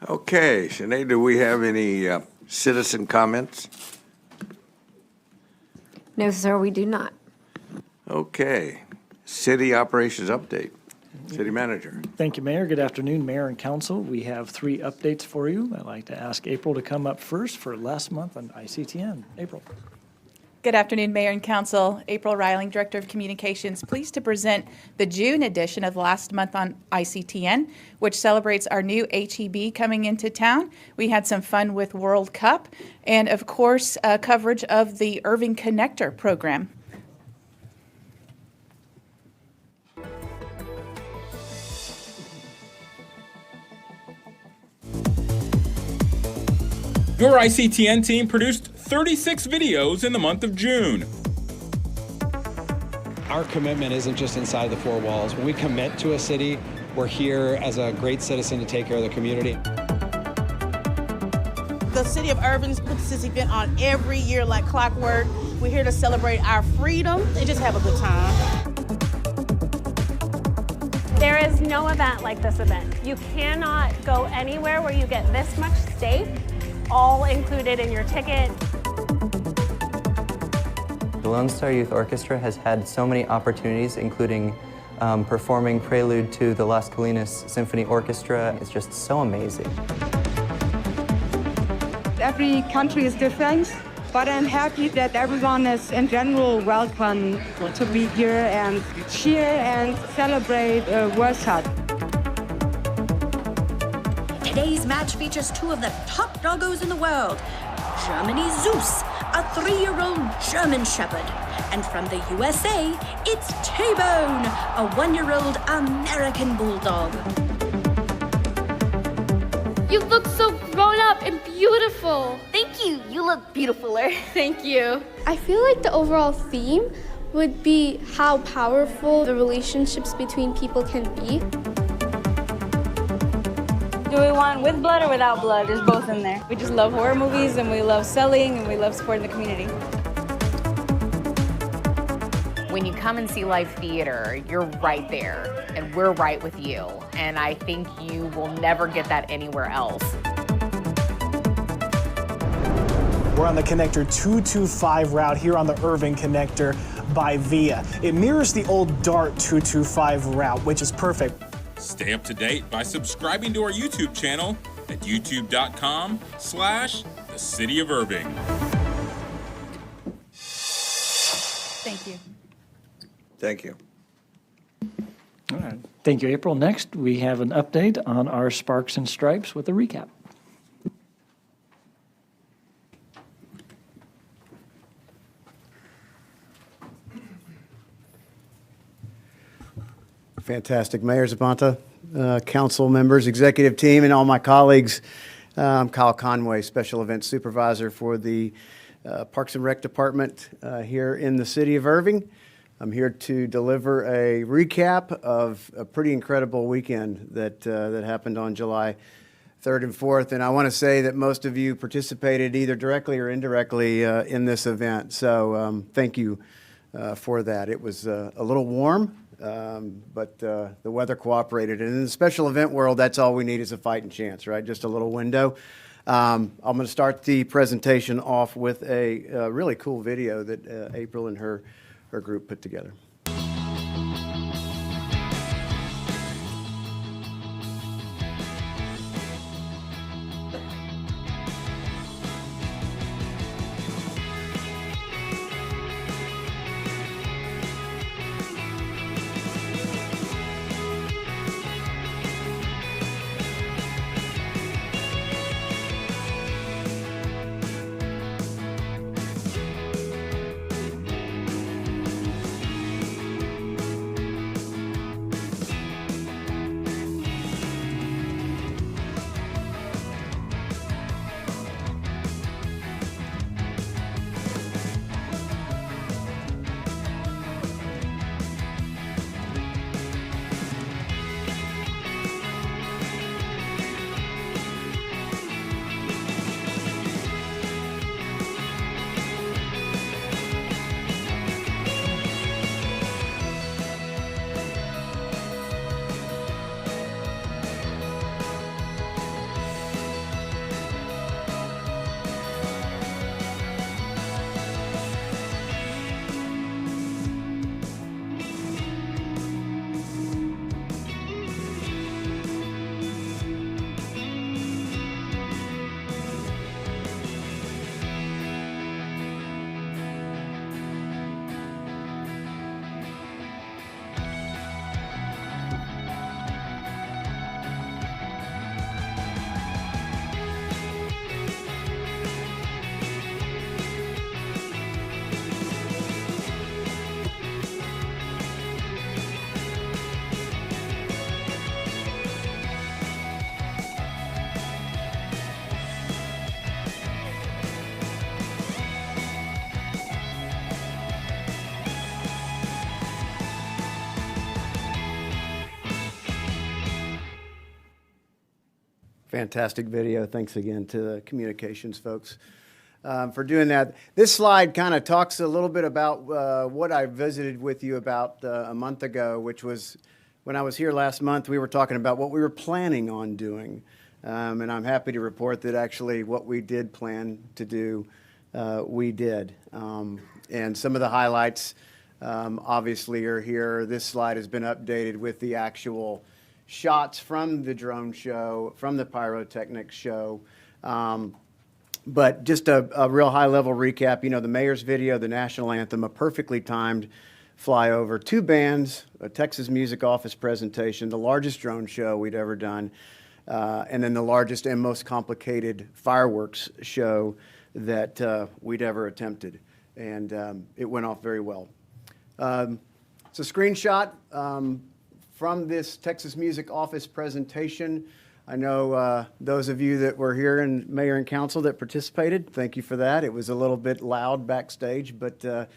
Okay, Sinead, do we have any citizen comments? No, sir, we do not. Okay, city operations update. City manager. Thank you, Mayor. Good afternoon, Mayor and Council. We have 3 updates for you. I'd like to ask April to come up first for last month on ICTN. April. Good afternoon, Mayor and Council. April Reiling, Director of Communications, pleased to present the June edition of Last Month on ICTN, which celebrates our new HEB coming into town. We had some fun with World Cup and, of course, coverage of the Irving Connector program. Your ICTN team produced 36 videos in the month of June. Our commitment isn't just inside the 4 walls. When we commit to a city, we're here as a great citizen to take care of the community. The city of Irving puts this event on every year like clockwork. We're here to celebrate our freedom and just have a good time. There is no event like this event. You cannot go anywhere where you get this much steak, all included in your ticket. The Lone Star Youth Orchestra has had so many opportunities, including performing Prelude to the Las Colinas Symphony Orchestra. It's just so amazing. Every country is different, but I'm happy that everyone is in general welcome to be here and cheer and celebrate World Cup. Today's match features 2 of the top doggos in the world. Germany's Zeus, a 3-year-old German Shepherd. And from the USA, it's T-Bone, a 1-year-old American Bulldog. You look so grown up and beautiful. Thank you. You look beautifuler. Thank you. I feel like the overall theme would be how powerful the relationships between people can be. Do we want with blood or without blood? There's both in there. We just love horror movies and we love selling and we love supporting the community. When you come and see live theater, you're right there, and we're right with you. And I think you will never get that anywhere else. We're on the connector 225 route here on the Irving connector by Via. It mirrors the old DART 225 route, which is perfect. Stay up to date by subscribing to our YouTube channel at youtube.com/The City of Irving. Thank you. Thank you. All right. Thank you, April. Next, we have an update on our Sparks and Stripes with a recap. Fantastic. Mayor Zabanta, council members, executive team, and all my colleagues. I'm Kyle Conway, Special Events Supervisor for the Parks and Rec Department here in the city of Irving. I'm here to deliver a recap of a pretty incredible weekend that happened on July 3rd and 4th. And I want to say that most of you participated either directly or indirectly in this event. So thank you for that. It was a little warm, but the weather cooperated. And in the special event world, that's all we need is a fighting chance, right? Just a little window. I'm going to start the presentation off with a really cool video that April and her group put together. Fantastic video. Thanks again to the communications folks for doing that. This slide kind of talks a little bit about what I visited with you about a month ago, which was when I was here last month. We were talking about what we were planning on doing. And I'm happy to report that actually what we did plan to do, we did. And some of the highlights obviously are here. This slide has been updated with the actual shots from the drone show, from the pyrotechnics show. But just a real high-level recap, you know, the mayor's video, the national anthem, a perfectly timed flyover, 2 bands, a Texas Music Office presentation, the largest drone show we'd ever done, and then the largest and most complicated fireworks show that we'd ever attempted. And it went off very well. It's a screenshot from this Texas Music Office presentation. I know those of you that were here and mayor and council that participated, thank you for that. It was a little bit loud backstage, but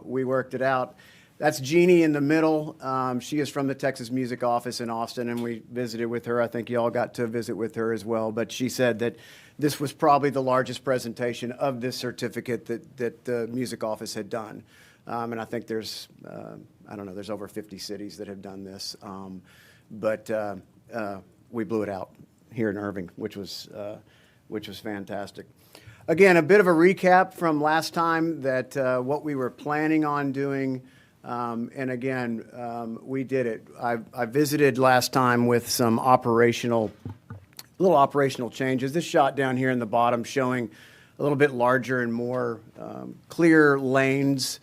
we worked it out. That's Jeannie in the middle. She is from the Texas Music Office in Austin, and we visited with her. I think you all got to visit with her as well. But she said that this was probably the largest presentation of this certificate that the music office had done. And I think there's, I don't know, there's over 50 cities that have done this. But we blew it out here in Irving, which was fantastic. Again, a bit of a recap from last time that what we were planning on doing. And again, we did it. I visited last time with some little operational changes. This shot down here in the bottom showing a little bit larger and more clear lanes,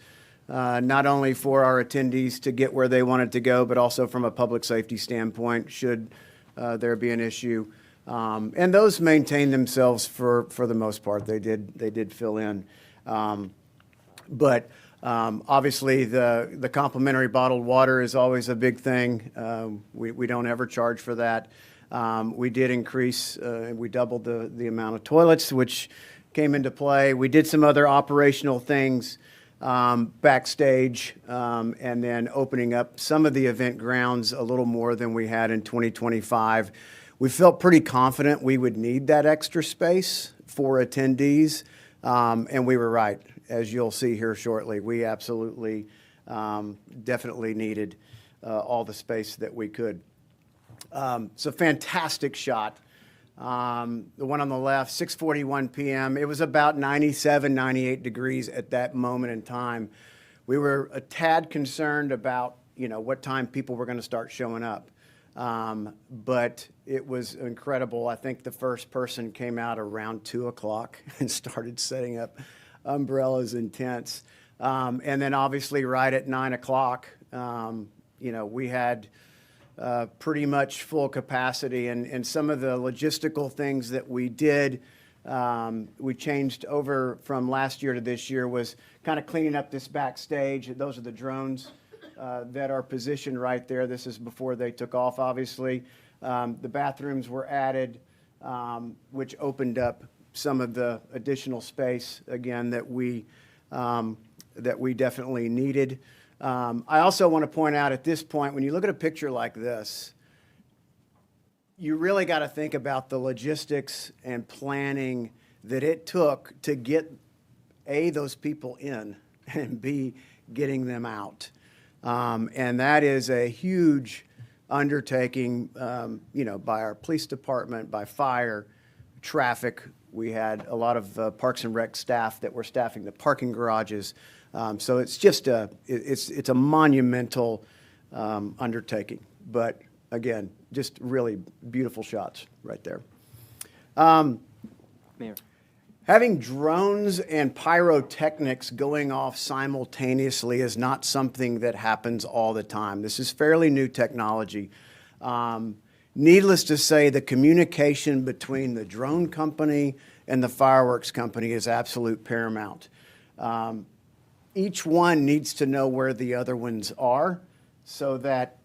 not only for our attendees to get where they wanted to go, but also from a public safety standpoint, should there be an issue. And those maintain themselves for the most part. They did fill in. But obviously, the complimentary bottled water is always a big thing. We don't ever charge for that. We did increase, we doubled the amount of toilets, which came into play. We did some other operational things backstage, and then opening up some of the event grounds a little more than we had in 2025. We felt pretty confident we would need that extra space for attendees, and we were right. As you'll see here shortly, we absolutely, definitely needed all the space that we could. It's a fantastic shot. The one on the left, 6:41 p.m. It was about 97, 98 degrees at that moment in time. We were a tad concerned about, what time people were going to start showing up. But it was incredible. I think the first person came out around 2 o'clock and started setting up umbrellas and tents. And then obviously right at 9 o'clock, we had pretty much full capacity. And some of the logistical things that we did, we changed over from last year to this year, was kind of cleaning up this backstage. Those are the drones that are positioned right there. This is before they took off, obviously. The bathrooms were added, which opened up some of the additional space, again, that we definitely needed. I also want to point out at this point, when you look at a picture like this, you really got to think about the logistics and planning that it took to get, A, those people in, and B, getting them out. And that is a huge undertaking, by our police department, by fire, traffic. We had a lot of Parks and Rec staff that were staffing the parking garages. So it's just it's a monumental undertaking. But again, just really beautiful shots right there. Mayor. Having drones and pyrotechnics going off simultaneously is not something that happens all the time. This is fairly new technology. Needless to say, the communication between the drone company and the fireworks company is absolute paramount. Each one needs to know where the other ones are so that,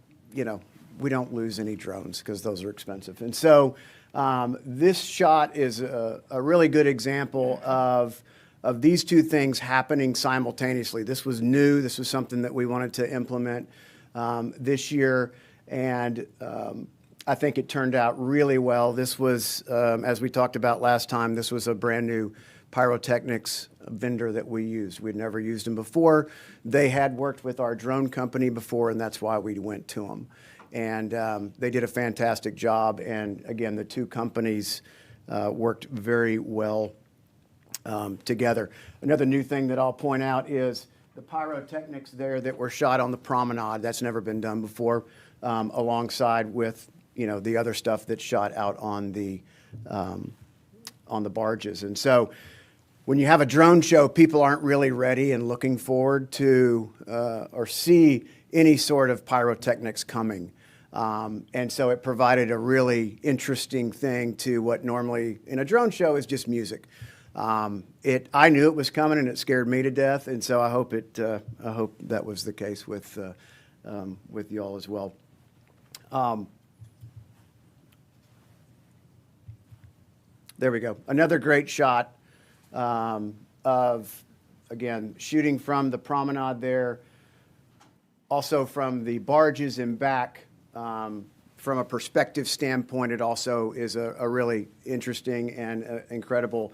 we don't lose any drones, because those are expensive. And so this shot is a really good example of these two things happening simultaneously. This was new. This was something that we wanted to implement this year. And I think it turned out really well. This was, as we talked about last time, this was a brand new pyrotechnics vendor that we used. We'd never used them before. They had worked with our drone company before, and that's why we went to them. And they did a fantastic job. And again, the two companies worked very well together. Another new thing that I'll point out is the pyrotechnics there that were shot on the promenade. That's never been done before, alongside with the other stuff that's shot out on the barges. And so when you have a drone show, people aren't really ready and looking forward to or see any sort of pyrotechnics coming. And so it provided a really interesting thing to what normally in a drone show is just music. I knew it was coming, and it scared me to death. And so I hope that was the case with y'all as well. there we go. Another great shot of, again, shooting from the promenade there, also from the barges in back. From a perspective standpoint, it also is a really interesting and incredible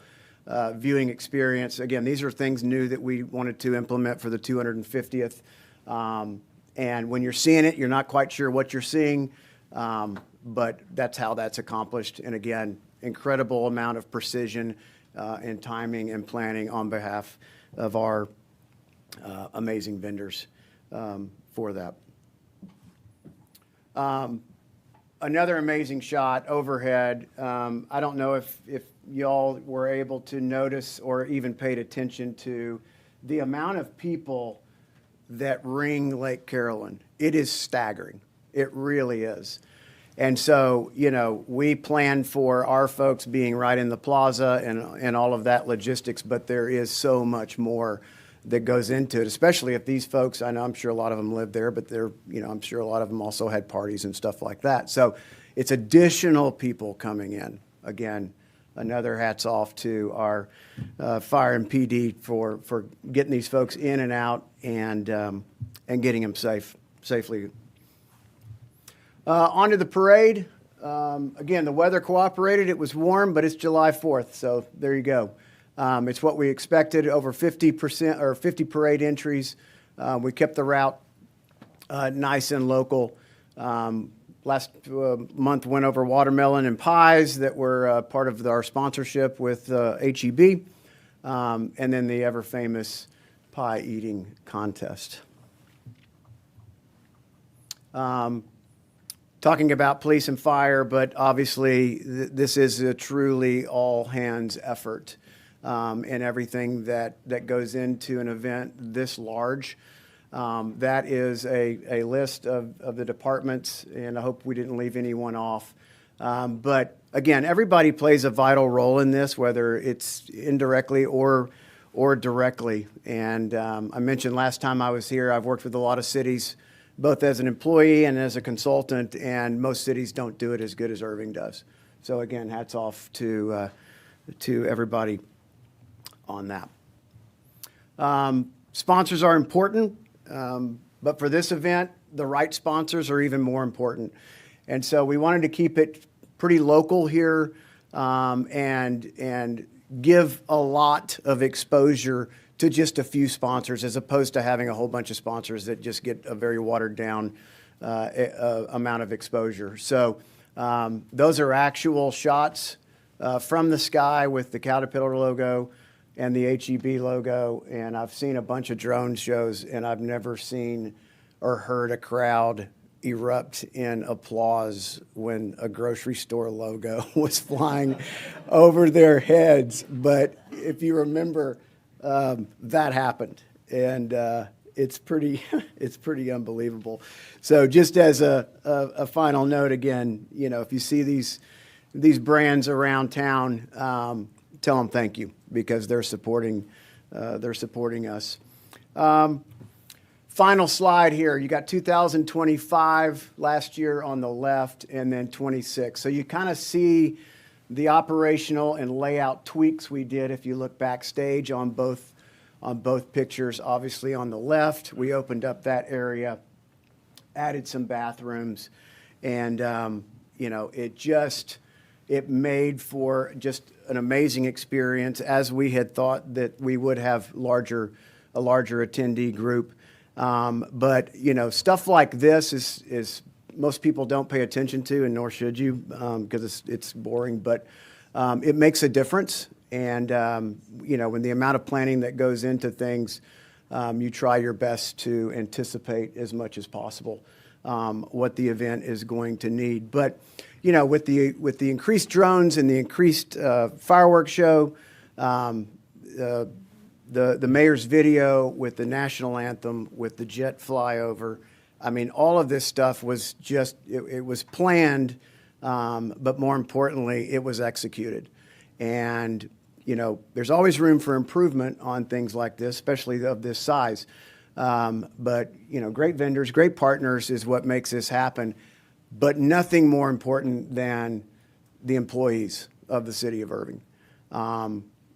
viewing experience. Again, these are things new that we wanted to implement for the 250th. And when you're seeing it, you're not quite sure what you're seeing, but that's how that's accomplished. And again, incredible amount of precision and timing and planning on behalf of our amazing vendors for that. Another amazing shot overhead. I don't know if y'all were able to notice or even paid attention to the amount of people that ring Lake Carolyn. It is staggering. It really is. And so, you know, we plan for our folks being right in the plaza and all of that logistics, but there is so much more that goes into it, especially if these folks, I know I'm sure a lot of them live there, but they're, you know, I'm sure a lot of them also had parties and stuff like that. So it's additional people coming in. Again, another hats off to our fire and PD for getting these folks in and out and getting them safely. Onto the parade. Again, the weather cooperated. It was warm, but it's July 4th, so there you go. It's what we expected, over 50% or 50 parade entries. We kept the route nice and local. Last month went over watermelon and pies that were part of our sponsorship with HEB, and then the ever famous pie eating contest. Talking about police and fire, but obviously this is a truly all hands effort. And everything that goes into an event this large. That is a list of the departments, and I hope we didn't leave anyone off. But again, everybody plays a vital role in this, whether it's indirectly or directly. And I mentioned last time I was here, I've worked with a lot of cities, both as an employee and as a consultant, and most cities don't do it as good as Irving does. So again, hats off to everybody on that. Sponsors are important, but for this event, the right sponsors are even more important. And so we wanted to keep it pretty local here and give a lot of exposure to just a few sponsors as opposed to having a whole bunch of sponsors that just get a very watered down amount of exposure. So those are actual shots from the sky with the Caterpillar logo and the HEB logo, and I've seen a bunch of drone shows, and I've never seen or heard a crowd erupt in applause when a grocery store logo was flying over their heads. But if you remember, that happened, and it's pretty unbelievable. So just as a final note, again, you know, if you see these brands around town, tell them thank you, because they're supporting us. Final slide here. You got 2025 last year on the left, and then 26. So you kind of see the operational and layout tweaks we did if you look backstage on both pictures. Obviously on the left, we opened up that area, added some bathrooms, and you know, it made for just an amazing experience, as we had thought that we would have a larger attendee group. But you know, stuff like this is most people don't pay attention to, and nor should you, because it's boring. But it makes a difference, and you know, when the amount of planning that goes into things, you try your best to anticipate as much as possible what the event is going to need. But you know, with the increased drones and the increased fireworks show, the mayor's video with the national anthem, with the jet flyover, I mean, all of this stuff was just, it was planned, but more importantly, it was executed. And, you know, there's always room for improvement on things like this, especially of this size. But, you know, great vendors, great partners is what makes this happen. But nothing more important than the employees of the city of Irving.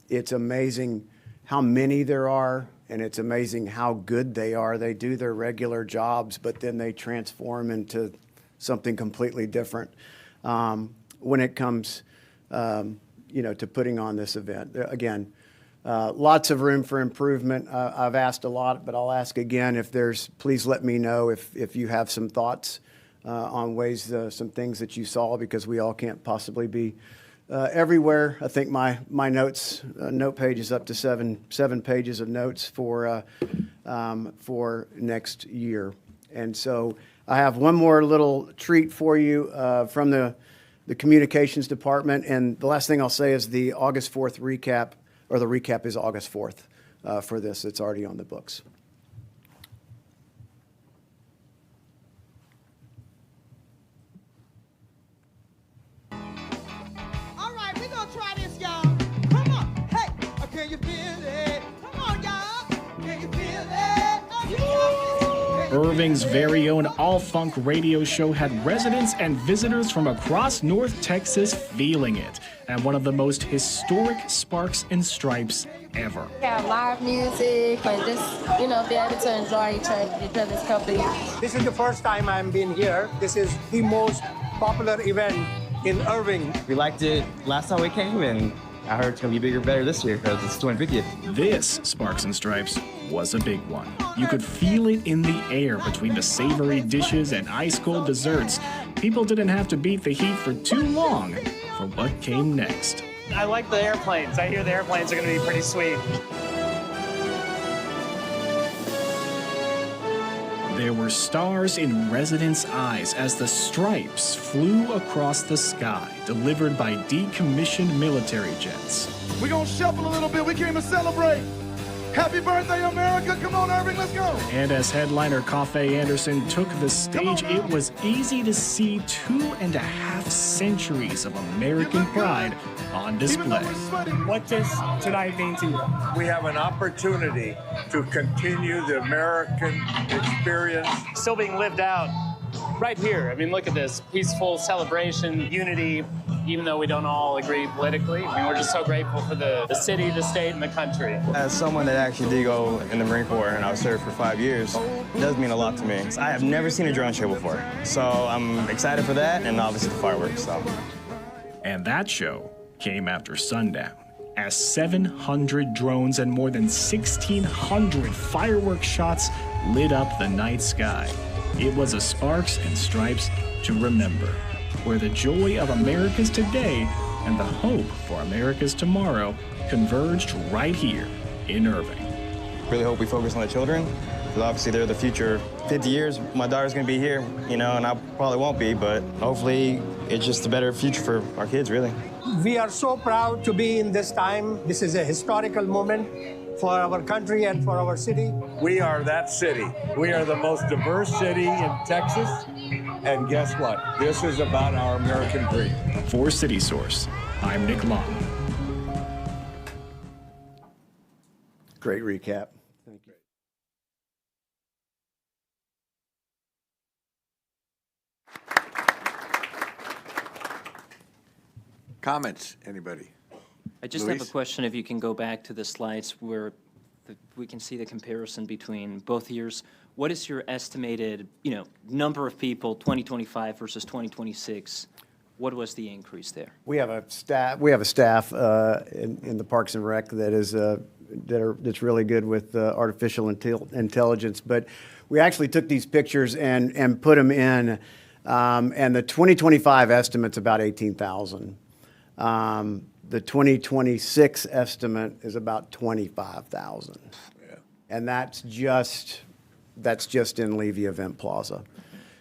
It's amazing how many there are, and it's amazing how good they are. They do their regular jobs, but then they transform into something completely different when it comes, to putting on this event. Again, lots of room for improvement. I've asked a lot, but I'll ask again please let me know if you have some thoughts on ways, some things that you saw, because we all can't possibly be everywhere. I think my notes, note page is up to seven pages of notes for next year. And so I have one more little treat for you from the communications department. And the last thing I'll say is the August 4th recap, or the recap is August 4th for this. It's already on the books. All right, we're going to try this, y'all. Come on. Hey, can you feel it? Come on, y'all. Can you feel it? Irving's very own all-funk radio show had residents and visitors from across North Texas feeling it at one of the most historic Sparks and Stripes ever. Have live music and just, be able to enjoy each other's company. This is the first time I'm being here. This is the most popular event in Irving. We liked it last time we came, and I heard it's going to be bigger, better this year because it's 250th. This Sparks and Stripes was a big one. You could feel it in the air between the savory dishes and ice-cold desserts. People didn't have to beat the heat for too long for what came next. I like the airplanes. I hear the airplanes are going to be pretty sweet. There were stars in residents' eyes as the stripes flew across the sky, delivered by decommissioned military jets. We're going to shuffle a little bit. We came to celebrate. Happy birthday, America. Come on, Irving, let's go. And as headliner Coffee Anderson took the stage, it was easy to see 2.5 centuries of American pride on display. What does tonight mean to you? We have an opportunity to continue the American experience. Still being lived out right here. I mean, look at this peaceful celebration, unity, even though we don't all agree politically. I mean, we're just so grateful for the city, the state, and the country. As someone that actually did go in the Marine Corps and I was served for 5 years, it does mean a lot to me. I have never seen a drone show before, so I'm excited for that, and obviously the fireworks. So. And that show came after sundown, as 700 drones and more than 1,600 fireworks shots lit up the night sky. It was a Sparks and Stripes to remember, where the joy of America's today and the hope for America's tomorrow converged right here in Irving. Really hope we focus on the children, because obviously they're the future. 50 years, my daughter's gonna be here, and I probably won't be, but hopefully it's just a better future for our kids, really. We are so proud to be in this time. This is a historical moment for our country and for our city. We are that city. We are the most diverse city in Texas. And guess what? This is about our American dream. For City Source, I'm Nick Long. Great recap. Thank you. Comments, anybody? I just Luis? have a question, if you can go back to the slides where we can see the comparison between both years. What is your estimated, number of people, 2025 versus 2026? What was the increase there? We have a staff. We have a staff in the Parks and Rec that is that's really good with artificial intelligence. But we actually took these pictures and put them in, and the 2025 estimate's about 18,000. The 2026 estimate is about 25,000, and that's just in Levy Event Plaza.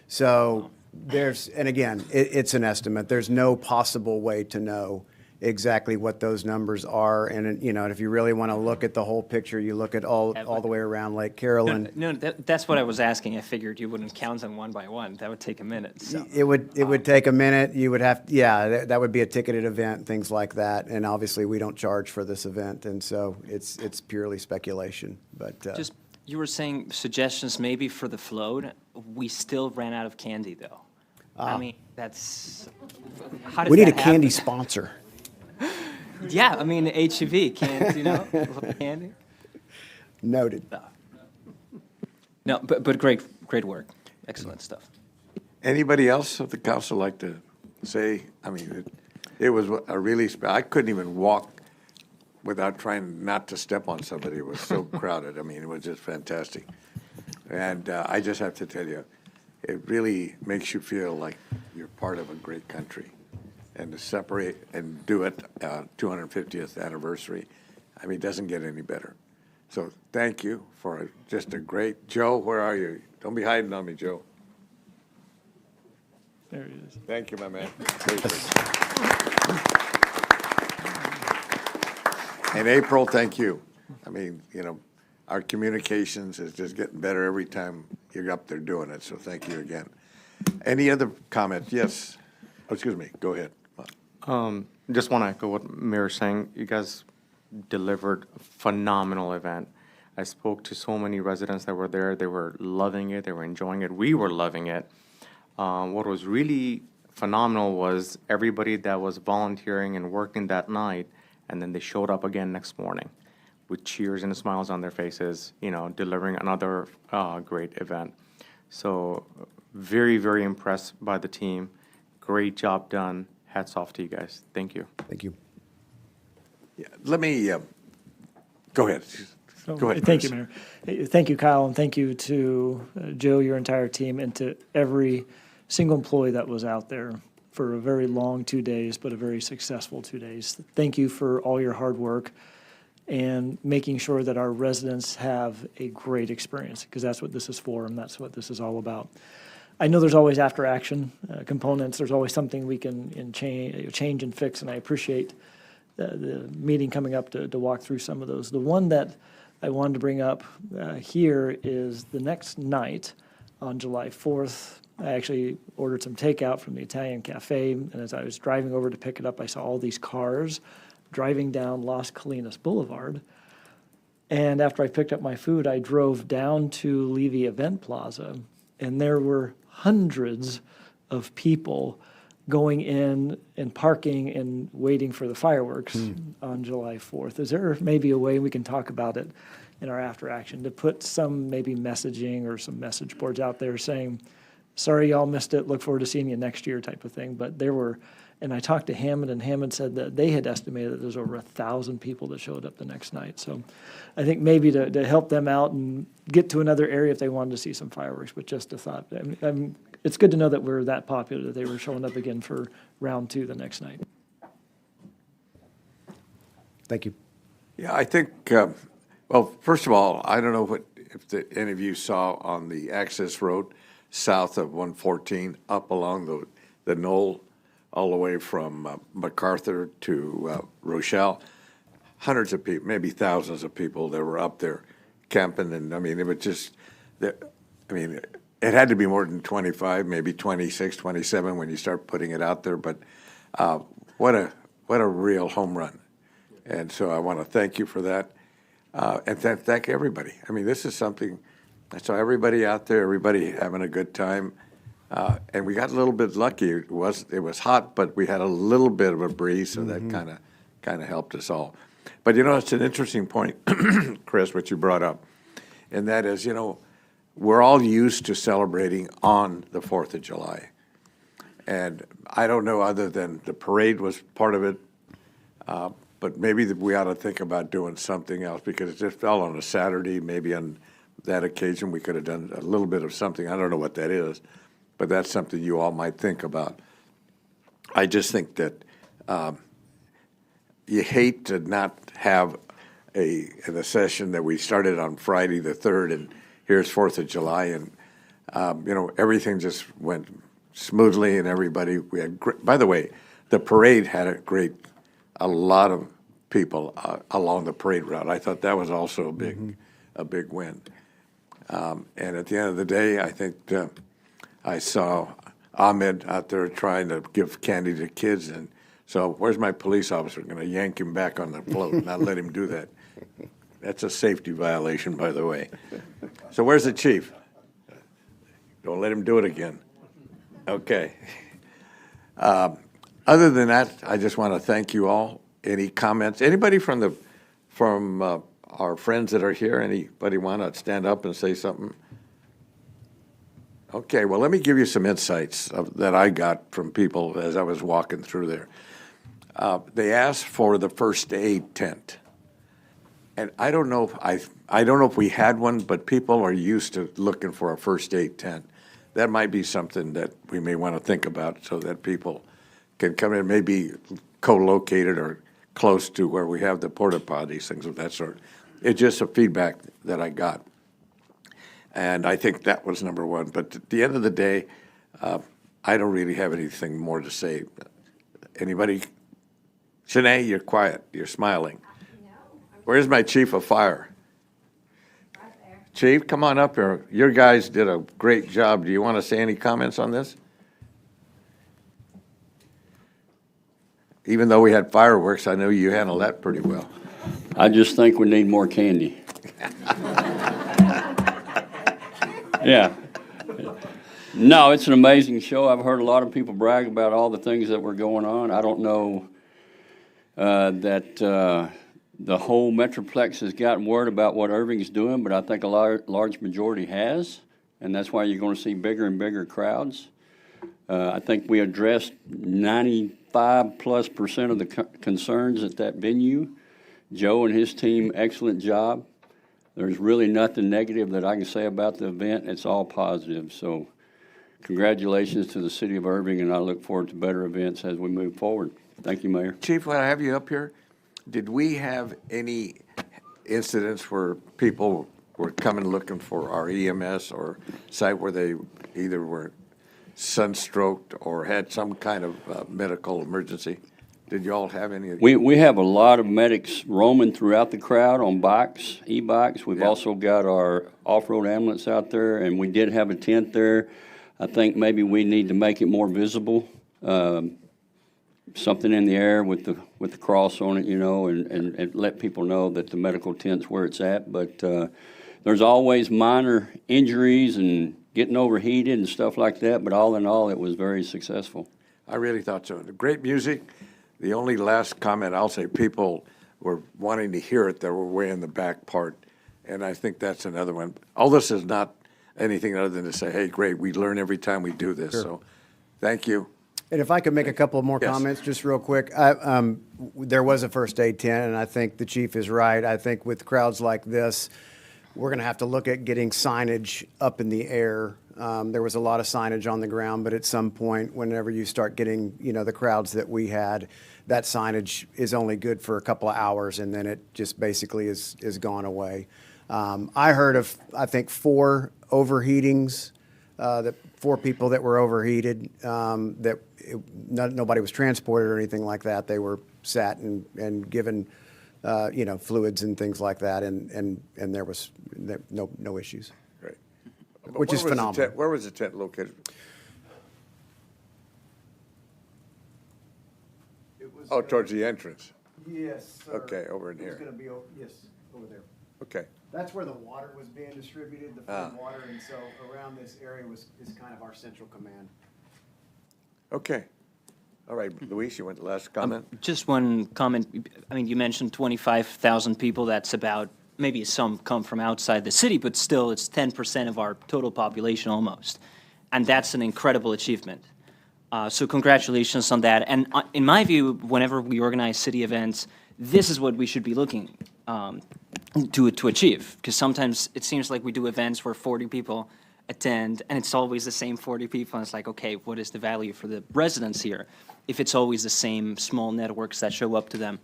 So and again, it's an estimate. There's no possible way to know exactly what those numbers are, and if you really want to look at the whole picture, you look at all the way around Lake Carolyn. No, that's what I was asking. I figured you wouldn't count them one by one. That would take a minute. So. It would take a minute. You would have, that would be a ticketed event, things like that. And obviously, we don't charge for this event, and so it's purely speculation. But just you were saying suggestions maybe for the float. We still ran out of candy, though. I mean, that's how does we need that a candy happen? sponsor. Yeah, I mean, HEV, can't, you know, a little candy. Noted. No, but great work. Excellent stuff. Anybody else of the council like to say? I mean, it was a really, I couldn't even walk without trying not to step on somebody. It was so crowded. I mean, it was just fantastic. And I just have to tell you, it really makes you feel like you're part of a great country. And to separate and do it 250th anniversary, I mean, it doesn't get any better. So thank you for just a great, Joe, where are you? Don't be hiding on me, Joe. There he is. Thank you, my man. And April, thank you. I mean, you know, our communications is just getting better every time you're up there doing it, so thank you again. Any other comments? Yes. Oh, excuse me, go ahead. Just want to echo what Mayor's saying. You guys delivered a phenomenal event. I spoke to so many residents that were there. They were loving it. They were enjoying it. We were loving it. What was really phenomenal was everybody that was volunteering and working that night, and then they showed up again next morning with cheers and smiles on their faces, you know, delivering another great event. So very, very impressed by the team. Great job done. Hats off to you guys. Thank you. Thank you. Yeah, let me, go ahead. Go ahead. Thank you, Mayor. Hey, thank you, Kyle, and thank you to Joe, your entire team, and to every single employee that was out there for a very long 2 days, but a very successful 2 days. Thank you for all your hard work and making sure that our residents have a great experience, because that's what this is for and that's what this is all about. I know there's always after-action components. There's always something we can change and fix, and I appreciate the meeting coming up to walk through some of those. The one that I wanted to bring up here is the next night on July 4th. I actually ordered some takeout from the Italian cafe, and as I was driving over to pick it up, I saw all these cars driving down Las Colinas Boulevard. And after I picked up my food, I drove down to Levy Event Plaza, and there were hundreds of people going in and parking and waiting for the fireworks on July 4th. Is there maybe a way we can talk about it in our after action to put some maybe messaging or some message boards out there saying, sorry y'all missed it, look forward to seeing you next year type of thing? But there were, and I talked to Hammond, and Hammond said that they had estimated that there's over 1,000 people that showed up the next night. So I think maybe to help them out and get to another area if they wanted to see some fireworks, but just a thought. It's good to know that we're that popular that they were showing up again for round 2 the next night. Thank you. Yeah, I think, well, first of all, I don't know if any of you saw on the access road south of 114 up along the knoll all the way from MacArthur to Rochelle, hundreds of people, maybe thousands of people that were up there camping. And I mean, it was just, it had to be more than 25, maybe 26, 27 when you start putting it out there. But what a real home run. And so I want to thank you for that. And thank everybody. I mean, this is something, I saw everybody out there, everybody having a good time. And we got a little bit lucky. It was hot, but we had a little bit of a breeze, so that kind of helped us all. But, you know, it's an interesting point, Chris, what you brought up. And that is, you know, we're all used to celebrating on the 4th of July. And I don't know, other than the parade was part of it, but maybe we ought to think about doing something else, because it just fell on a Saturday. Maybe on that occasion we could have done a little bit of something. I don't know what that is, but that's something you all might think about. I just think that you hate to not have a session that we started on Friday the 3rd, and here's 4th of July, and you know, everything just went smoothly, and everybody, we had by the way, the parade had a lot of people along the parade route. I thought that was also a big win. And at the end of the day, I think I saw Ahmed out there trying to give candy to kids, and so where's my police officer? Going to yank him back on the float, not let him do that. That's a safety violation, by the way. So where's the chief? Don't let him do it again. Okay. Other than that, I just want to thank you all Any comments? Anybody from our friends that are here, anybody want to stand up and say something? Okay, well, let me give you some insights that I got from people as I was walking through there. They asked for the first aid tent. And I don't know if we had one, but people are used to looking for a first aid tent. That might be something that we may want to think about so that people can come in, maybe co-located or close to where we have the porta potties, things of that sort. It's just a feedback that I got. And I think that was number one. But at the end of the day, I don't really have anything more to say. Anybody? Shanae, you're quiet. You're smiling. Where's my chief of fire? Chief, come on up here. Your guys did a great job. Do you want to say any comments on this? Even though we had fireworks, I know you handled that pretty well. I just think we need more candy. Yeah. No, it's an amazing show. I've heard a lot of people brag about all the things that were going on. I don't know that the whole Metroplex has gotten word about what Irving's doing, but I think a large majority has, and that's why you're going to see bigger and bigger crowds. I think we addressed 95+% of the concerns at that venue. Joe and his team, excellent job. There's really nothing negative that I can say about the event. It's all positive. So congratulations to the city of Irving, and I look forward to better events as we move forward. Thank you, Mayor. Chief, when I have you up here, did we have any incidents where people were coming looking for our EMS or site where they either were sunstroked or had some kind of medical emergency? Did you all have any? We have a lot of medics roaming throughout the crowd on bikes, e-bikes. We've also got our off-road ambulance out there, and we did have a tent there. I think maybe we need to make it more visible. Something in the air with the cross on it, you know, and let people know that the medical tent's where it's at. But there's always minor injuries and getting overheated and stuff like that. But all in all, it was very successful. I really thought so. Great music. The only last comment I'll say, people were wanting to hear it that were way in the back part, and I think that's another one. All this is not anything other than to say, hey, great, we learn every time we do this. Sure. So thank you. And if I could make a couple more comments, just real quick. There was a first aid tent, and I think the chief is right. I think with crowds like this, we're going to have to look at getting signage up in the air. There was a lot of signage on the ground, but at some point, whenever you start getting, the crowds that we had, that signage is only good for a couple of hours, and then it just basically is gone away. I heard of, I think, 4 overheatings, 4 people that were overheated, nobody was transported or anything like that. They were sat and given, fluids and things like that, and there was no issues. Great. Which is phenomenal. Where was the tent located? Towards the entrance. Yes, sir. Okay, over in here. It's going to be, yes, over there. Okay. That's where the water was being distributed, the food water, and so around this area is kind of our central command. Okay. All right, Luis, you want the last comment? Just one comment. I mean, you mentioned 25,000 people. That's about, maybe some come from outside the city, but still it's 10% of our total population almost. And that's an incredible achievement. So congratulations on that. And in my view, whenever we organize city events, this is what we should be looking to achieve. Because sometimes it seems like we do events where 40 people attend, and it's always the same 40 people, and it's like, okay, what is the value for the residents here if it's always the same small networks that show up to them?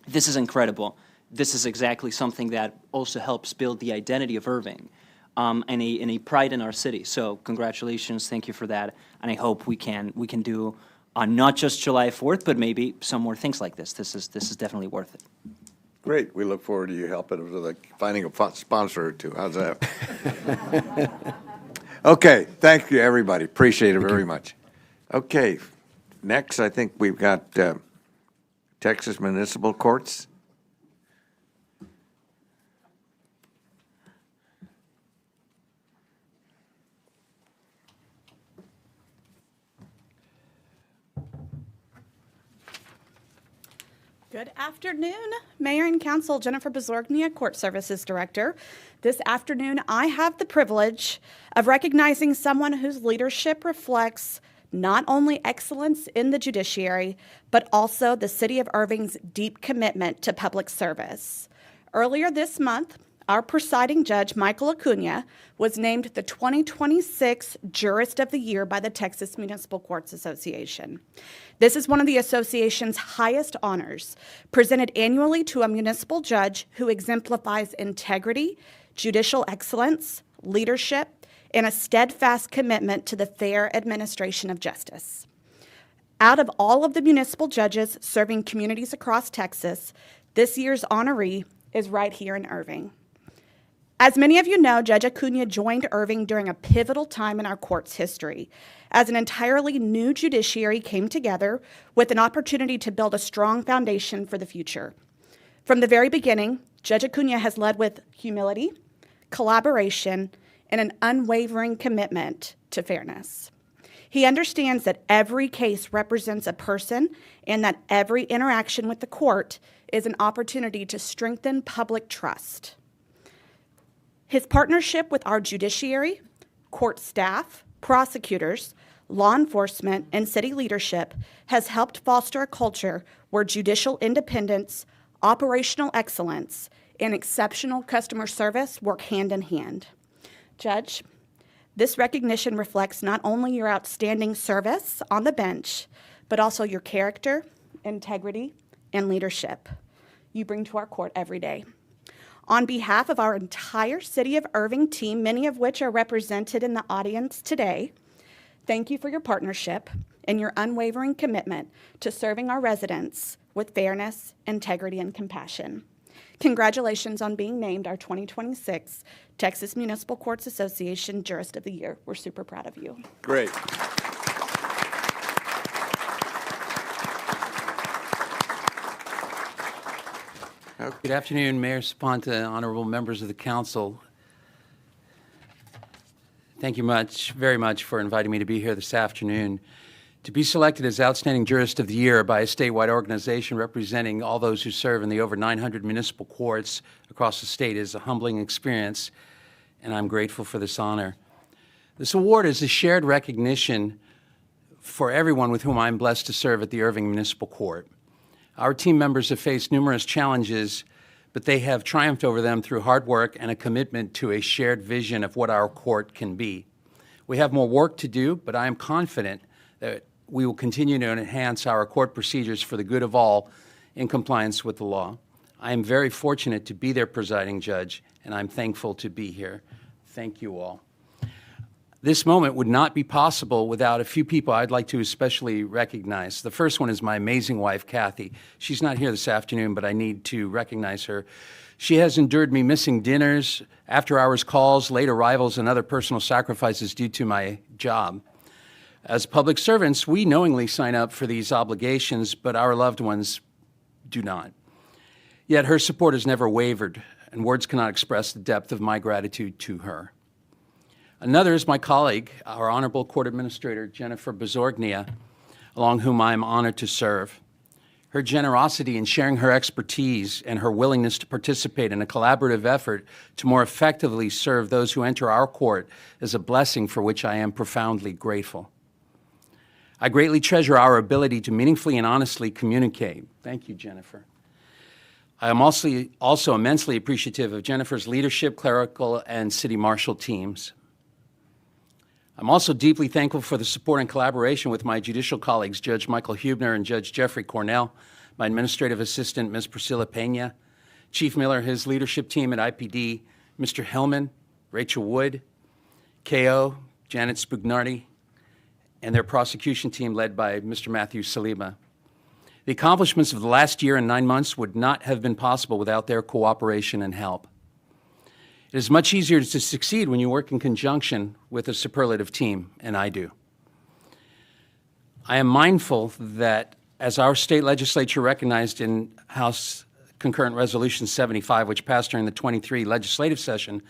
This is incredible. This is exactly something that also helps build the identity of Irving. And a pride in our city. So congratulations, thank you for that, and I hope we can do not just July 4th, but maybe some more things like this. This is definitely worth it. Great. We look forward to you helping with finding a sponsor or two. How's that? Okay. Thank you, everybody. Appreciate it very much. Okay. Next, I think we've got Texas Municipal Courts. Good afternoon. afternoon, Mayor and Council. Jennifer Bezorgnia, Court Services Director. This afternoon, I have the privilege of recognizing someone whose leadership reflects not only excellence in the judiciary, but also the City of Irving's deep commitment to public service. Earlier this month, our presiding judge, Michael Acuna, was named the 2026 Jurist of the Year by the Texas Municipal Courts Association. This is one of the association's highest honors, presented annually to a municipal judge who exemplifies integrity, judicial excellence, leadership, and a steadfast commitment to the fair administration of justice. Out of all of the municipal judges serving communities across Texas, this year's honoree is right here in Irving. As many of you know, Judge Acuna joined Irving during a pivotal time in our court's history, as an entirely new judiciary came together with an opportunity to build a strong foundation for the future. From the very beginning, Judge Acuna has led with humility, collaboration, and an unwavering commitment to fairness. He understands that every case represents a person and that every interaction with the court is an opportunity to strengthen public trust. His partnership with our judiciary, court staff, prosecutors, law enforcement, and city leadership has helped foster a culture where judicial independence, operational excellence, and exceptional customer service work hand in hand. Judge, this recognition reflects not only your outstanding service on the bench, but also your character, integrity, and leadership you bring to our court every day. On behalf of our entire City of Irving team, many of which are represented in the audience today, thank you for your partnership and your unwavering commitment to serving our residents with fairness, integrity, and compassion. Congratulations on being named our 2026 Texas Municipal Courts Association Jurist of the Year. We're super proud of you. Great. Good afternoon, Mayor Saponte, honorable members of the council. Thank you very much for inviting me to be here this afternoon. To be selected as Outstanding Jurist of the Year by a statewide organization representing all those who serve in the over 900 municipal courts across the state is a humbling experience, and I'm grateful for this honor. This award is a shared recognition for everyone with whom I'm blessed to serve at the Irving Municipal Court. Our team members have faced numerous challenges, but they have triumphed over them through hard work and a commitment to a shared vision of what our court can be. We have more work to do, but I am confident that we will continue to enhance our court procedures for the good of all in compliance with the law. I am very fortunate to be their presiding judge, and I'm thankful to be here. Thank you all. This moment would not be possible without a few people I'd like to especially recognize. The first one is my amazing wife, Kathy. She's not here this afternoon, but I need to recognize her. She has endured me missing dinners, after-hours calls, late arrivals, and other personal sacrifices due to my job. As public servants, we knowingly sign up for these obligations, but our loved ones do not. Yet her support has never wavered, and words cannot express the depth of my gratitude to her. Another is my colleague, our Honorable Court Administrator, Jennifer Bezorgnia, along whom I am honored to serve. Her generosity in sharing her expertise and her willingness to participate in a collaborative effort to more effectively serve those who enter our court is a blessing for which I am profoundly grateful. I greatly treasure our ability to meaningfully and honestly communicate. Thank you, Jennifer. I am also immensely appreciative of Jennifer's leadership, clerical, and city marshal teams. I'm also deeply thankful for the support and collaboration with my judicial colleagues, Judge Michael Hubner and Judge Jeffrey Cornell, my administrative assistant, Ms. Priscilla Pena, Chief Miller, his leadership team at IPD, Mr. Hellman, Rachel Wood, KO, Janet Spugnardi, and their prosecution team led by Mr. Matthew Saliba. The accomplishments of the last year and 9 months would not have been possible without their cooperation and help. It is much easier to succeed when you work in conjunction with a superlative team, and I do. I am mindful that as our state legislature recognized in House Concurrent Resolution 75, which passed during the 23 legislative session,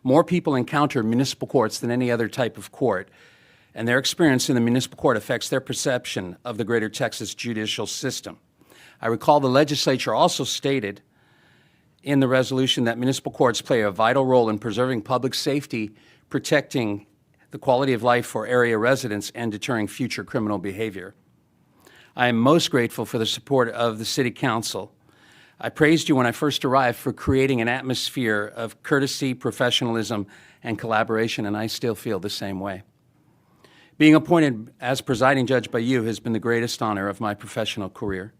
more people encounter municipal courts than any other type of court, and their experience in the municipal court affects their perception of the greater Texas judicial system. I recall the legislature also stated in the resolution that municipal courts play a vital role in preserving public safety, protecting the quality of life for area residents, and deterring future criminal behavior. I am most grateful for the support of the City Council. I praised you when I first arrived for creating an atmosphere of courtesy, professionalism, and collaboration, and I still feel the same way. Being appointed as presiding judge by you has been the greatest honor of my professional career.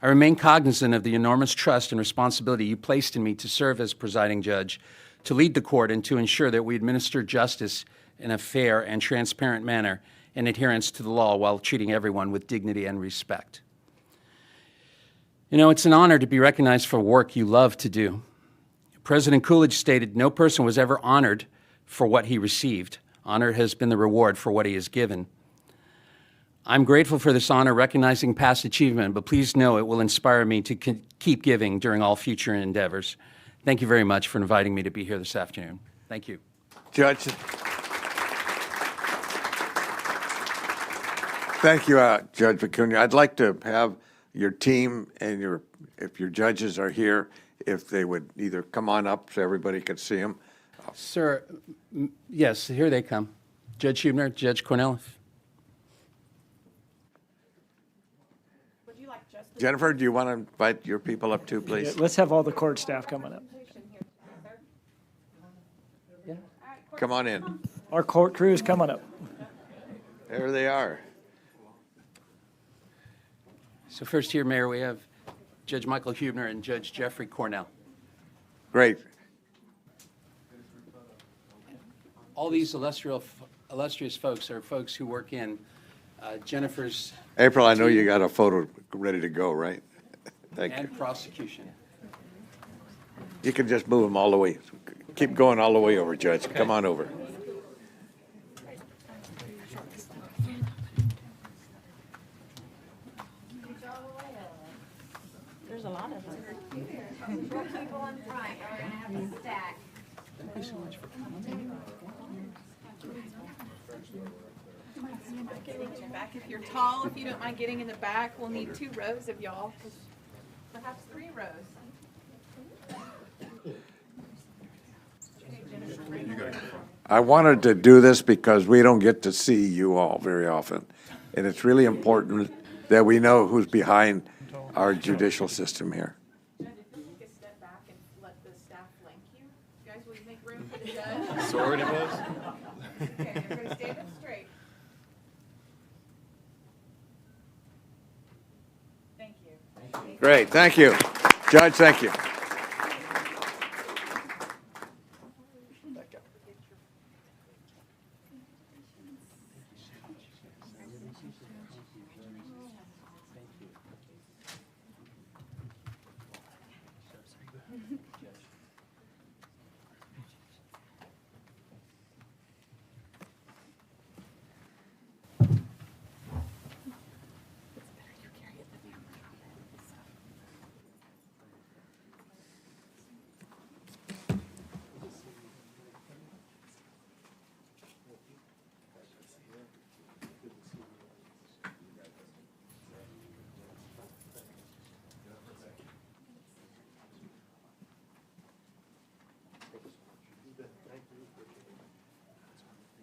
I remain cognizant of the enormous trust and responsibility you placed in me to serve as presiding judge, to lead the court, and to ensure that we administer justice in a fair and transparent manner in adherence to the law while treating everyone with dignity and respect. You know, it's an honor to be recognized for work you love to do. President Coolidge stated, "No person was ever honored for what he received. Honor has been the reward for what he has given." I'm grateful for this honor, recognizing past achievement, but please know it will inspire me to keep giving during all future endeavors. Thank you very much for inviting me to be here this afternoon. Thank you. Judge. Thank you, Judge Vicuña. I'd like to have your team and if your judges are here, if they would either come on up so everybody could see them. Sir, yes, here they come. Judge Hubner, Judge Cornell. Jennifer, do you want to invite your people up too, please? Yeah, let's have all the court staff coming up. Come on in. Our court crew is coming up. There they are. So first here, Mayor, we have Judge Michael Hubner and Judge Jeffrey Cornell. Great. All these illustrious folks are folks who work in Jennifer's April, I know you got a photo ready to go, right? Thank you. and prosecution. You can just move them all the way. Keep going all the way over, Judge. Okay. Come on over. There's a lot of them. Four people in front. We're going to have a stack. Thank you so much for coming. Getting in the back. If you're tall, if you don't mind getting in the back, we'll need 2 rows of y'all, perhaps 3 rows. I wanted to do this because we don't get to see you all very often. And it's really important that we know who's behind our judicial system here. Judge, if you take a step back and let the staff flank you. Guys, will you make room for the judge? Sorority pose? Okay, everybody stand up straight. Thank you. Great, thank you. Judge, thank you.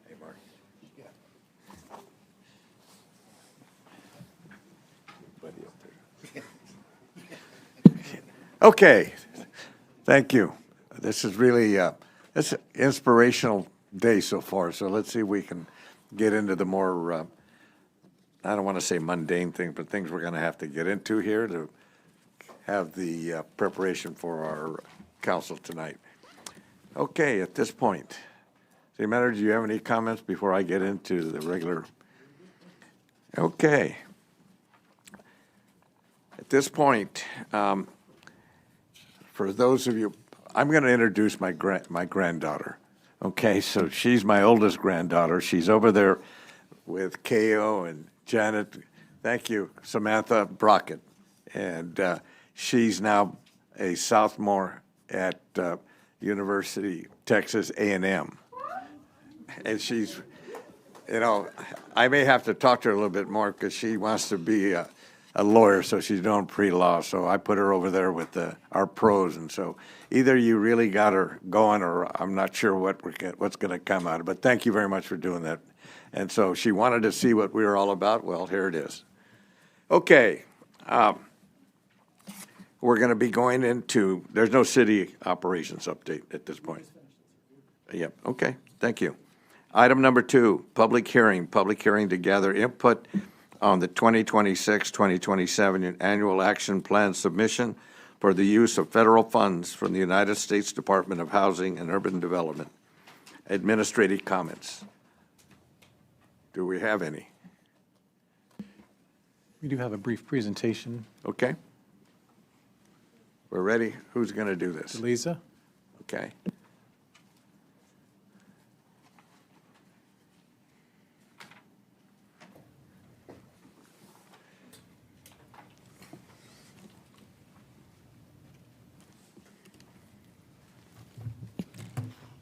Hey, Mark. Buddy up there. Okay, thank you. This is really it's an inspirational day so far. So let's see if we can get into the more I don't want to say mundane things, but things we're going to have to get into here to have the preparation for our council tonight. Okay, at this point, City Manager, do you have any comments before I get into the regular? Okay. At this point, for those of you, I'm going to introduce my granddaughter. Okay, so she's my oldest granddaughter. She's over there with Ko and Janet. Thank you, Samantha Brockett. And she's now a sophomore at University Texas A&M. And she's, you know, I may have to talk to her a little bit more because she wants to be a lawyer, so she's doing pre-law, so I put her over there with our pros, and so either you really got her going, or I'm not sure what's going to come out of it, but thank you very much for doing that. And so she wanted to see what we were all about. Well, here it is. Okay. We're going to be going into, there's no city operations update at this point. Yep, okay, thank you. Item number 2, public hearing to gather input on the 2026-2027 annual action plan submission for the use of federal funds from the United States Department of Housing and Urban Development. Administrative comments. Do we have any? We do have a brief presentation. Okay. We're ready. Who's going to do this? Lisa? Okay.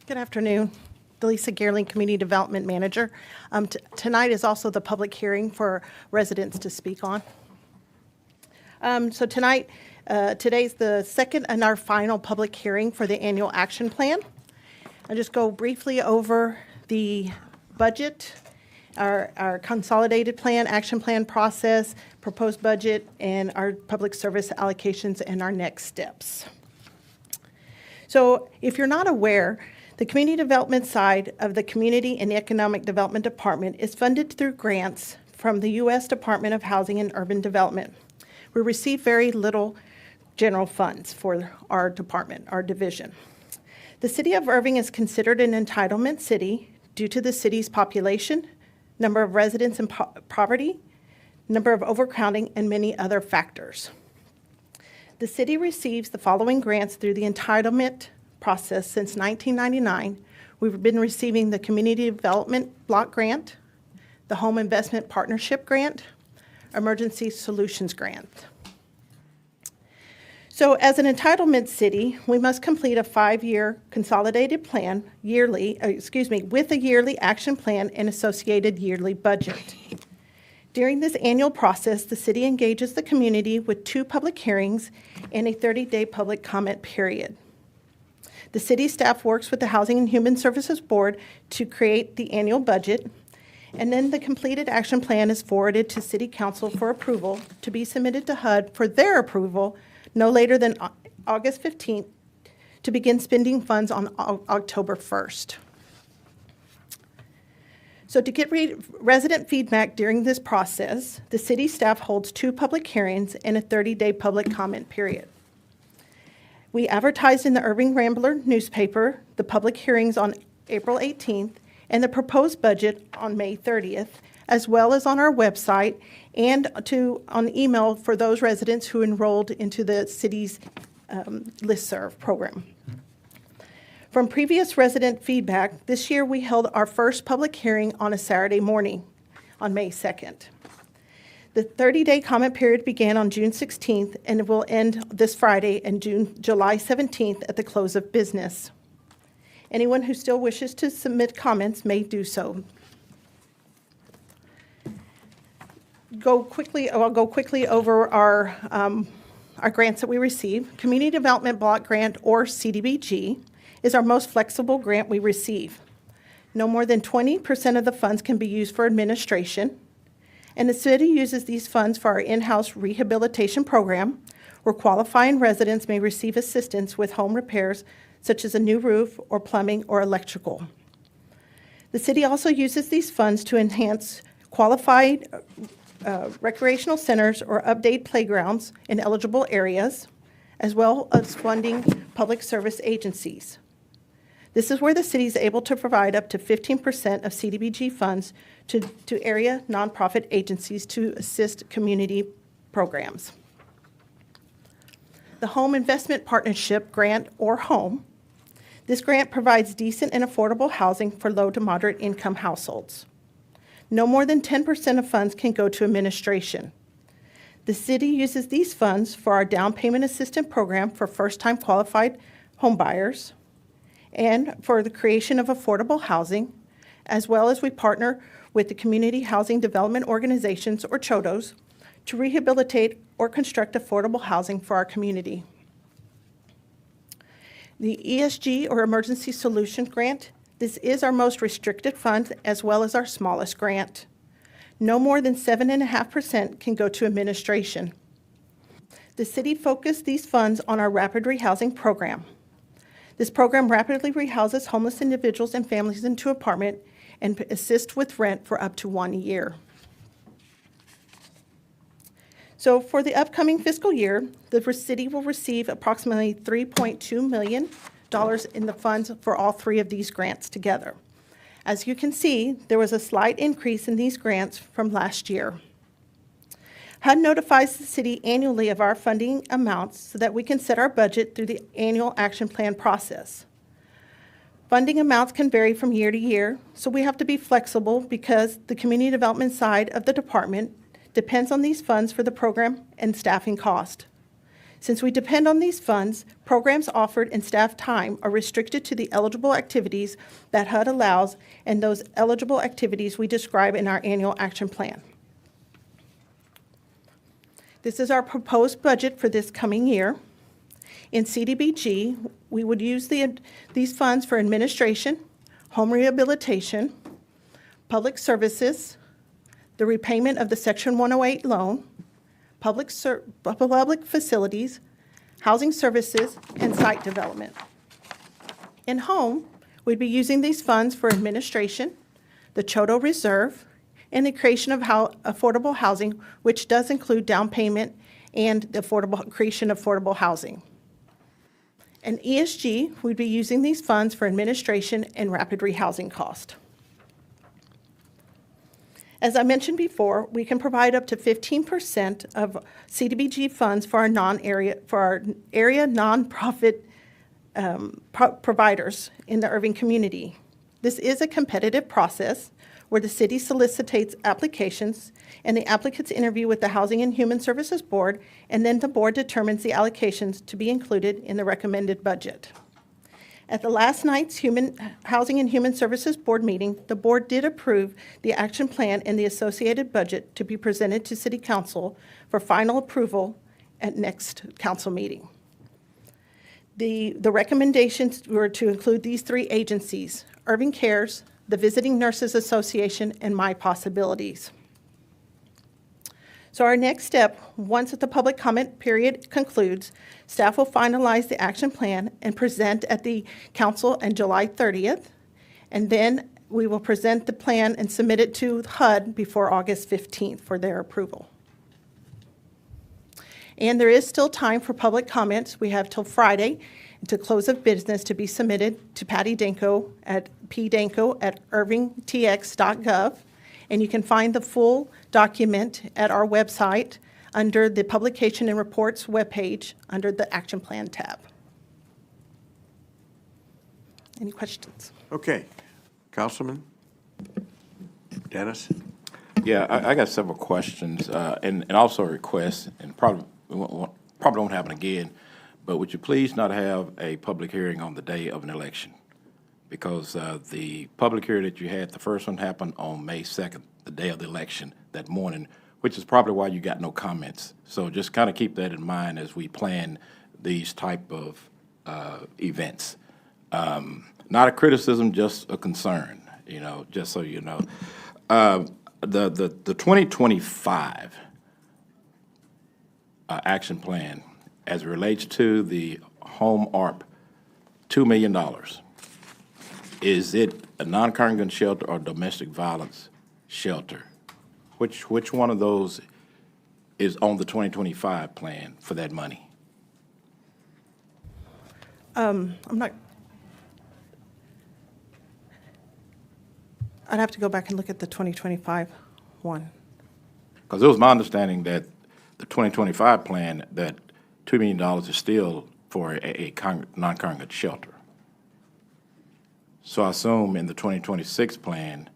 Good afternoon. Delisa Geerling, Community Development Manager. Tonight is also the public hearing for residents to speak on. So today's the second and our final public hearing for the annual action plan. I'll just go briefly over the budget, our consolidated plan, action plan process, proposed budget, and our public service allocations and our next steps. So if you're not aware, the community development side of the Community and Economic Development Department is funded through grants from the U.S. Department of Housing and Urban Development. We receive very little general funds for our department, our division. The city of Irving is considered an entitlement city due to the city's population, number of residents in poverty, number of overcrowding, and many other factors. The city receives the following grants through the entitlement process since 1999. We've been receiving the Community Development Block Grant, the Home Investment Partnership Grant, Emergency Solutions Grant. So as an entitlement city, we must complete a 5-year consolidated plan with a yearly action plan and associated yearly budget. During this annual process, the city engages the community with 2 public hearings and a 30-day public comment period. The city staff works with the Housing and Human Services Board to create the annual budget, and then the completed action plan is forwarded to City Council for approval to be submitted to HUD for their approval no later than August 15th to begin spending funds on October 1st. So to get resident feedback during this process, the city staff holds 2 public hearings and a 30-day public comment period. We advertised in the Irving Rambler newspaper the public hearings on April 18th and the proposed budget on May 30th, as well as on our website and on email for those residents who enrolled into the city's listserv program. From previous resident feedback, this year we held our first public hearing on a Saturday morning on May 2nd. The 30-day comment period began on June 16th and it will end this Friday and July 17th at the close of business. Anyone who still wishes to submit comments may do so. I'll go quickly over our grants that we receive. Community Development Block Grant, or CDBG, is our most flexible grant we receive. No more than 20% of the funds can be used for administration, and the city uses these funds for our in-house rehabilitation program, where qualifying residents may receive assistance with home repairs, such as a new roof or plumbing or electrical. The city also uses these funds to enhance qualified recreational centers or update playgrounds in eligible areas, as well as funding public service agencies. This is where the city is able to provide up to 15% of CDBG funds to area nonprofit agencies to assist community programs. The Home Investment Partnership Grant, or HOME. This grant provides decent and affordable housing for low to moderate income households. No more than 10% of funds can go to administration. The city uses these funds for our down payment assistance program for first-time qualified home buyers and for the creation of affordable housing, as well as we partner with the Community Housing Development Organizations, or CHODOs, to rehabilitate or construct affordable housing for our community. The ESG, or Emergency Solution Grant, this is our most restricted fund as well as our smallest grant. No more than 7.5% can go to administration. The city focused these funds on our rapid rehousing program. This program rapidly rehouses homeless individuals and families into apartment and assists with rent for up to 1 year. So for the upcoming fiscal year, the city will receive approximately $3.2 million in the funds for all three of these grants together. As you can see, there was a slight increase in these grants from last year. HUD notifies the city annually of our funding amounts so that we can set our budget through the annual action plan process. Funding amounts can vary from year to year, so we have to be flexible because the community development side of the department depends on these funds for the program and staffing cost. Since we depend on these funds, programs offered and staff time are restricted to the eligible activities that HUD allows, and those eligible activities we describe in our annual action plan. This is our proposed budget for this coming year. In CDBG, we would use these funds for administration, home rehabilitation, public services, the repayment of the Section 108 loan, public facilities, housing services, and site development. In home, we'd be using these funds for administration, the Choto Reserve, and the creation of affordable housing, which does include down payment and the creation of affordable housing. In ESG, we'd be using these funds for administration and rapid rehousing cost. As I mentioned before, we can provide up to 15% of CDBG funds for our area nonprofit providers in the Irving community. This is a competitive process where the city solicitates applications and the applicants interview with the Housing and Human Services Board, and then the board determines the allocations to be included in the recommended budget. At the last night's Housing and Human Services Board meeting, the board did approve the action plan and the associated budget to be presented to City Council for final approval at next council meeting. The recommendations were to include these three agencies: Irving Cares, the Visiting Nurses Association, and My Possibilities. So our next step, once the public comment period concludes, staff will finalize the action plan and present at the council on July 30th, and then we will present the plan and submit it to HUD before August 15th for their approval. And there is still time for public comments. We have till Friday to close of business to be submitted to Patty Danko at pdanko@irvingtx.gov. And you can find the full document at our website under the Publication and Reports webpage under the Action Plan tab. Any questions? Okay. Councilman Dennis? Yeah, I got several questions and also a request, and probably won't happen again, but would you please not have a public hearing on the day of an election? Because the public hearing that you had, the first one happened on May 2nd, the day of the election, that morning, which is probably why you got no comments. So just kind of keep that in mind as we plan these type of events. Not a criticism, just a concern, just so you know. The 2025 action plan, as it relates to the home ARP, $2 million. Is it a non-congregant shelter or domestic violence shelter? Which one of those is on the 2025 plan for that money? I'm not. I'd have to go back and look at the 2025 one. Because it was my understanding that the 2025 plan, that $2 million is still for a non-congregant shelter. So I assume in the 2026 plan,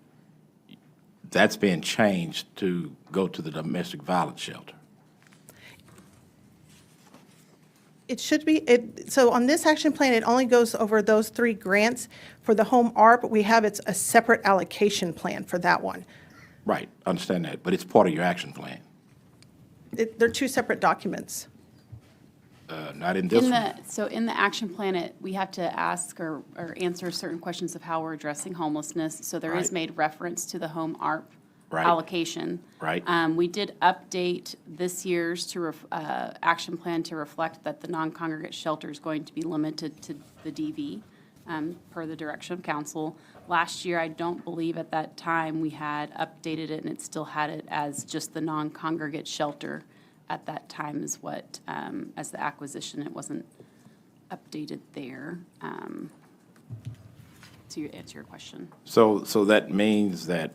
that's being changed to go to the domestic violence shelter. It should be, so on this action plan, it only goes over those three grants. For the home ARP, we have a separate allocation plan for that one. Right, understand that, but it's part of your action plan. They're two separate documents. Not in this one. So in the action plan, we have to ask or answer certain questions of how we're addressing homelessness. So there is Right. made reference to the home ARP Right. allocation. Right. We did update this year's action plan to reflect that the non-congregate shelter is going to be limited to the DV, per the direction of council. Last year, I don't believe at that time we had updated it, and it still had it as just the non-congregate shelter at that time is what, as the acquisition, it wasn't updated there. To answer your question. So that means that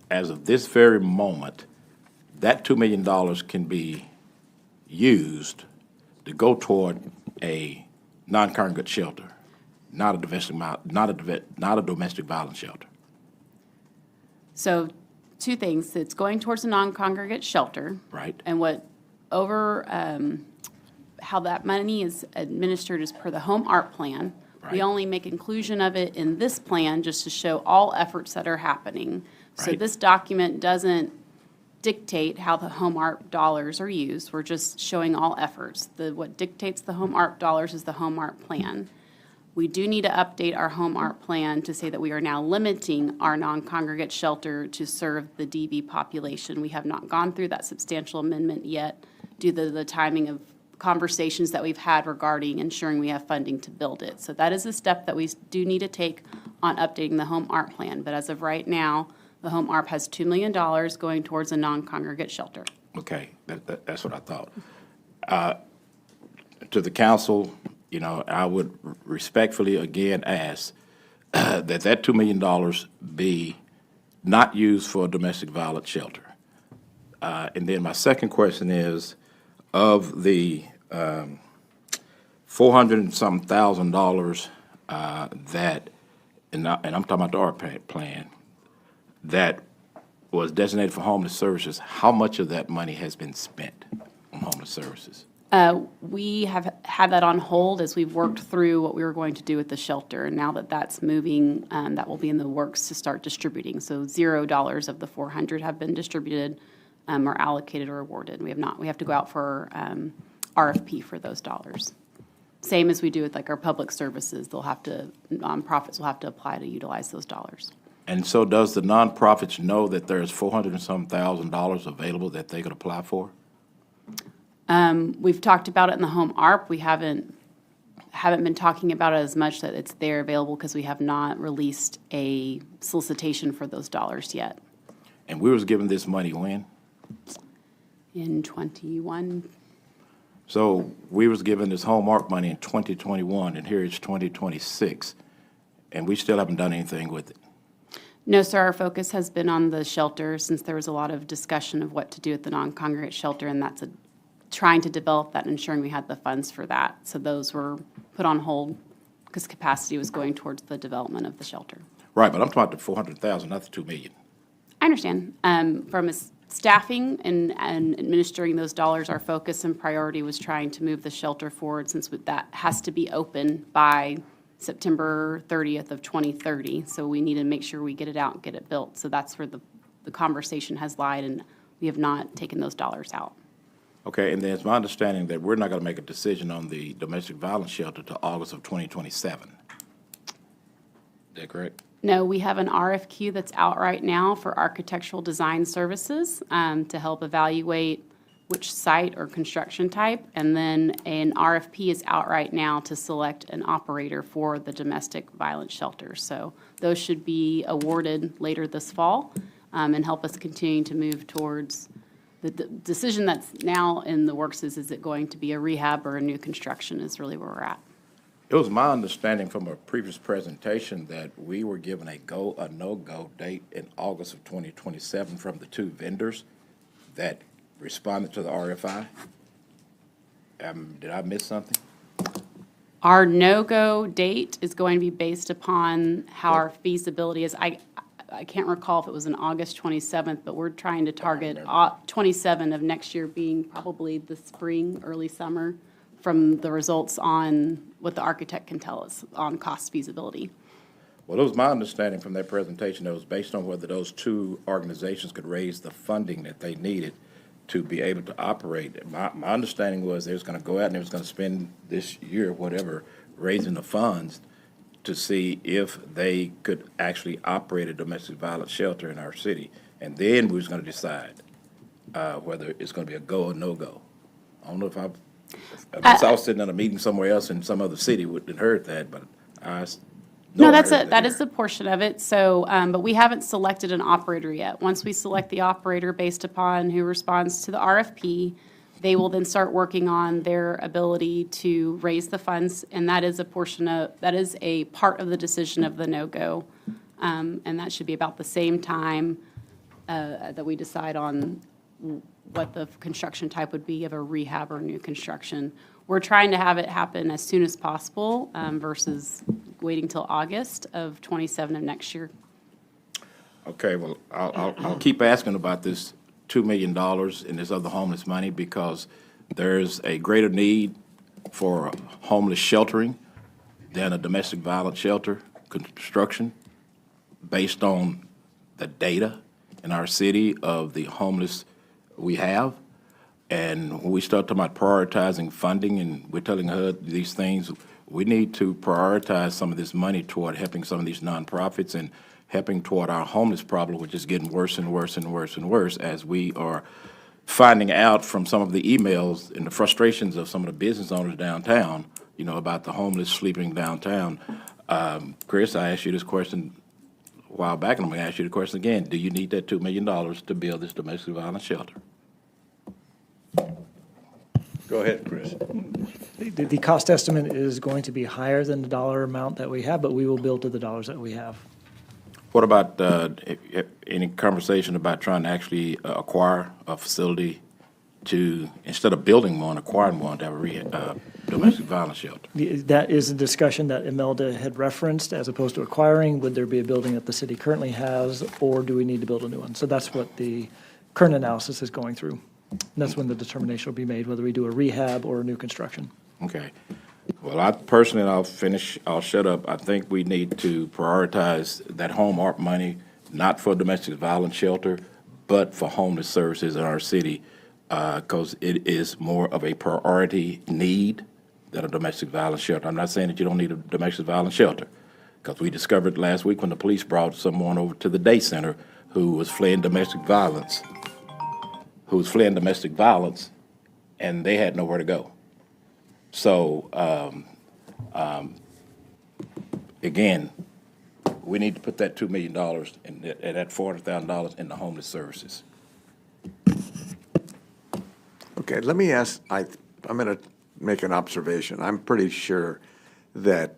as of this very moment, that $2 million can be used to go toward a non-congregate shelter, not a domestic violence shelter. So, two things. It's going towards a non-congregate shelter. Right. And how that money is administered is per the home ARP plan. We Right. only make inclusion of it in this plan just to show all efforts that are happening. So Right. this document doesn't dictate how the home ARP dollars are used. We're just showing all efforts. What dictates the home ARP dollars is the home ARP plan. We do need to update our home ARP plan to say that we are now limiting our non-congregate shelter to serve the DV population. We have not gone through that substantial amendment yet due to the timing of conversations that we've had regarding ensuring we have funding to build it. So that is a step that we do need to take on updating the home ARP plan. But as of right now, the home ARP has $2 million going towards a non-congregate shelter. Okay, that's what I thought. To the council, I would respectfully again ask that $2 million be not used for a domestic violence shelter. And then my second question is, of the $400 and some thousand that, and I'm talking about the ARP plan, that was designated for homeless services, how much of that money has been spent on homeless services? We have had that on hold as we've worked through what we were going to do with the shelter. And now that that's moving, that will be in the works to start distributing. So $0 of the 400 have been distributed or allocated or awarded. We have not. We have to go out for RFP for those dollars. Same as we do with like our public services. Nonprofits will have to apply to utilize those dollars. And so does the nonprofits know that there's $400 and some thousand available that they could apply for? We've talked about it in the home ARP. We haven't been talking about it as much that it's there available because we have not released a solicitation for those dollars yet. And we was given this money when? In 21. So we was given this home ARP money in 2021, and here it's 2026, and we still haven't done anything with it. No, sir, our focus has been on the shelter since there was a lot of discussion of what to do with the non-congregate shelter, and that's trying to develop that and ensuring we had the funds for that. So those were put on hold because capacity was going towards the development of the shelter. Right, but I'm talking about the 400,000, not the 2 million. I understand. From a staffing and administering those dollars, our focus and priority was trying to move the shelter forward since that has to be open by September 30th of 2030. So we need to make sure we get it out and get it built. So that's where the conversation has lied, and we have not taken those dollars out. Okay, and then it's my understanding that we're not going to make a decision on the domestic violence shelter till August of 2027. Is that correct? No, we have an RFQ that's out right now for architectural design services to help evaluate which site or construction type, and then an RFP is out right now to select an operator for the domestic violence shelter. So those should be awarded later this fall and help us continue to move towards the decision that's now in the works is it going to be a rehab or a new construction is really where we're at. It was my understanding from a previous presentation that we were given a no-go date in August of 2027 from the two vendors that responded to the RFI. Did I miss something? Our no-go date is going to be based upon how our feasibility is. I can't recall if it was in August 27th, but we're trying to target 27 of next year being probably the spring, early summer, from the results on what the architect can tell us on cost feasibility. Well, it was my understanding from that presentation that it was based on whether those two organizations could raise the funding that they needed to be able to operate. My understanding was they was gonna go out and they was gonna spend this year, whatever, raising the funds to see if they could actually operate a domestic violence shelter in our city. And then we was gonna decide, whether it's gonna be a go or no-go. I don't know if unless I was sitting in a meeting somewhere else in some other city and heard that, but No, that is a portion of it. So, but we haven't selected an operator yet. Once we select the operator based upon who responds to the RFP, they will then start working on their ability to raise the funds, and that is a part of the decision of the no-go. And that should be about the same time that we decide on what the construction type would be of a rehab or new construction. We're trying to have it happen as soon as possible versus waiting till August of 27 of next year. Okay, well, I'll keep asking about this $2 million in this other homeless money because there's a greater need for homeless sheltering than a domestic violence shelter construction based on the data in our city of the homeless we have. And when we start talking about prioritizing funding and we're telling HUD these things, we need to prioritize some of this money toward helping some of these nonprofits and helping toward our homeless problem, which is getting worse and worse and worse and worse as we are finding out from some of the emails and the frustrations of some of the business owners downtown, about the homeless sleeping downtown. Chris, I asked you this question a while back, and I'm going to ask you the question again. Do you need that $2 million to build this domestic violence shelter? Go ahead, Chris. The cost estimate is going to be higher than the dollar amount that we have, but we will build to the dollars that we have. What about any conversation about trying to actually acquire a facility to, instead of building one, acquiring one to have a domestic violence shelter? That is a discussion that Imelda had referenced, as opposed to acquiring. Would there be a building that the city currently has, or do we need to build a new one? So that's what the current analysis is going through. And that's when the determination will be made, whether we do a rehab or a new construction. Okay. Well, I'll shut up. I think we need to prioritize that home art money, not for domestic violence shelter, but for homeless services in our city, because it is more of a priority need than a domestic violence shelter. I'm not saying that you don't need a domestic violence shelter, because we discovered last week when the police brought someone over to the day center who was fleeing domestic violence, and they had nowhere to go. So, again, we need to put that $2 million and that $400,000 in the homeless services. Okay, let me ask, I'm going to make an observation. I'm pretty sure that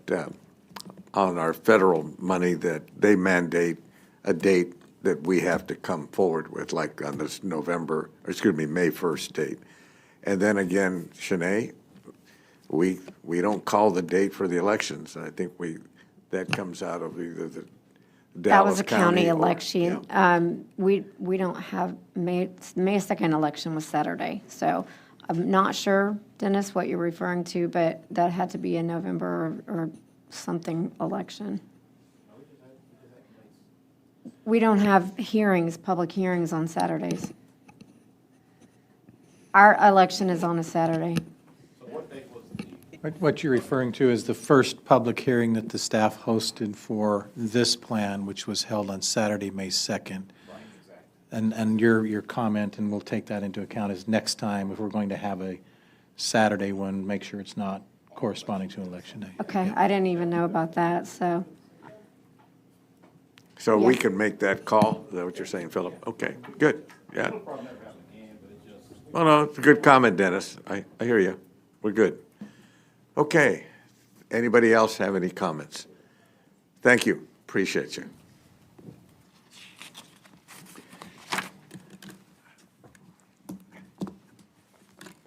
on our federal money that they mandate a date that we have to come forward with, like on this May 1st date. And then again, Shanae, we don't call the date for the elections. I think that comes out of either the Dallas That was a county or- election. yeah. We don't have, May 2nd election was Saturday. So I'm not sure, Dennis, what you're referring to, but that had to be a November or something election. We don't have public hearings on Saturdays. Our election is on a Saturday. What you're referring to is the first public hearing that the staff hosted for this plan, which was held on Saturday, May 2nd. And your comment, and we'll take that into account, is next time, if we're going to have a Saturday one, make sure it's not corresponding to Election Day. Okay, I didn't even know about that, so. So we Yeah. can make that call? Is that what you're saying, Philip? Okay, good, yeah. Oh, no, it's a good comment, Dennis. I hear you. We're good. Okay. Anybody else have any comments? Thank you. Appreciate you.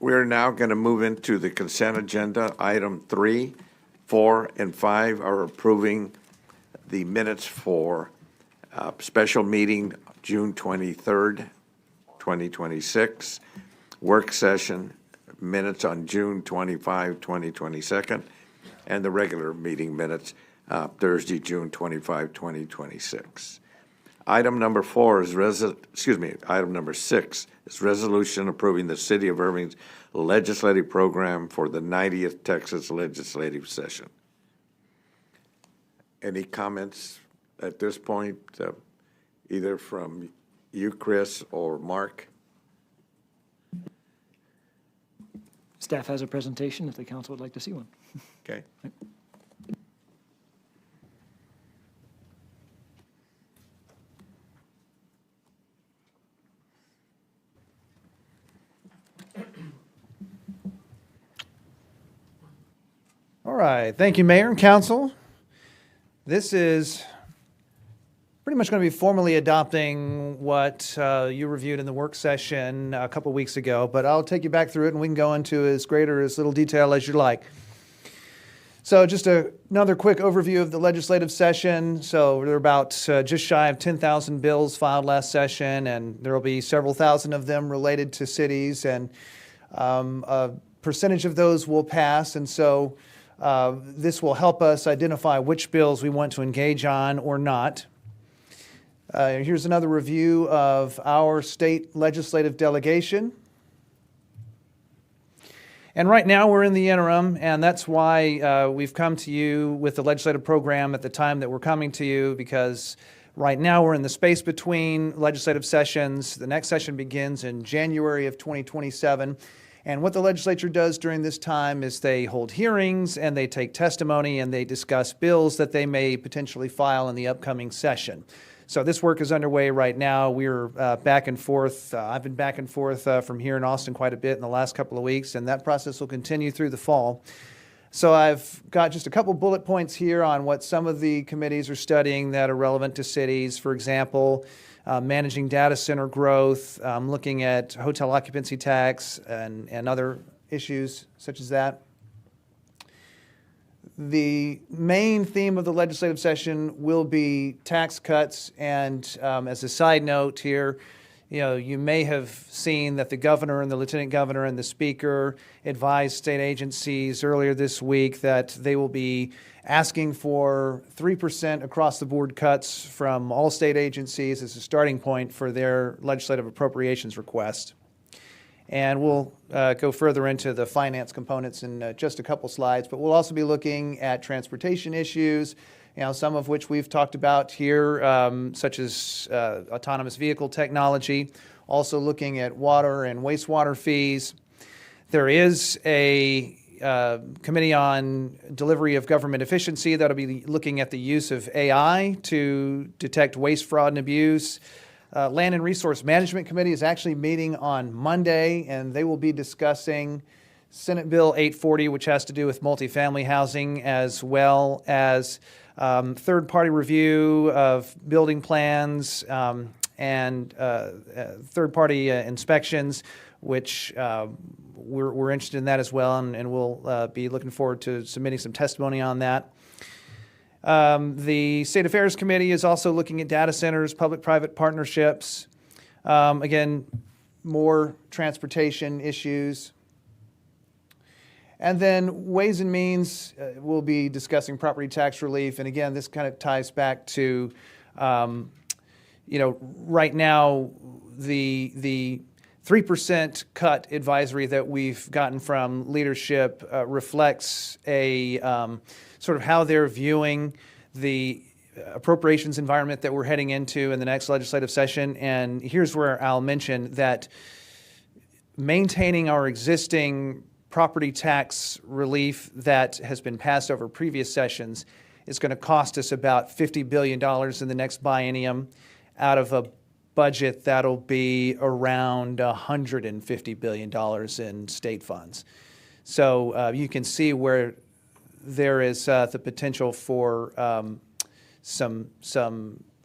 We're now going to move into the consent agenda. Item 3, 4, and 5 are approving the minutes for special meeting June 23rd, 2026, work session minutes on June 25, 2022, and the regular meeting minutes Thursday, June 25, 2026. Item number 4 is item number 6 is resolution approving the City of Irving's legislative program for the 90th Texas legislative session. Any comments at this point, either from you, Chris, or Mark? Staff has a presentation if the council would like to see one. Okay. All right, thank you, Mayor and Council. This is pretty much going to be formally adopting what you reviewed in the work session a couple weeks ago, but I'll take you back through it and we can go into as great or as little detail as you like. So just another quick overview of the legislative session. So there are about just shy of 10,000 bills filed last session, and there will be several thousand of them related to cities, and a percentage of those will pass, and so this will help us identify which bills we want to engage on or not. Here's another review of our state legislative delegation. And right now we're in the interim, and that's why we've come to you with the legislative program at the time that we're coming to you, because right now we're in the space between legislative sessions. The next session begins in January of 2027. And what the legislature does during this time is they hold hearings and they take testimony and they discuss bills that they may potentially file in the upcoming session. So this work is underway right now. We're back and forth. I've been back and forth from here in Austin quite a bit in the last couple of weeks, and that process will continue through the fall. So I've got just a couple bullet points here on what some of the committees are studying that are relevant to cities. For example, managing data center growth, looking at hotel occupancy tax and other issues such as that. The main theme of the legislative session will be tax cuts, and as a side note here, you may have seen that the governor and the lieutenant governor and the speaker advised state agencies earlier this week that they will be asking for 3% across the board cuts from all state agencies as a starting point for their legislative appropriations request. And we'll go further into the finance components in just a couple slides, but we'll also be looking at transportation issues, some of which we've talked about here, such as autonomous vehicle technology, also looking at water and wastewater fees. There is a committee on delivery of government efficiency that'll be looking at the use of AI to detect waste, fraud, and abuse. Land and Resource Management Committee is actually meeting on Monday, and they will be discussing Senate Bill 840, which has to do with multifamily housing, as well as third-party review of building plans and third-party inspections, which we're interested in that as well, and we'll be looking forward to submitting some testimony on that. The State Affairs Committee is also looking at data centers, public-private partnerships, again, more transportation issues. And then Ways and Means, we'll be discussing property tax relief. And again, this kind of ties back to, right now, the 3% cut advisory that we've gotten from leadership reflects a sort of how they're viewing the appropriations environment that we're heading into in the next legislative session. And here's where I'll mention that maintaining our existing property tax relief that has been passed over previous sessions is going to cost us about $50 billion in the next biennium out of a budget that'll be around $150 billion in state funds. So you can see where there is the potential for some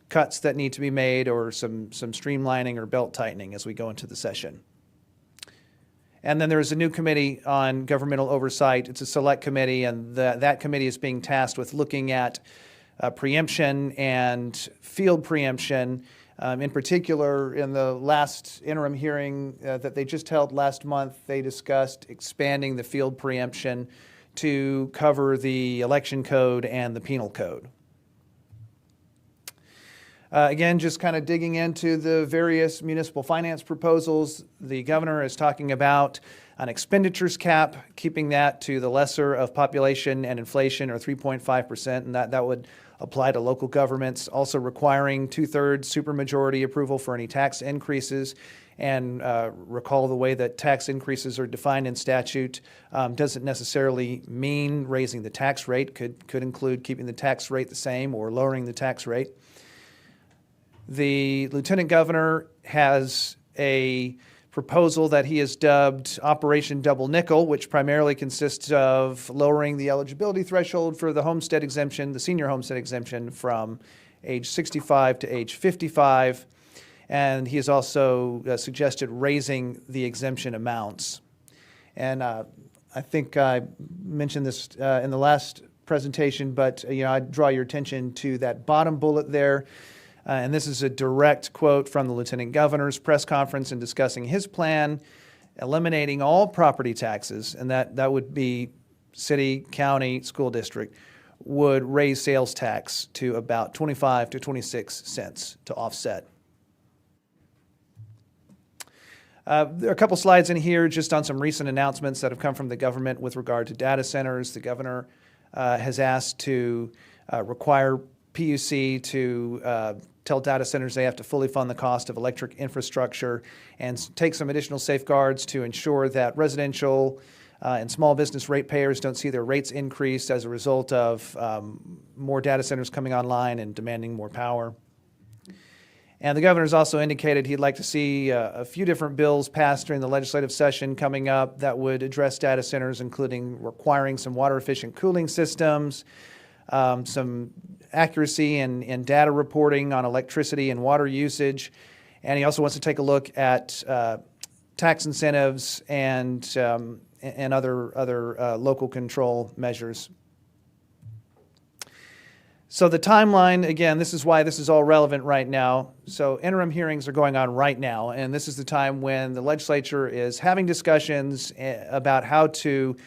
cuts that need to be made, or some streamlining or belt tightening as we go into the session. And then there's a new committee on governmental oversight. It's a select committee, and that committee is being tasked with looking at preemption and field preemption. In particular, in the last interim hearing that they just held last month, they discussed expanding the field preemption to cover the election code and the penal code. Again, just kind of digging into the various municipal finance proposals, the governor is talking about an expenditures cap, keeping that to the lesser of population and inflation, or 3.5%, and that would apply to local governments. Also requiring 2/3 supermajority approval for any tax increases. And recall the way that tax increases are defined in statute doesn't necessarily mean raising the tax rate. Could include keeping the tax rate the same or lowering the tax rate. The lieutenant governor has a proposal that he has dubbed Operation Double Nickel, which primarily consists of lowering the eligibility threshold for the homestead exemption, the senior homestead exemption, from age 65 to age 55. And he has also suggested raising the exemption amounts. And I think I mentioned this in the last presentation, but I draw your attention to that bottom bullet there. And this is a direct quote from the Lieutenant Governor's press conference in discussing his plan, eliminating all property taxes, and that would be city, county, school district, would raise sales tax to about 25 to 26 cents to offset. There are a couple slides in here just on some recent announcements that have come from the government with regard to data centers. The governor has asked to require PUC to tell data centers they have to fully fund the cost of electric infrastructure and take some additional safeguards to ensure that residential and small business ratepayers don't see their rates increase as a result of more data centers coming online and demanding more power. And the governor's also indicated he'd like to see a few different bills passed during the legislative session coming up that would address data centers, including requiring some water-efficient cooling systems, some accuracy in data reporting on electricity and water usage. And he also wants to take a look at tax incentives and other local control measures. So the timeline, again, this is why this is all relevant right now. So interim hearings are going on right now, and this is the time when the legislature is having discussions about how to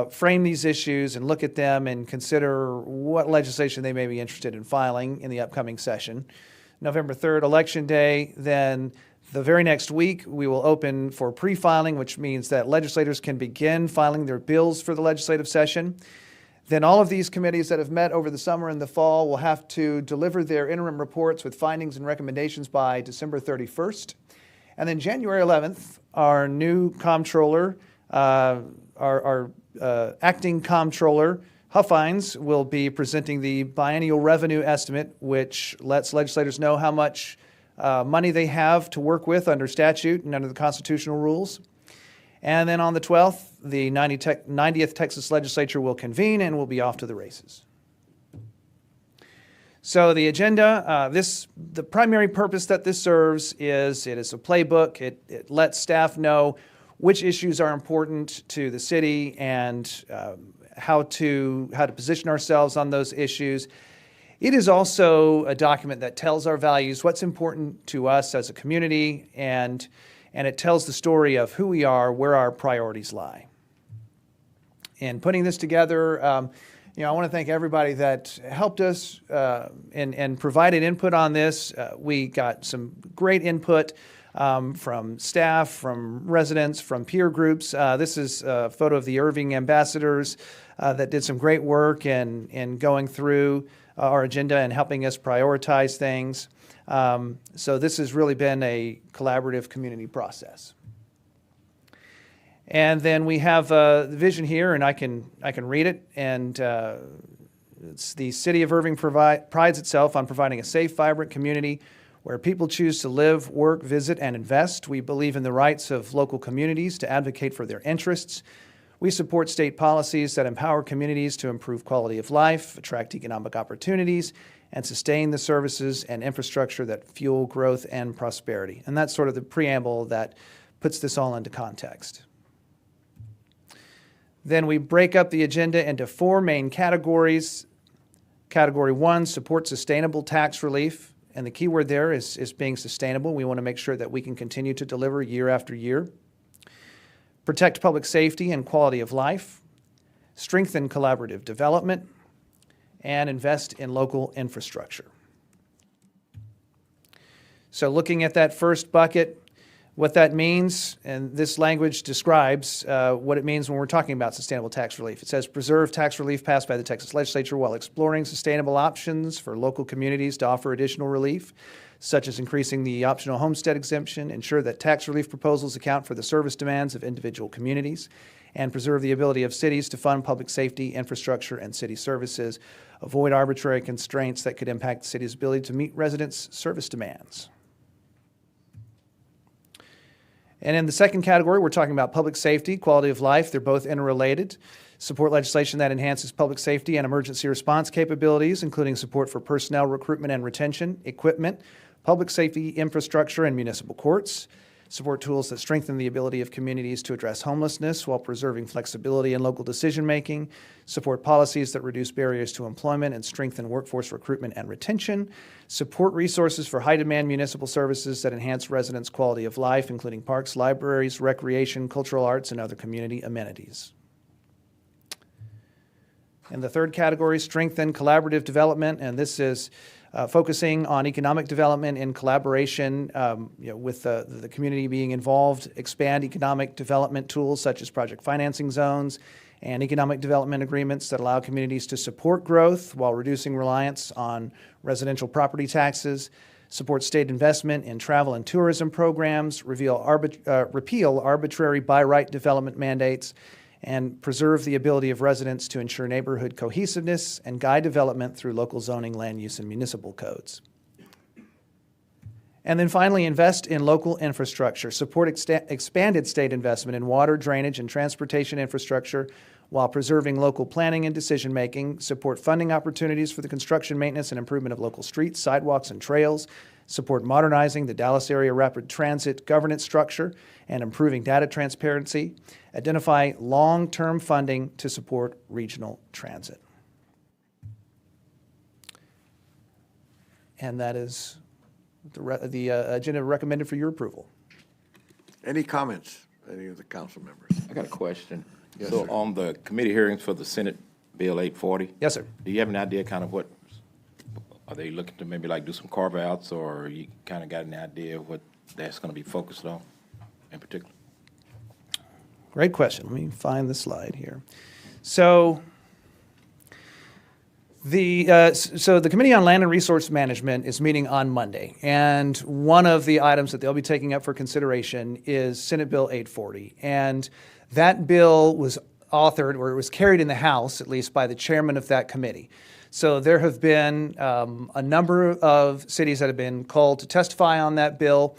frame these issues and look at them and consider what legislation they may be interested in filing in the upcoming session. November 3rd, Election Day, then the very next week we will open for pre-filing, which means that legislators can begin filing their bills for the legislative session. Then all of these committees that have met over the summer and the fall will have to deliver their interim reports with findings and recommendations by December 31st. And then January 11th, our new comptroller, our acting comptroller, Huffines, will be presenting the biennial revenue estimate, which lets legislators know how much money they have to work with under statute and under the constitutional rules. And then on the 12th, the 90th Texas Legislature will convene and we'll be off to the races. So the agenda, the primary purpose that this serves is it is a playbook. It lets staff know which issues are important to the city and how to position ourselves on those issues. It is also a document that tells our values, what's important to us as a community, and it tells the story of who we are, where our priorities lie. In putting this together, I want to thank everybody that helped us and provided input on this. We got some great input from staff, from residents, from peer groups. This is a photo of the Irving ambassadors that did some great work in going through our agenda and helping us prioritize things. So this has really been a collaborative community process. And then we have the vision here, and I can read it. And it's the city of Irving prides itself on providing a safe, vibrant community where people choose to live, work, visit, and invest. We believe in the rights of local communities to advocate for their interests. We support state policies that empower communities to improve quality of life, attract economic opportunities, and sustain the services and infrastructure that fuel growth and prosperity. And that's sort of the preamble that puts this all into context. Then we break up the agenda into four main categories. Category 1, support sustainable tax relief. And the key word there is being sustainable. We want to make sure that we can continue to deliver year after year. Protect public safety and quality of life. Strengthen collaborative development. And invest in local infrastructure. So looking at that first bucket, what that means, and this language describes what it means when we're talking about sustainable tax relief. It says preserve tax relief passed by the Texas legislature while exploring sustainable options for local communities to offer additional relief, such as increasing the optional homestead exemption, ensure that tax relief proposals account for the service demands of individual communities, and preserve the ability of cities to fund public safety, infrastructure, and city services, avoid arbitrary constraints that could impact the city's ability to meet residents' service demands. And in the second category, we're talking about public safety, quality of life. They're both interrelated. Support legislation that enhances public safety and emergency response capabilities, including support for personnel recruitment and retention, equipment, public safety infrastructure, and municipal courts. Support tools that strengthen the ability of communities to address homelessness while preserving flexibility in local decision-making. Support policies that reduce barriers to employment and strengthen workforce recruitment and retention. Support resources for high-demand municipal services that enhance residents' quality of life, including parks, libraries, recreation, cultural arts, and other community amenities. In the third category, strengthen collaborative development, and this is focusing on economic development in collaboration with the community being involved, expand economic development tools such as project financing zones and economic development agreements that allow communities to support growth while reducing reliance on residential property taxes, support state investment in travel and tourism programs, repeal arbitrary by-right development mandates, and preserve the ability of residents to ensure neighborhood cohesiveness and guide development through local zoning, land use, and municipal codes. And then finally, invest in local infrastructure. Support expanded state investment in water, drainage, and transportation infrastructure while preserving local planning and decision-making. Support funding opportunities for the construction, maintenance, and improvement of local streets, sidewalks, and trails. Support modernizing the Dallas area rapid transit governance structure and improving data transparency. Identify long-term funding to support regional transit. And that is the agenda recommended for your approval. Any comments, any of the council members? I got a question. Yes, So sir. on the committee hearings for the Senate Bill 840? Yes, sir. Do you have an idea kind of what, are they looking to maybe like do some carve-outs, or you kind of got an idea of what that's going to be focused on in particular? Great question. Let me find the slide here. So the Committee on Land and Resource Management is meeting on Monday, and one of the items that they'll be taking up for consideration is Senate Bill 840. And that bill was authored, or it was carried in the House, at least by the chairman of that committee. So there have been a number of cities that have been called to testify on that bill.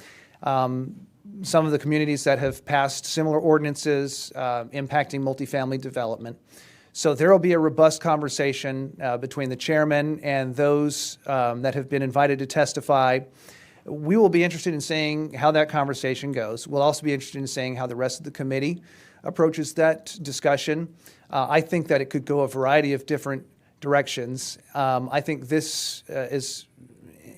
Some of the communities that have passed similar ordinances impacting multifamily development. So there will be a robust conversation between the chairman and those that have been invited to testify. We will be interested in seeing how that conversation goes. We'll also be interested in seeing how the rest of the committee approaches that discussion. I think that it could go a variety of different directions. I think this is,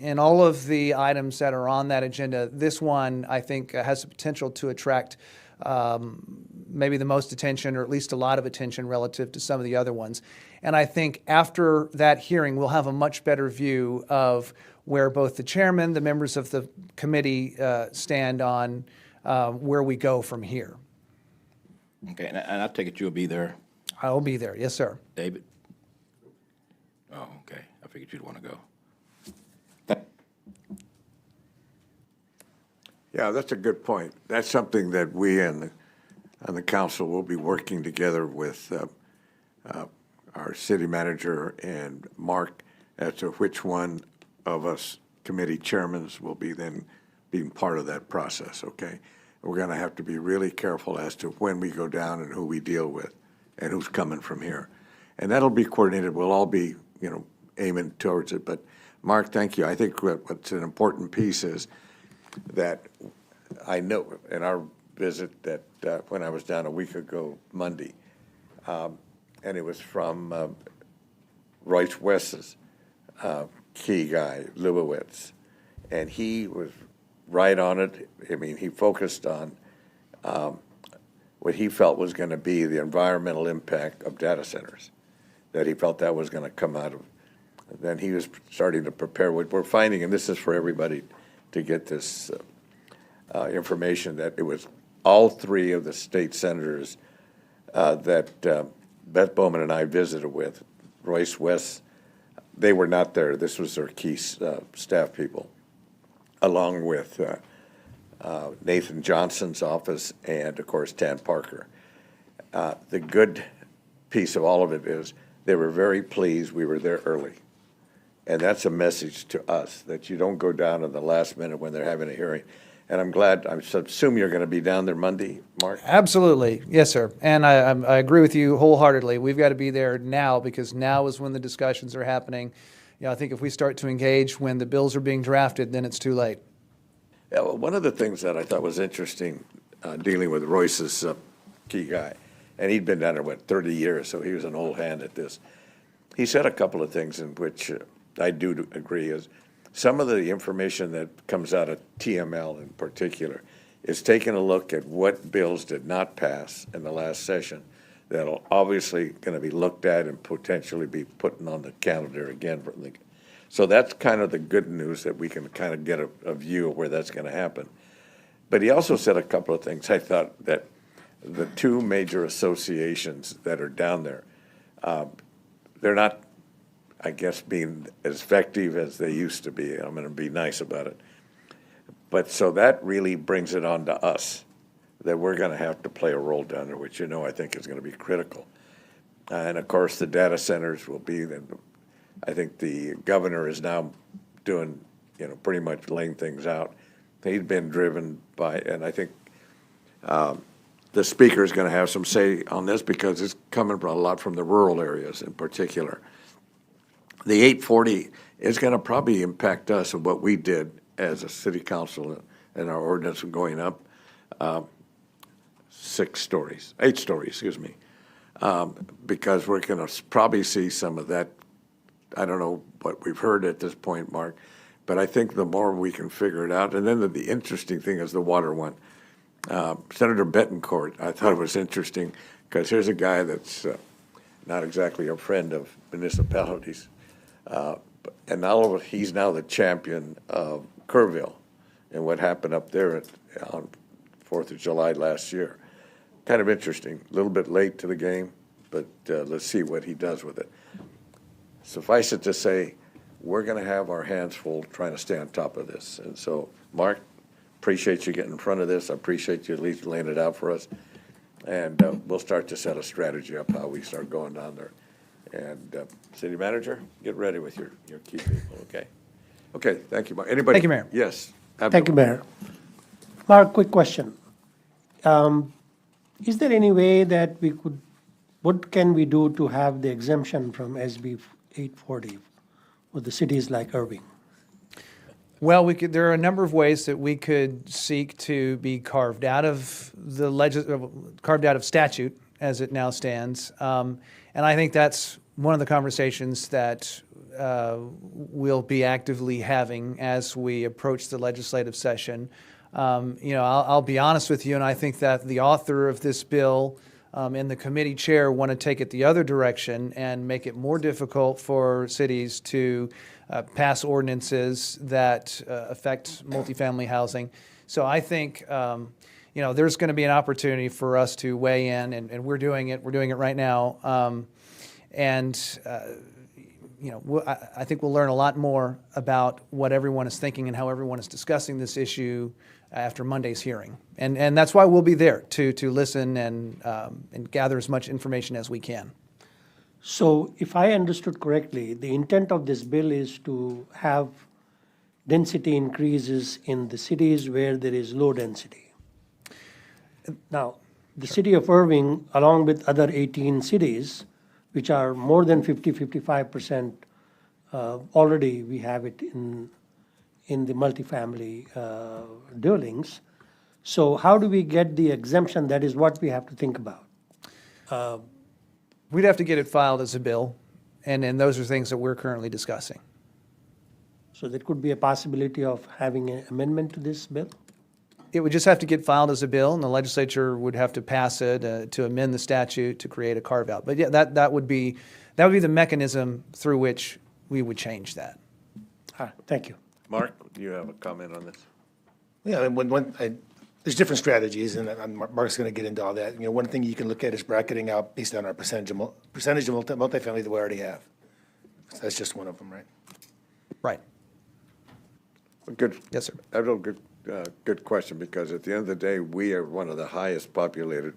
in all of the items that are on that agenda, this one, I think, has the potential to attract maybe the most attention, or at least a lot of attention relative to some of the other ones. And I think after that hearing, we'll have a much better view of where both the chairman, the members of the committee stand on where we go from here. Okay, and I take it you'll be there? I will be there, yes, sir. David? Oh, okay. I figured you'd want to go. Yeah, that's a good point. That's something that we and the council will be working together with our city manager and Mark as to which one of us committee chairmen will be then being part of that process, okay? We're going to have to be really careful as to when we go down and who we deal with and who's coming from here. And that'll be coordinated. We'll all be, aiming towards it. But Mark, thank you. I think what's an important piece is that I know in our visit that when I was down a week ago Monday, and it was from Royce West's key guy, Lubowitz, and he was right on it. I mean, he focused on what he felt was going to be the environmental impact of data centers, that he felt that was going to come out of. Then he was starting to prepare what we're finding, and this is for everybody to get this information that it was all three of the state senators that Beth Bowman and I visited with, Royce West, they were not there. This was their key staff people, along with Nathan Johnson's office and, of course, Tan Parker. The good piece of all of it is they were very pleased we were there early. And that's a message to us, that you don't go down in the last minute when they're having a hearing. And I'm glad, I assume you're going to be down there Monday, Mark? Absolutely. Yes, sir. And I agree with you wholeheartedly. We've got to be there now, because now is when the discussions are happening. You know, I think if we start to engage when the bills are being drafted, then it's too late. Yeah, well, one of the things that I thought was interesting, dealing with Royce's key guy, and he'd been down there, 30 years, so he was an old hand at this. He said a couple of things in which I do agree is some of the information that comes out of TML in particular is taking a look at what bills did not pass in the last session that'll obviously going to be looked at and potentially be put on the calendar again. So that's kind of the good news, that we can kind of get a view of where that's going to happen. But he also said a couple of things. I thought that the two major associations that are down there, they're not, I guess, being as effective as they used to be. I'm going to be nice about it. But so that really brings it on to us, that we're going to have to play a role down there, which, I think is going to be critical. And of course, the data centers will be, I think the governor is now doing, pretty much laying things out. He's been driven by, and I think the speaker is going to have some say on this, because it's coming a lot from the rural areas in particular. The 840 is going to probably impact us and what we did as a city council and our ordinance going up 8 stories, because we're going to probably see some of that. I don't know what we've heard at this point, Mark, but I think the more we can figure it out. And then the interesting thing is the water one. Senator Betancourt, I thought it was interesting, because here's a guy that's not exactly a friend of municipalities. And now he's now the champion of Kerrville and what happened up there on 4th of July last year. Kind of interesting, a little bit late to the game, but let's see what he does with it. Suffice it to say, we're going to have our hands full trying to stay on top of this. And so, Mark, appreciate you getting in front of this. I appreciate you at least laying it out for us. And we'll start to set a strategy up how we start going down there. And city manager, get ready with your key people, okay? Okay, thank you, Mark. Anybody? Thank you, Mayor. Yes. Thank you, Mayor. Mark, quick question. Is there any way that what can we do to have the exemption from SB 840 with the cities like Irving? Well, there are a number of ways that we could seek to be carved out of carved out of statute as it now stands. And I think that's one of the conversations that we'll be actively having as we approach the legislative session. I'll be honest with you, and I think that the author of this bill and the committee chair want to take it the other direction and make it more difficult for cities to pass ordinances that affect multifamily housing. So I think there's going to be an opportunity for us to weigh in, and we're doing it. We're doing it right now. I think we'll learn a lot more about what everyone is thinking and how everyone is discussing this issue after Monday's hearing. And that's why we'll be there to listen and gather as much information as we can. So if I understood correctly, the intent of this bill is to have density increases in the cities where there is low density. Now, the city of Irving, along with other 18 cities, which are more than 55%, already we have it in the multifamily dwellings. So how do we get the exemption? That is what we have to think about. We'd have to get it filed as a bill, and those are things that we're currently discussing. So there could be a possibility of having an amendment to this bill? It would just have to get filed as a bill, and the legislature would have to pass it to amend the statute to create a carve-out. But yeah, that would be the mechanism through which we would change that. All right, thank you. Mark, do you have a comment on this? Yeah, and there's different strategies, and Mark's going to get into all that. You know, one thing you can look at is bracketing out based on our percentage of multifamily that we already have. That's just one of them, right? Right. Good. Yes, sir. A real good question, because at the end of the day, we are one of the highest populated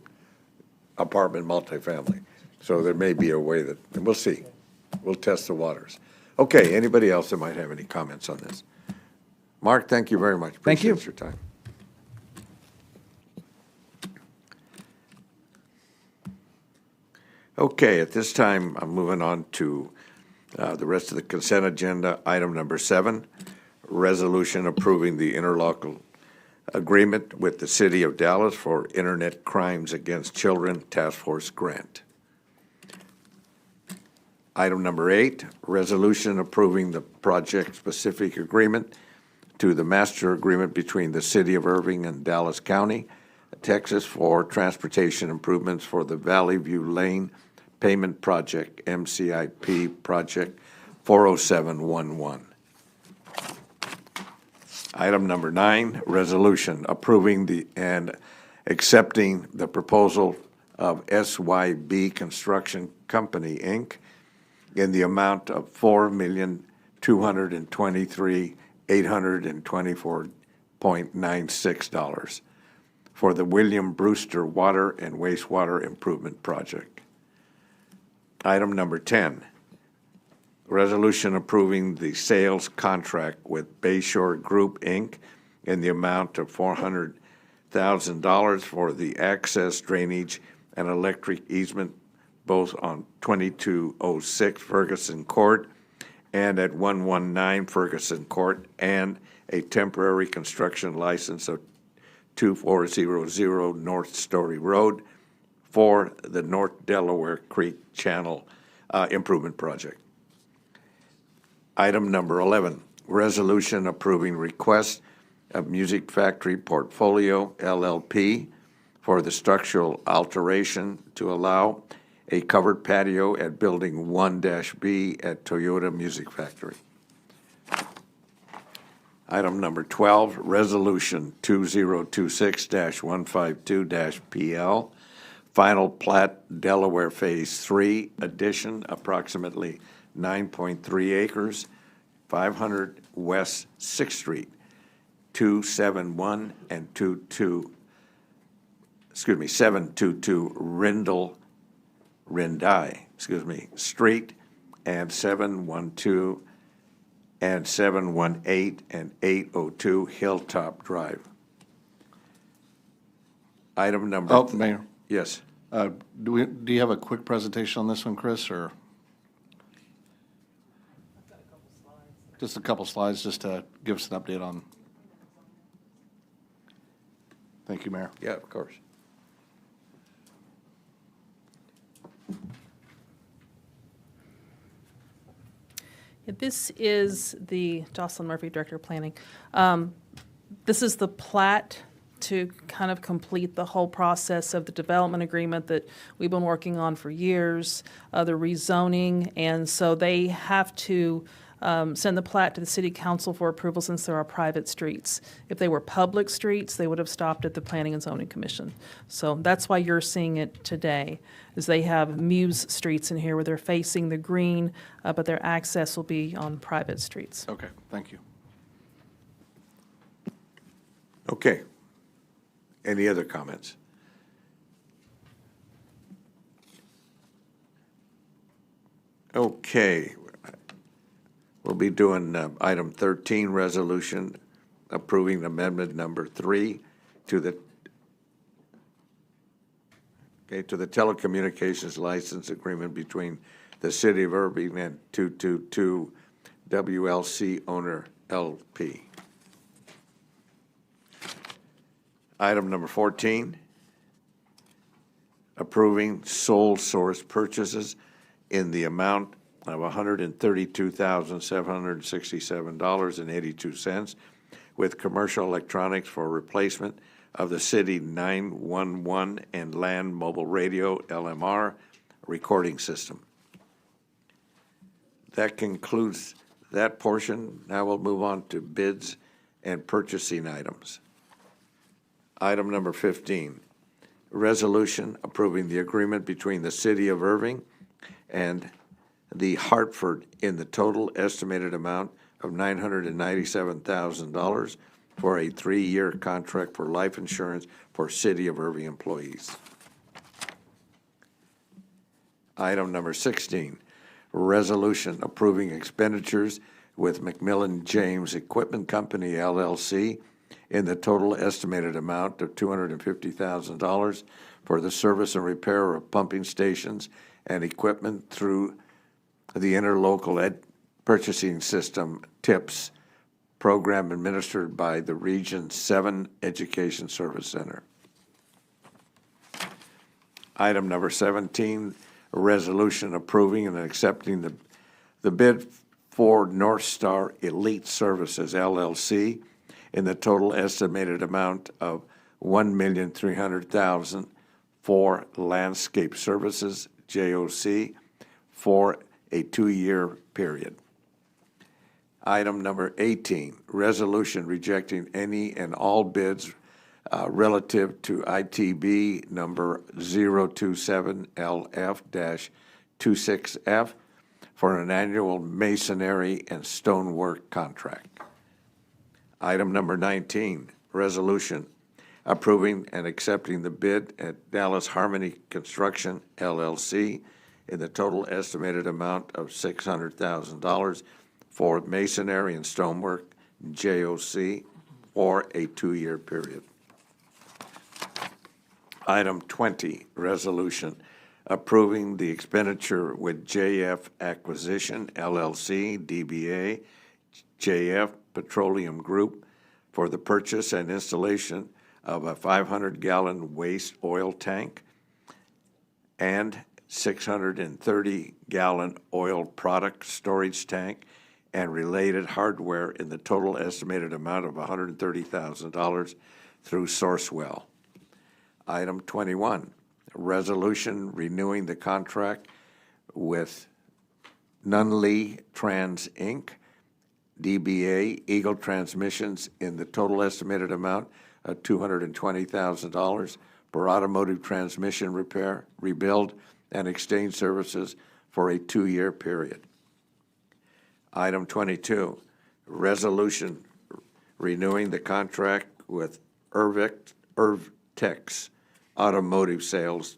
apartment multifamily. So there may be a way that, and we'll see. We'll test the waters. Okay, anybody else that might have any comments on this? Mark, thank you very much. Thank you. Appreciate your time. Okay, at this time, I'm moving on to the rest of the consent agenda. Item number 7, resolution approving the interlocal agreement with the City of Dallas for Internet Crimes Against Children Task Force Grant. Item number 8, resolution approving the project-specific agreement to the master agreement between the City of Irving and Dallas County, Texas, for transportation improvements for the Valley View Lane Payment Project, MCIP Project 40711. Item number 9, resolution approving and accepting the proposal of SYB Construction Company, Inc., in the amount of $4,223,824.96 for the William Brewster Water and Wastewater Improvement Project. Item number 10, resolution approving the sales contract with Bayshore Group, Inc., in the amount of $400,000 for the access, drainage, and electric easement both on 2206 Ferguson Court and at 119 Ferguson Court, and a temporary construction license of 2400 North Story Road for the North Delaware Creek Channel Improvement Project. Item number 11, resolution approving request of Music Factory Portfolio, LLP, for the structural alteration to allow a covered patio at Building 1-B at Toyota Music Factory. Item number 12, resolution 2026-152-PL, final plat Delaware Phase 3 addition, approximately 9.3 acres, 500 West 6th Street, 271 and 722 Rindai Street, and 712 and 718 and 802 Hilltop Drive. Item number. Oh, Mayor. Yes. Do you have a quick presentation on this one, Chris, or? Just a couple slides, just to give us an update on. Thank you, Mayor. Yeah, of course. This is the Jocelyn Murphy, Director of Planning. This is the plat to kind of complete the whole process of the development agreement that we've been working on for years, the rezoning, and so they have to send the plat to the City Council for approval since there are private streets. If they were public streets, they would have stopped at the Planning and Zoning Commission. So that's why you're seeing it today, is they have Muse streets in here where they're facing the green, but their access will be on private streets. Okay, thank you. Okay. Any other comments? Okay. We'll be doing item 13, resolution approving amendment number 3 to the telecommunications license agreement between the City of Irving and 222 WLC owner LP. Item number 14, approving sole source purchases in the amount of $132,767.82 with commercial electronics for replacement of the city 911 and land mobile radio, LMR, recording system. That concludes that portion. Now we'll move on to bids and purchasing items. Item number 15, resolution approving the agreement between the City of Irving and the Hartford in the total estimated amount of $997,000 for a 3-year contract for life insurance for City of Irving employees. Item number 16, resolution approving expenditures with McMillan James Equipment Company, LLC, in the total estimated amount of $250,000 for the service and repair of pumping stations and equipment through the interlocal purchasing system, TIPS, program administered by the Region 7 Education Service Center. Item number 17, a resolution approving and accepting the bid for North Star Elite Services, LLC, in the total estimated amount of $1,300,000 for landscape services, JOC, for a 2-year period. Item number 18, resolution rejecting any and all bids relative to ITB number 027LF-26F for an annual masonry and stonework contract. Item number 19, resolution approving and accepting the bid at Dallas Harmony Construction, LLC, in the total estimated amount of $600,000 for masonry and stonework, JOC, for a 2-year period. Item 20, resolution approving the expenditure with JF Acquisition, LLC, DBA, JF Petroleum Group, for the purchase and installation of a 500-gallon waste oil tank and 630-gallon oil product storage tank and related hardware in the total estimated amount of $130,000 through Sourcewell. Item 21, resolution renewing the contract with Nunley Trans, Inc., DBA Eagle Transmissions, in the total estimated amount of $220,000 for automotive transmission repair, rebuild, and exchange services for a 2-year period. Item 22, resolution renewing the contract with Irvtex Automotive Sales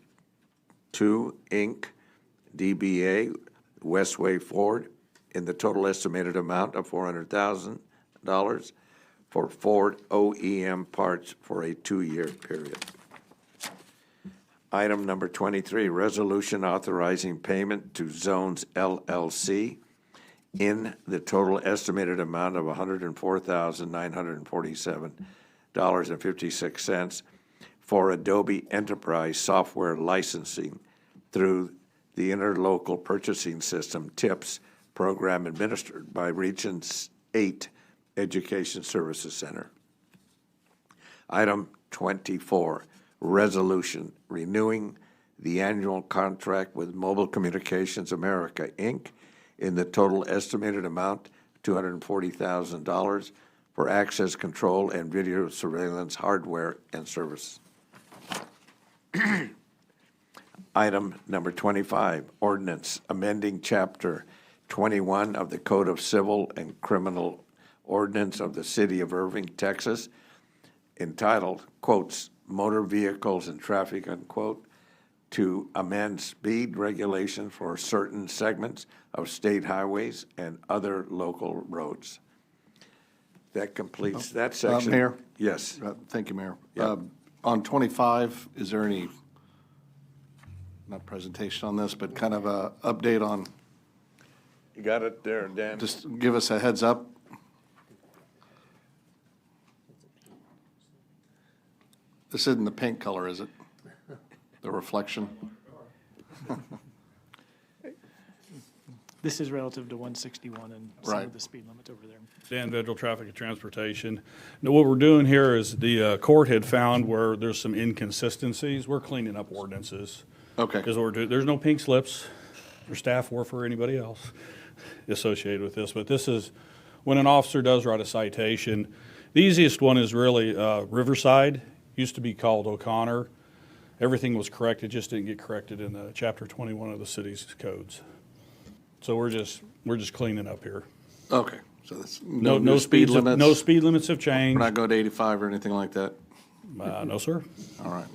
2, Inc., DBA Westway Ford, in the total estimated amount of $400,000 for Ford OEM parts for a 2-year period. Item number 23, resolution authorizing payment to Zones LLC in the total estimated amount of $104,947.56 for Adobe Enterprise software licensing through the Interlocal Purchasing System, TIPS, program administered by Region 8 Education Services Center. Item 24, resolution renewing the annual contract with Mobile Communications America, Inc., in the total estimated amount $240,000 for access control and video surveillance hardware and service. Item number 25, ordinance amending Chapter 21 of the Code of Civil and Criminal Ordinance of the City of Irving, Texas, entitled, quotes, Motor Vehicles and Traffic, unquote, to amend speed regulation for certain segments of state highways and other local roads. That completes that section. Mayor? Yes. Thank you, Mayor. Yep. On 25, is there any, not presentation on this, but kind of a update on, You got it there, Dan? just give us a heads up? This isn't the pink color, is it? The reflection? This is relative to 161 and some Right. of the speed limits over there. Dan Vigil, Traffic and Transportation. Now, what we're doing here is the court had found where there's some inconsistencies. We're cleaning up ordinances. Okay. Because there's no pink slips. for staff or for anybody else associated with this. But this is when an officer does write a citation. The easiest one is really Riverside, used to be called O'Connor. Everything was corrected, just didn't get corrected in Chapter 21 of the city's codes. So we're just cleaning up here. Okay, so that's No speed limits? No speed limits have changed. We're not going to 85 or anything like that? No, sir. All right.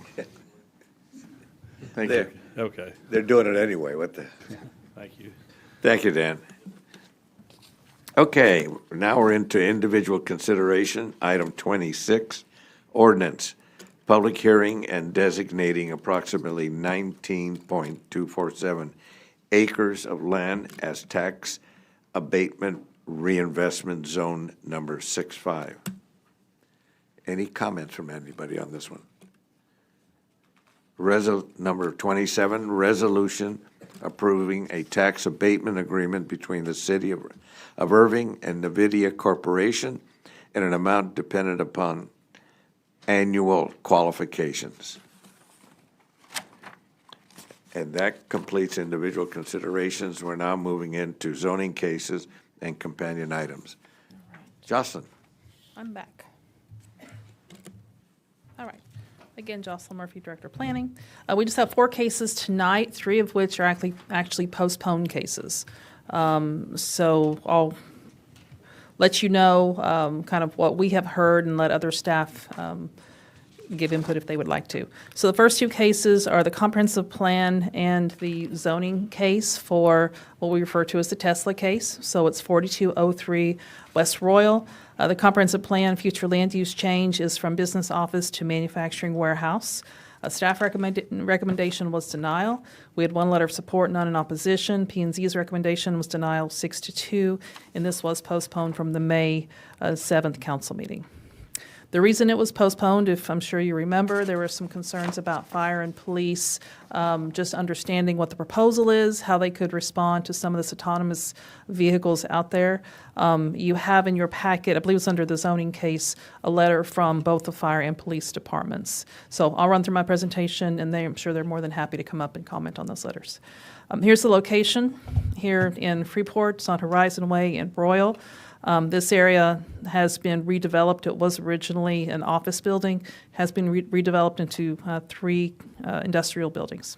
Thank There. you. Okay. They're doing it anyway, what the? Thank you. Thank you, Dan. Okay, now we're into individual consideration. Item 26, ordinance, public hearing and designating approximately 19.247 acres of land as tax abatement reinvestment zone number 65. Any comments from anybody on this one? Number 27, resolution approving a tax abatement agreement between the City of Irving and NVIDIA Corporation in an amount dependent upon annual qualifications. And that completes individual considerations. We're now moving into zoning cases and companion items. Jocelyn. I'm back. All right. Again, Jocelyn Murphy, Director of Planning. We just have 4 cases tonight, 3 of which are actually postponed cases. So I'll let you know kind of what we have heard and let other staff give input if they would like to. So the first 2 cases are the comprehensive plan and the zoning case for what we refer to as the Tesla case. So it's 4203 West Royal. The comprehensive plan future land use change is from business office to manufacturing warehouse. A staff recommendation was denial. We had 1 letter of support, none in opposition. P&Z's recommendation was denial 6-2, and this was postponed from the May 7th council meeting. The reason it was postponed, if I'm sure you remember, there were some concerns about fire and police, just understanding what the proposal is, how they could respond to some of this autonomous vehicles out there. You have in your packet, I believe it's under the zoning case, a letter from both the fire and police departments. So I'll run through my presentation, and I'm sure they're more than happy to come up and comment on those letters. Here's the location here in Freeport. It's on Horizon Way in Royal. This area has been redeveloped. It was originally an office building, has been redeveloped into 3 industrial buildings.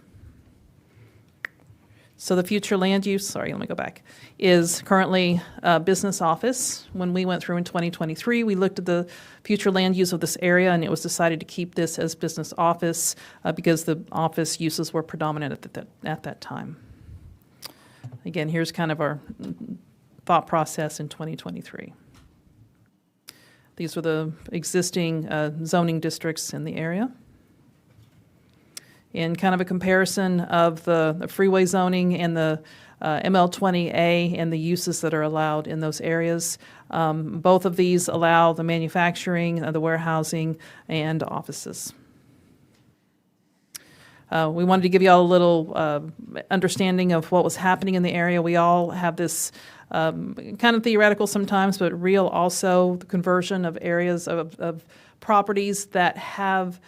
So the future land use, sorry, let me go back, is currently a business office. When we went through in 2023, we looked at the future land use of this area, and it was decided to keep this as business office because the office uses were predominant at that time. Again, here's kind of our thought process in 2023. These were the existing zoning districts in the area. In kind of a comparison of the freeway zoning and the ML20A and the uses that are allowed in those areas, both of these allow the manufacturing, the warehousing, and offices. We wanted to give you all a little understanding of what was happening in the area. We all have this kind of theoretical sometimes, but real also, the conversion of areas of properties that have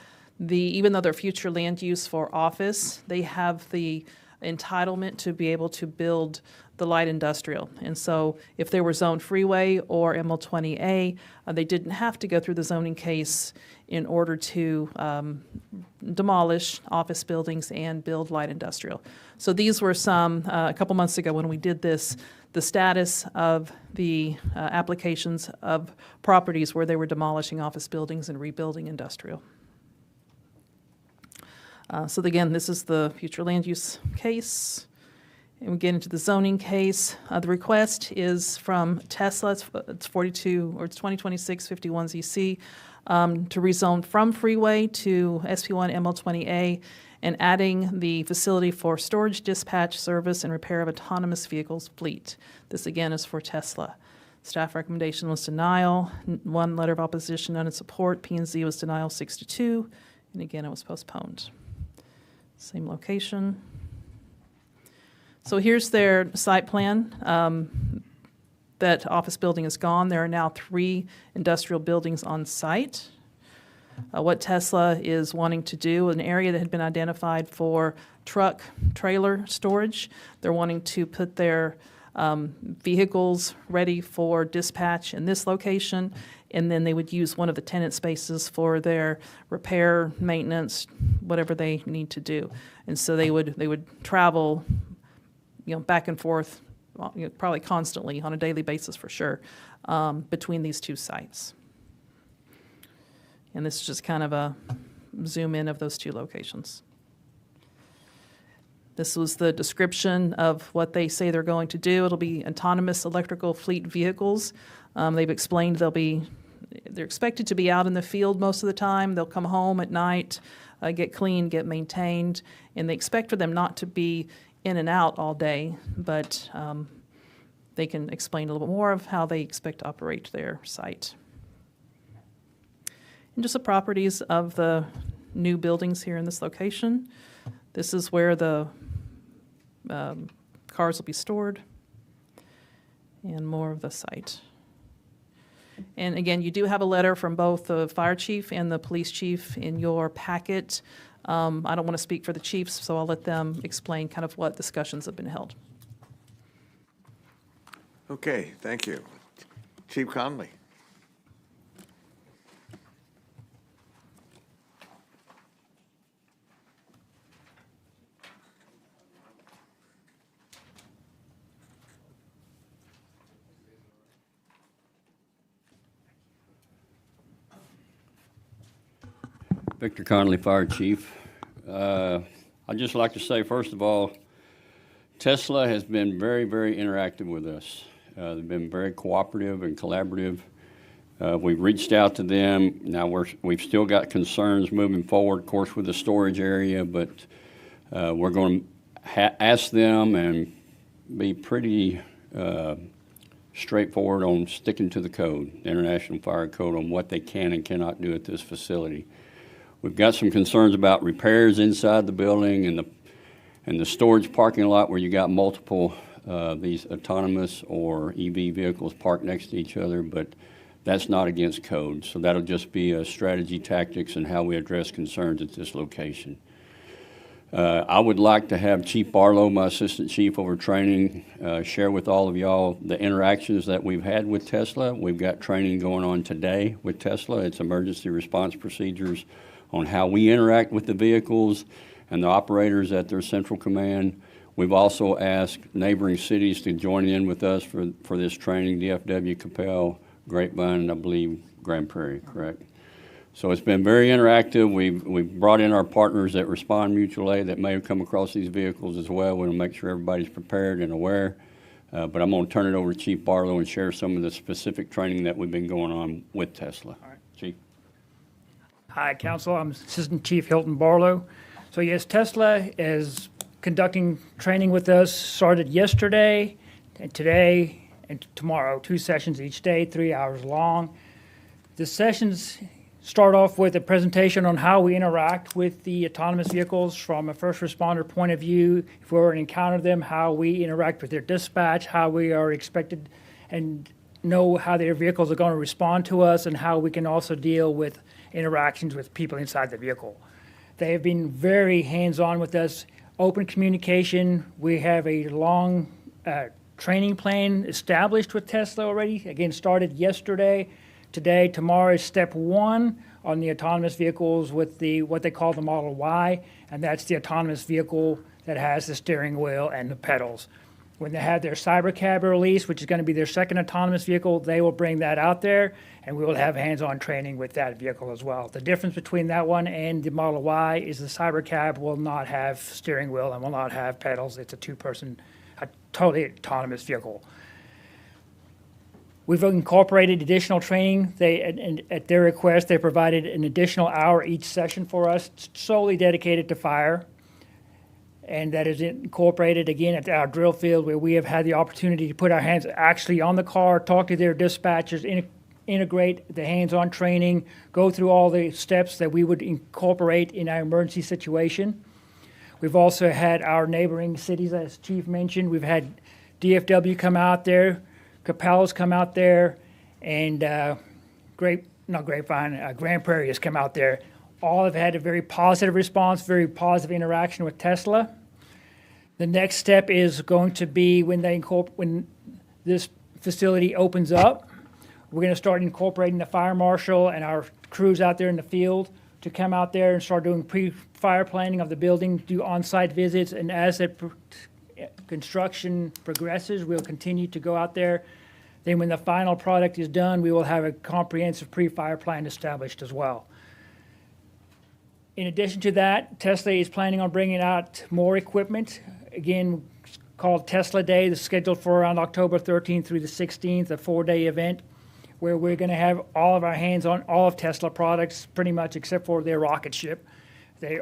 even though they're future land use for office, they have the entitlement to be able to build the light industrial. And so if they were zoned freeway or ML20A, they didn't have to go through the zoning case in order to demolish office buildings and build light industrial. So these were some, a couple months ago when we did this, the status of the applications of properties where they were demolishing office buildings and rebuilding industrial. So again, this is the future land use case. And we get into the zoning case. The request is from Tesla. It's 2026-51ZC to rezone from freeway to SP1 ML20A and adding the facility for storage, dispatch, service, and repair of autonomous vehicles fleet. This again is for Tesla. Staff recommendation was denial. 1 letter of opposition, none in support. P&Z was denial 6-2, and again it was postponed. Same location. So here's their site plan. That office building is gone. There are now 3 industrial buildings on site. what Tesla is wanting to do, an area that had been identified for truck trailer storage. They're wanting to put their vehicles ready for dispatch in this location, and then they would use one of the tenant spaces for their repair, maintenance, whatever they need to do. And so they would travel, back and forth, probably constantly on a daily basis for sure, between these two sites. And this is just kind of a zoom in of those two locations. This was the description of what they say they're going to do. It'll be autonomous electrical fleet vehicles. They've explained they're expected to be out in the field most of the time. They'll come home at night, get cleaned, get maintained, and they expect for them not to be in and out all day, but they can explain a little bit more of how they expect to operate their site. And just the properties of the new buildings here in this location. This is where the cars will be stored, and more of the site. And again, you do have a letter from both the fire chief and the police chief in your packet. I don't want to speak for the chiefs, so I'll let them explain kind of what discussions have been held. Okay, thank you. Chief Conley. Victor Conley, Fire Chief. I'd just like to say, first of all, Tesla has been very, very interactive with us. They've been very cooperative and collaborative. We've reached out to them. Now we've still got concerns moving forward, of course, with the storage area, but we're going to ask them and be pretty straightforward on sticking to the code, the International Fire Code, on what they can and cannot do at this facility. We've got some concerns about repairs inside the building and the storage parking lot where you got multiple these autonomous or EV vehicles parked next to each other, but that's not against code. So that'll just be a strategy, tactics, and how we address concerns at this location. I would like to have Chief Barlow, my Assistant Chief over training, share with all of y'all the interactions that we've had with Tesla. We've got training going on today with Tesla. It's emergency response procedures on how we interact with the vehicles and the operators at their central command. We've also asked neighboring cities to join in with us for this training, DFW, Capel, Grapevine, and I believe Grand Prairie, correct? So it's been very interactive. We've brought in our partners that Respond Mutual Aid that may have come across these vehicles as well. We want to make sure everybody's prepared and aware. But I'm going to turn it over to Chief Barlow and share some of the specific training that we've been going on with Tesla. All right. Chief. Hi, Council. I'm Assistant Chief Hilton Barlow. So yes, Tesla is conducting training with us, started yesterday and today and tomorrow, 2 sessions each day, 3 hours long. The sessions start off with a presentation on how we interact with the autonomous vehicles from a first responder point of view. If we were to encounter them, how we interact with their dispatch, how we are expected and know how their vehicles are going to respond to us, and how we can also deal with interactions with people inside the vehicle. They have been very hands-on with us, open communication. We have a long training plan established with Tesla already. Again, started yesterday. Today, tomorrow is step 1 on the autonomous vehicles with what they call the Model Y, and that's the autonomous vehicle that has the steering wheel and the pedals. When they have their Cybercab release, which is going to be their second autonomous vehicle, they will bring that out there, and we will have hands-on training with that vehicle as well. The difference between that one and the Model Y is the Cybercab will not have steering wheel and will not have pedals. It's a two-person, a totally autonomous vehicle. We've incorporated additional training. At their request, they provided an additional hour each session for us, solely dedicated to fire. And that is incorporated again at our drill field, where we have had the opportunity to put our hands actually on the car, talk to their dispatchers, integrate the hands-on training, go through all the steps that we would incorporate in our emergency situation. We've also had our neighboring cities, as Chief mentioned. We've had DFW come out there, Capel's come out there, and Grand Prairie has come out there. All have had a very positive response, very positive interaction with Tesla. The next step is going to be when this facility opens up, we're going to start incorporating the fire marshal and our crews out there in the field to come out there and start doing pre-fire planning of the building, do on-site visits, and as the construction progresses, we'll continue to go out there. Then when the final product is done, we will have a comprehensive pre-fire plan established as well. In addition to that, Tesla is planning on bringing out more equipment, again, called Tesla Day. That's scheduled for around October 13th through the 16th, a 4-day event where we're going to have all of our hands on all of Tesla products, pretty much except for their rocket ship.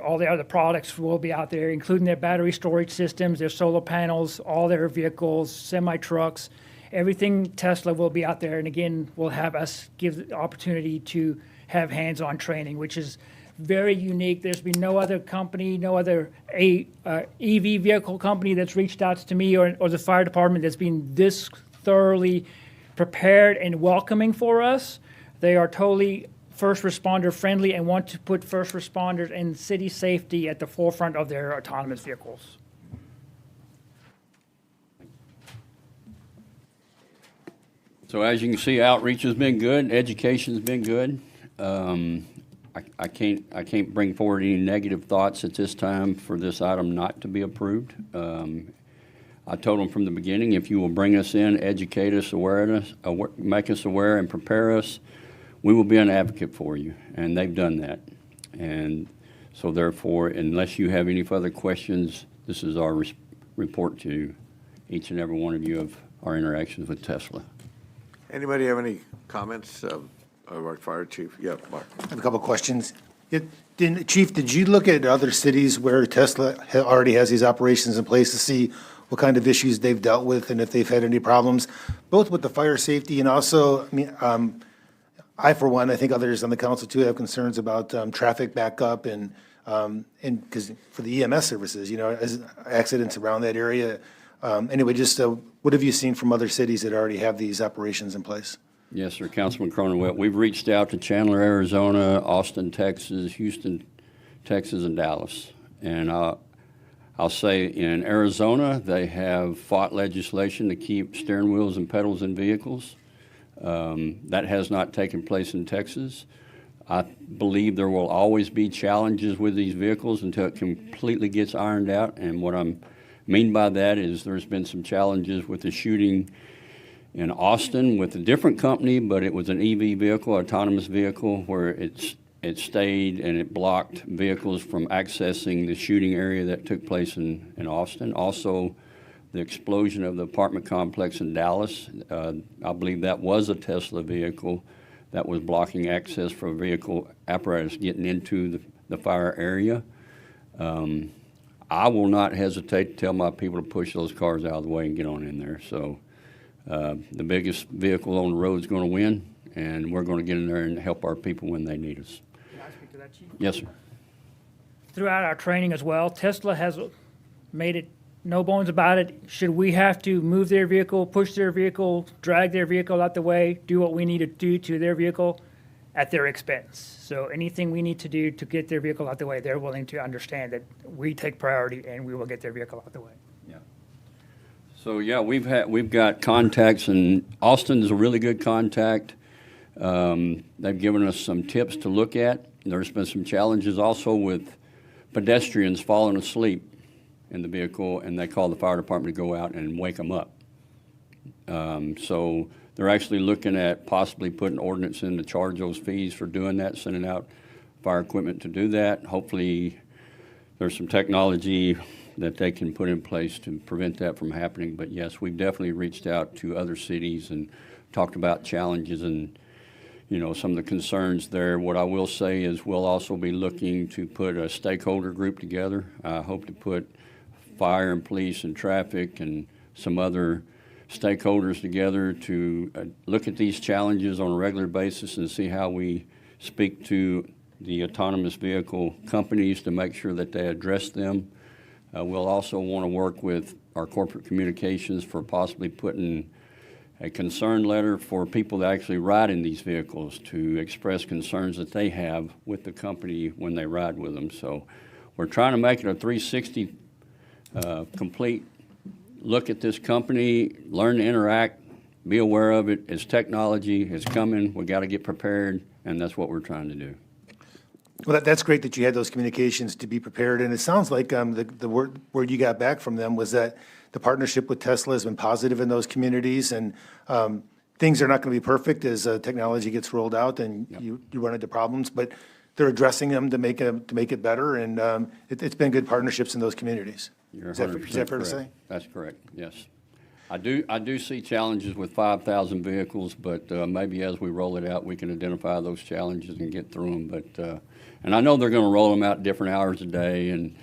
All the other products will be out there, including their battery storage systems, their solar panels, all their vehicles, semi-trucks. Everything Tesla will be out there, and again, will have us give the opportunity to have hands-on training, which is very unique. There's been no other company, no other EV vehicle company that's reached out to me or the fire department that's been this thoroughly prepared and welcoming for us. They are totally first responder friendly and want to put first responders and city safety at the forefront of their autonomous vehicles. So as you can see, outreach has been good, education's been good. I can't bring forward any negative thoughts at this time for this item not to be approved. I told them from the beginning, if you will bring us in, educate us, make us aware and prepare us, we will be an advocate for you, and they've done that. And so therefore, unless you have any further questions, this is our report to each and every one of you of our interactions with Tesla. Anybody have any comments of our fire chief? Yeah, Mark. I have a couple of questions. Chief, did you look at other cities where Tesla already has these operations in place to see what kind of issues they've dealt with and if they've had any problems, both with the fire safety and also, I, for one, I think others on the council too have concerns about traffic backup and because for the EMS services, as accidents around that area. Anyway, just what have you seen from other cities that already have these operations in place? Yes, sir, Councilman Cronenwell. We've reached out to Chandler, Arizona, Austin, Texas, Houston, Texas, and Dallas. And I'll say in Arizona, they have fought legislation to keep steering wheels and pedals in vehicles. That has not taken place in Texas. I believe there will always be challenges with these vehicles until it completely gets ironed out. And what I mean by that is there's been some challenges with the shooting in Austin with a different company, but it was an EV vehicle, autonomous vehicle, where it stayed and it blocked vehicles from accessing the shooting area that took place in Austin. Also, the explosion of the apartment complex in Dallas, I believe that was a Tesla vehicle that was blocking access for vehicle apparatus getting into the fire area. I will not hesitate to tell my people to push those cars out of the way and get on in there. So the biggest vehicle on the road is going to win, and we're going to get in there and help our people when they need us. Can I speak to that, Chief? Yes, sir. Throughout our training as well, Tesla has made it no bones about it. Should we have to move their vehicle, push their vehicle, drag their vehicle out the way, do what we need to do to their vehicle at their expense. So anything we need to do to get their vehicle out the way, they're willing to understand that we take priority and we will get their vehicle out the way. So yeah, we've got contacts, and Austin's a really good contact. They've given us some tips to look at. There's been some challenges also with pedestrians falling asleep in the vehicle, and they call the fire department to go out and wake them up. So they're actually looking at possibly putting ordinance in to charge those fees for doing that, sending out fire equipment to do that. Hopefully there's some technology that they can put in place to prevent that from happening. But yes, we've definitely reached out to other cities and talked about challenges and some of the concerns there. What I will say is we'll also be looking to put a stakeholder group together. I hope to put fire and police and traffic and some other stakeholders together to look at these challenges on a regular basis and see how we speak to the autonomous vehicle companies to make sure that they address them. We'll also want to work with our corporate communications for possibly putting a concern letter for people that actually ride in these vehicles to express concerns that they have with the company when they ride with them. So we're trying to make it a 360 complete look at this company, learn to interact, be aware of it. It's technology, it's coming, we got to get prepared, and that's what we're trying to do. Well, that's great that you had those communications to be prepared, and it sounds like the word you got back from them was that the partnership with Tesla has been positive in those communities, and things are not going to be perfect as technology gets rolled out and you run into problems, but they're addressing them to make it better, and it's been good partnerships in those communities. You're Is that 100% fair to correct. say? That's correct, yes. I do see challenges with 5,000 vehicles, but maybe as we roll it out, we can identify those challenges and get through them. But and I know they're going to roll them out different hours a day, and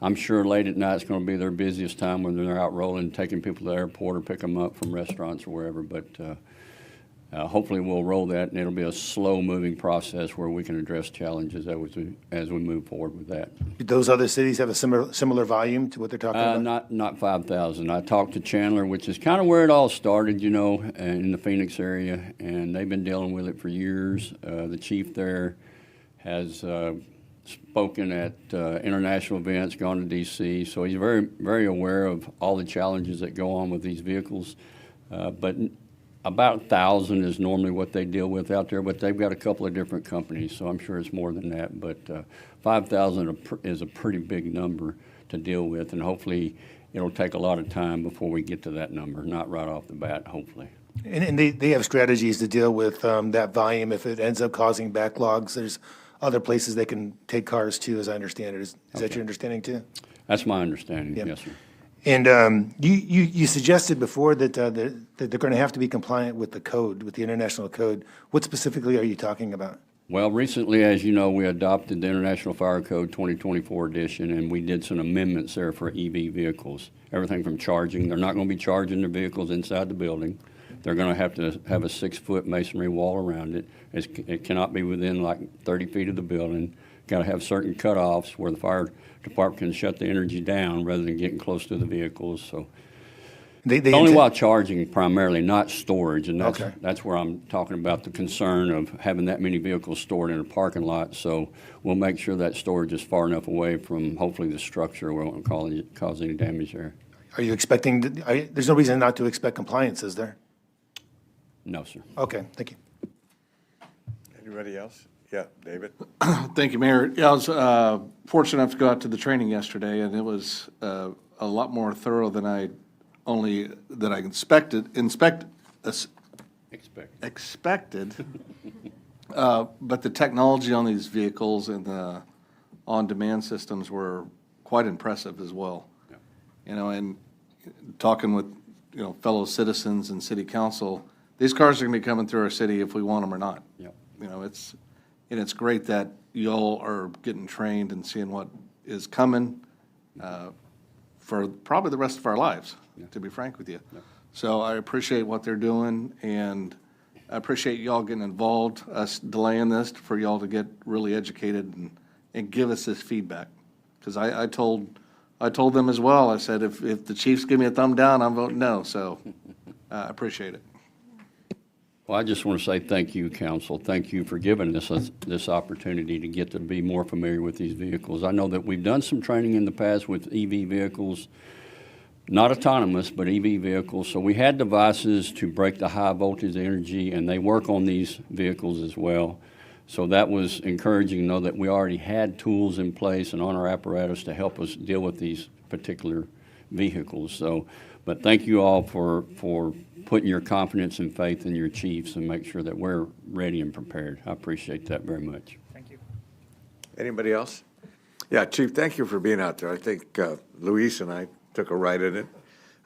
I'm sure late at night it's going to be their busiest time when they're out rolling, taking people to the airport or pick them up from restaurants or wherever. But hopefully we'll roll that, and it'll be a slow-moving process where we can address challenges as we move forward with that. Do those other cities have a similar volume to what they're talking about? Not 5,000. I talked to Chandler, which is kind of where it all started, you know, in the Phoenix area, and they've been dealing with it for years. The chief there has spoken at international events, gone to D.C., so he's very, very aware of all the challenges that go on with these vehicles. But about 1,000 is normally what they deal with out there, but they've got a couple of different companies, so I'm sure it's more than that. But 5,000 is a pretty big number to deal with, and hopefully it'll take a lot of time before we get to that number, not right off the bat, hopefully. And they have strategies to deal with that volume if it ends up causing backlogs. There's other places they can take cars to, as I understand it. Is that your understanding too? That's my understanding, Yeah. yes, sir. And you suggested before that they're going to have to be compliant with the code, with the international code. What specifically are you talking about? Well, recently, as you know, we adopted the International Fire Code 2024 edition, and we did some amendments there for EV vehicles. Everything from charging. They're not going to be charging their vehicles inside the building. They're going to have a 6-foot masonry wall around it. It cannot be within like 30 feet of the building. Got to have certain cutoffs where the fire department can shut the energy down rather than getting close to the vehicles. So only while charging primarily, not storage, and that's where I'm talking about the concern of having that many vehicles stored in a parking lot. So we'll make sure that storage is far enough away from hopefully the structure we won't cause any damage there. Are you expecting? There's no reason not to expect compliance, is there? No, sir. Okay, thank you. Anybody else? Yeah, David. Thank you, Mayor. Yeah, I was fortunate enough to go out to the training yesterday, and it was a lot more thorough than I expected. But the technology on these vehicles and the on-demand systems were quite impressive as well. Yeah. You know, and talking with fellow citizens and city council, these cars are going to be coming through our city if we want them or not. Yep. You know, it's great that y'all are getting trained and seeing what is coming for probably the rest of our lives, to be frank with you. Yep. So I appreciate what they're doing, and I appreciate y'all getting involved, us delaying this for y'all to get really educated and give us this feedback. Because I told them as well, I said, if the Chiefs give me a thumb down, I'm voting no. So I appreciate it. Well, I just want to say thank you, council. Thank you for giving us this opportunity to get to be more familiar with these vehicles. I know that we've done some training in the past with EV vehicles, not autonomous, but EV vehicles. So we had devices to break the high voltage energy, and they work on these vehicles as well. So that was encouraging to know that we already had tools in place and on our apparatus to help us deal with these particular vehicles. So, but thank you all for putting your confidence and faith in your chiefs and make sure that we're ready and prepared. I appreciate that very much. Thank you. Anybody else? Yeah, Chief, thank you for being out there. I think Luis and I took a ride in it.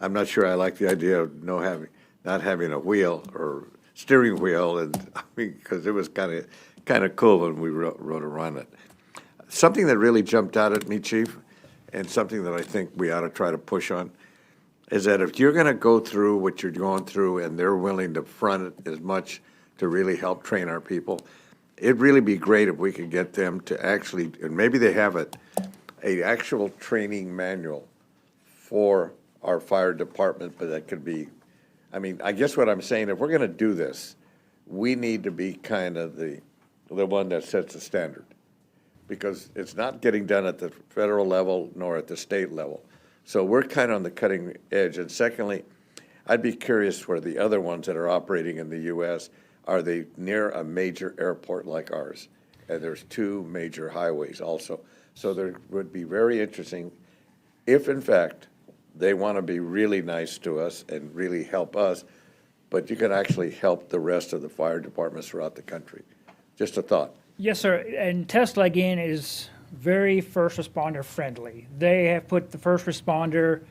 I'm not sure I like the idea of not having a wheel or steering wheel, and I mean, because it was kind of cool when we rode around it. Something that really jumped out at me, Chief, and something that I think we ought to try to push on, is that if you're going to go through what you're going through and they're willing to front it as much to really help train our people, it'd really be great if we could get them to actually, and maybe they have an actual training manual for our fire department, but that could be, I mean, I guess what I'm saying, if we're gonna do this, we need to be kind of the one that sets the standard. Because it's not getting done at the federal level nor at the state level. So we're kind of on the cutting edge. And secondly, I'd be curious where the other ones that are operating in the US, are they near a major airport like ours? And there's 2 major highways also. So there would be very interesting if in fact they want to be really nice to us and really help us, but you can actually help the rest of the fire departments throughout the country. Just a thought. Yes, sir. And Tesla, again, is very first responder friendly. They have put the first responder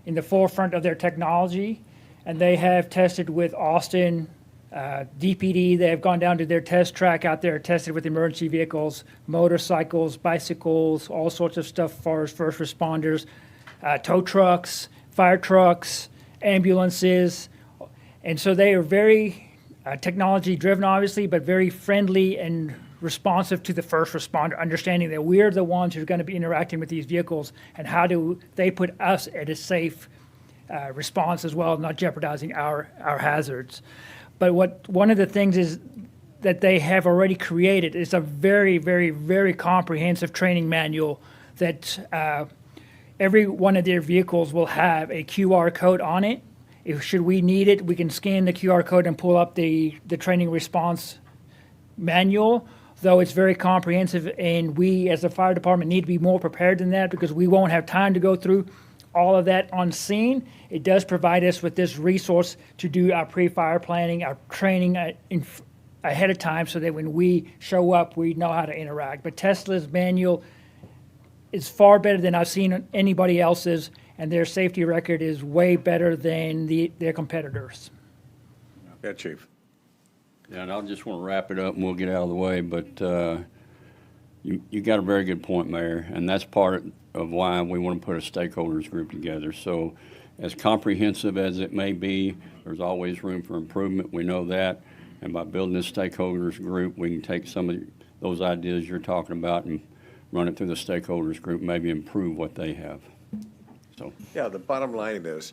in the forefront of their technology, and they have tested with Austin, DPD. They have gone down to their test track out there, tested with emergency vehicles, motorcycles, bicycles, all sorts of stuff as far as first responders, tow trucks, fire trucks, ambulances. And so they are very technology driven, obviously, but very friendly and responsive to the first responder, understanding that we're the ones who are going to be interacting with these vehicles, and how do they put us at a safe response as well, not jeopardizing our hazards. But one of the things is that they have already created is a very, very, very comprehensive training manual that every one of their vehicles will have a QR code on it. If should we need it, we can scan the QR code and pull up the training response manual. Though it's very comprehensive, and we as a fire department need to be more prepared than that because we won't have time to go through all of that on scene. It does provide us with this resource to do our pre-fire planning, our training ahead of time, so that when we show up, we know how to interact. But Tesla's manual is far better than I've seen anybody else's, and their safety record is way better than their competitors. Yeah, Chief. Yeah, and I just want to wrap it up and we'll get out of the way, but you got a very good point, Mayor, and that's part of why we want to put a stakeholders group together. So as comprehensive as it may be, there's always room for improvement. We know that, and by building this stakeholders group, we can take some of those ideas you're talking about and run it through the stakeholders group, maybe improve what they have. So. Yeah, the bottom line is,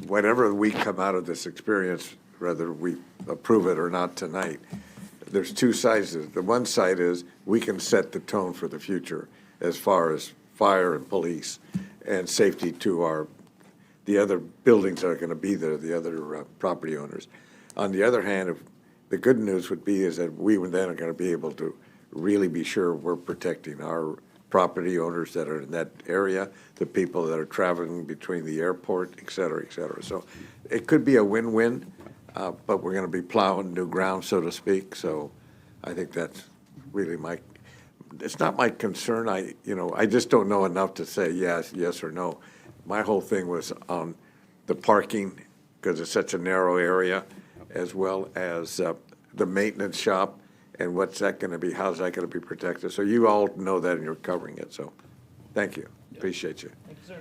whenever we come out of this experience, whether we approve it or not tonight, there's 2 sides. The one side is we can set the tone for the future as far as fire and police and safety to the other buildings that are going to be there, the other property owners. On the other hand, the good news would be is that we then are going to be able to really be sure we're protecting our property owners that are in that area, the people that are traveling between the airport, et cetera, et cetera. So it could be a win-win. But we're going to be plowing new ground, so to speak. So I think that's really it's not my concern. I just don't know enough to say yes or no. My whole thing was on the parking, because it's such a narrow area, as well as the maintenance shop, and what's that going to be, how's that going to be protected? So you all know that and you're covering it, so thank you. Appreciate you. Thank you, sir.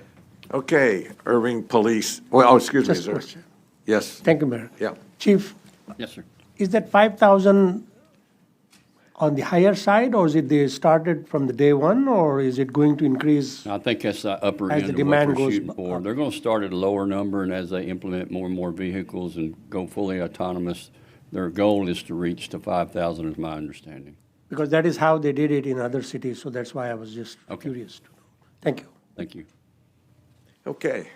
Okay, Irving Police, excuse me, Just a sir. question. Yes. Thank you, Mayor. Yeah. Chief, Yes, sir. is that 5,000 on the higher side, or is it they started from the day one, or is it going to increase? I think that's the upper As end the of what demand they're goes shooting for. They're going to start at a lower number, and as they implement more and more vehicles and go fully autonomous, their goal is to reach to 5,000, is my understanding. Because that is how they did it in other cities, so that's why I was just curious to know. Thank you. Thank you. Okay.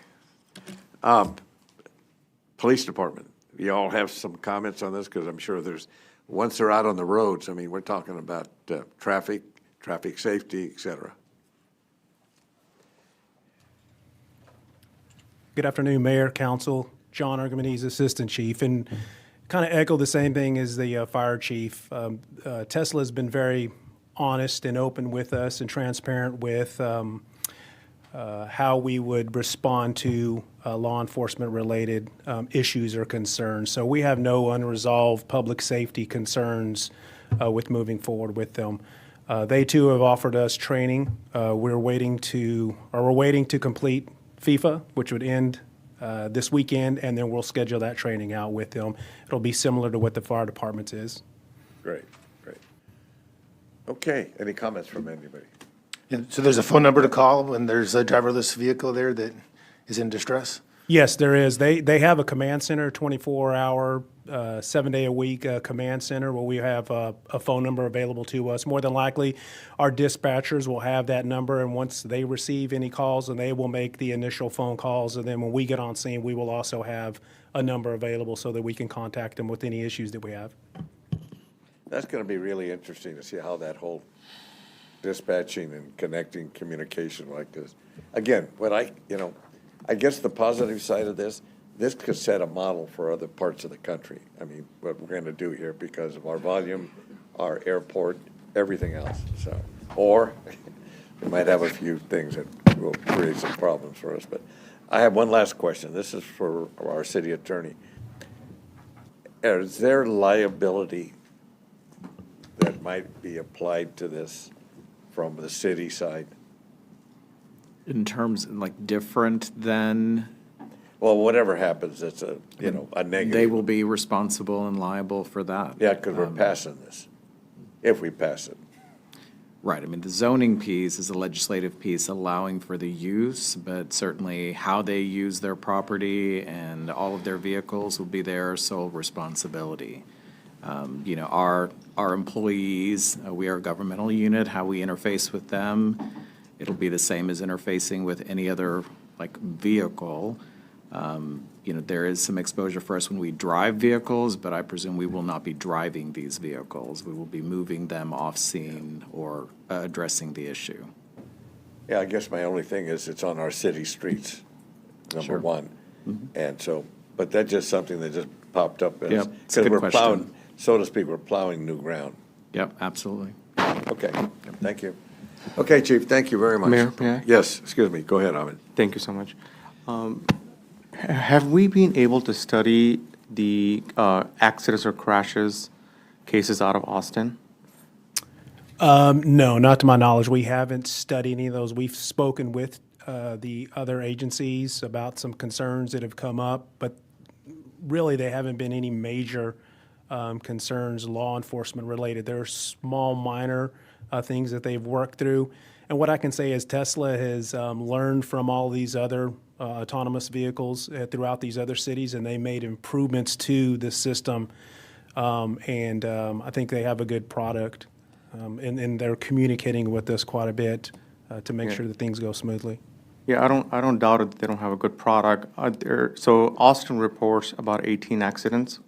Police Department, you all have some comments on this? Because I'm sure once they're out on the roads, I mean, we're talking about traffic safety, et cetera. Good afternoon, Mayor, Council. John Archimedes, Assistant Chief, and kind of echo the same thing as the fire chief. Tesla has been very honest and open with us and transparent with how we would respond to law enforcement related issues or concerns. So we have no unresolved public safety concerns with moving forward with them. They too have offered us training. We're waiting to complete FIFA, which would end this weekend, and then we'll schedule that training out with them. It'll be similar to what the fire department's is. Great. Okay, any comments from anybody? And so there's a phone number to call when there's a driverless vehicle there that is in distress? Yes, there is. They have a command center, 24-hour, 7-day-a-week command center where we have a phone number available to us. More than likely, our dispatchers will have that number, and once they receive any calls, then they will make the initial phone calls, and then when we get on scene, we will also have a number available so that we can contact them with any issues that we have. That's going to be really interesting to see how that whole dispatching and connecting communication like this. Again, I guess the positive side of this could set a model for other parts of the country. I mean, what we're going to do here because of our volume, our airport, everything else. So, or we might have a few things that will create some problems for us. But I have one last question. This is for our city attorney. Is there liability that might be applied to this from the city side? In terms, like, different than, Well, whatever happens, it's a negative. they will be responsible and liable for that. Yeah, because we're passing this, if we pass it. Right, I mean, the zoning piece is a legislative piece allowing for the use, but certainly how they use their property and all of their vehicles will be their sole responsibility. Our employees, we are a governmental unit, how we interface with them, it'll be the same as interfacing with any other, vehicle. There is some exposure for us when we drive vehicles, but I presume we will not be driving these vehicles. We will be moving them off scene or addressing the issue. Yeah, I guess my only thing is it's on our city streets, number Sure. one. And so, but that's just something that just popped up. Yep, it's a good we're question. plowing, so to speak, we're plowing new ground. Yep, absolutely. Okay, thank you. Okay, Chief, thank you very much. Mayor, may I? Yes, excuse me, go ahead, Ahmed. Thank you so much. Have we been able to study the accidents or crashes cases out of Austin? No, not to my knowledge. We haven't studied any of those. We've spoken with the other agencies about some concerns that have come up, but really they haven't been any major concerns law enforcement related. There are small, minor things that they've worked through. And what I can say is Tesla has learned from all these other autonomous vehicles throughout these other cities, and they made improvements to the system. I think they have a good product, and they're communicating with us quite a bit to make sure that things go smoothly. Yeah, I don't doubt it. They don't have a good product. So Austin reports about 18 accidents.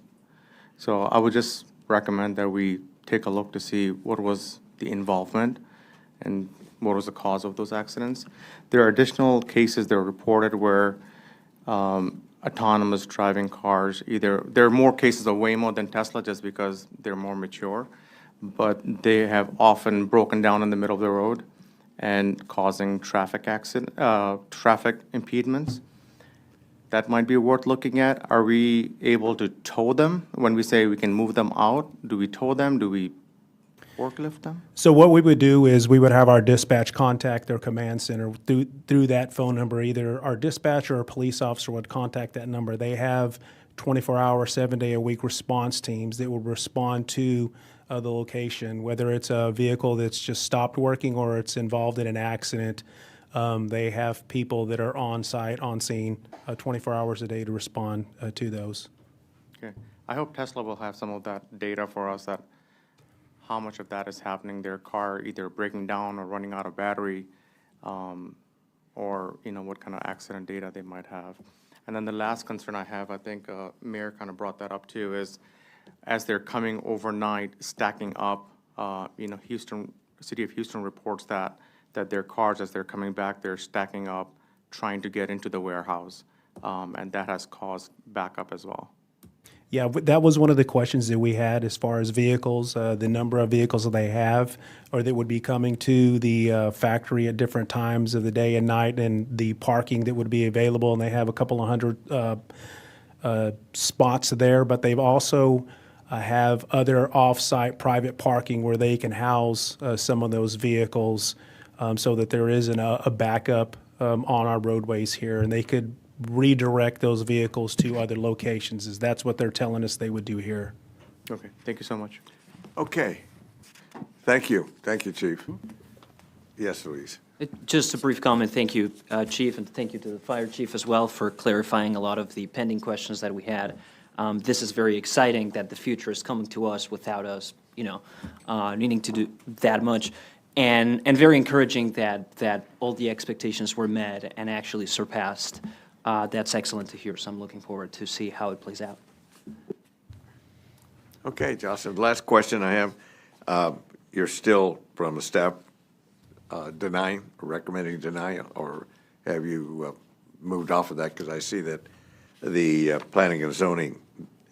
So I would just recommend that we take a look to see what was the involvement and what was the cause of those accidents. There are additional cases that are reported where autonomous driving cars, there are more cases of Waymo than Tesla just because they're more mature, but they have often broken down in the middle of the road and causing traffic impediments. That might be worth looking at. Are we able to tow them? When we say we can move them out, do we tow them? Do we forklift them? So what we would do is we would have our dispatch contact their command center through that phone number. Either our dispatcher or a police officer would contact that number. They have 24-hour, 7-day-a-week response teams that will respond to the location, whether it's a vehicle that's just stopped working or it's involved in an accident. They have people that are on site, on scene, 24 hours a day to respond to those. Okay. I hope Tesla will have some of that data for us, that how much of that is happening, their car either breaking down or running out of battery, or what kind of accident data they might have. And then the last concern I have, I think Mayor kind of brought that up too, is as they're coming overnight, stacking up, City of Houston reports that their cars, as they're coming back, they're stacking up, trying to get into the warehouse, and that has caused backup as well. Yeah, that was one of the questions that we had as far as vehicles, the number of vehicles that they have or that would be coming to the factory at different times of the day and night, and the parking that would be available. And they have a couple of hundred spots there, but they've also have other off-site private parking where they can house some of those vehicles so that there isn't a backup on our roadways here, and they could redirect those vehicles to other locations, as that's what they're telling us they would do here. Okay, thank you so much. Okay, thank you, Chief. Yes, Louise. Just a brief comment. Thank you, Chief, and thank you to the Fire Chief as well for clarifying a lot of the pending questions that we had. This is very exciting that the future is coming to us without us, needing to do that much. And very encouraging that all the expectations were met and actually surpassed. That's excellent to hear, so I'm looking forward to see how it plays out. Okay, Jocelyn, last question I have. You're still, from the staff, denying, recommending denial, or have you moved off of that? Because I see that the planning and zoning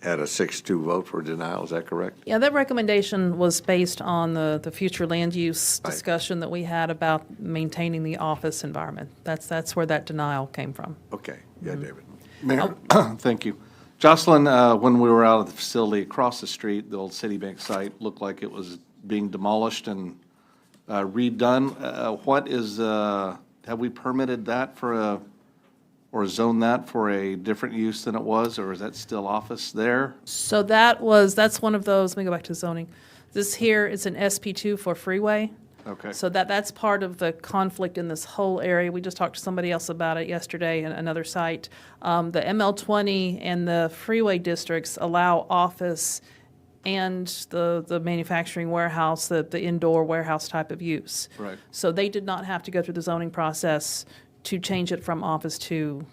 had a 6-2 vote for denial. Is that correct? Yeah, that recommendation was based on the future land use discussion that we had about maintaining the office environment. That's where that denial came from. Okay. Yeah, David. Mayor, thank you. Jocelyn, when we were out of the facility across the street, the old Citibank site looked like it was being demolished and redone. What is, have we permitted that or zoned that for a different use than it was, or is that still office there? So that's one of those, let me go back to zoning. This here is an SP2 for freeway. Okay. So that's part of the conflict in this whole area. We just talked to somebody else about it yesterday in another site. The ML20 and the freeway districts allow office and the manufacturing warehouse, the indoor warehouse type of use. Right. So they did not have to go through the zoning process to change it from office to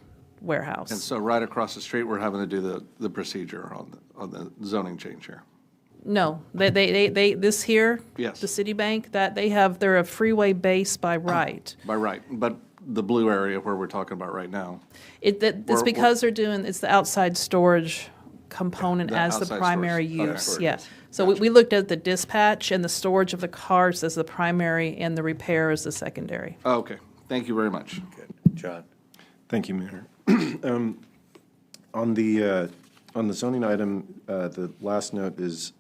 warehouse. And so right across the street, we're having to do the procedure on the zoning change here. No, this here, Yes. the Citibank, they're a freeway base by right. By right, but the blue area where we're talking about right now. It's because it's the outside storage component The as the outside primary storage. Okay. use, Storage. yeah. So we looked at the dispatch and the storage of the cars as the primary and the repair as the secondary. Okay, thank you very much. John? Thank you, Mayor. On the zoning item, the last note is,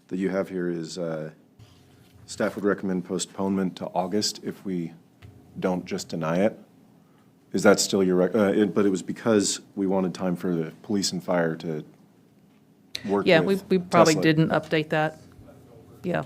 that you have here is, staff would recommend postponement to August if we don't just deny it. Is that still your, but it was because we wanted time for the police and fire to work with Yeah, we probably Tesla. didn't update that. Yeah.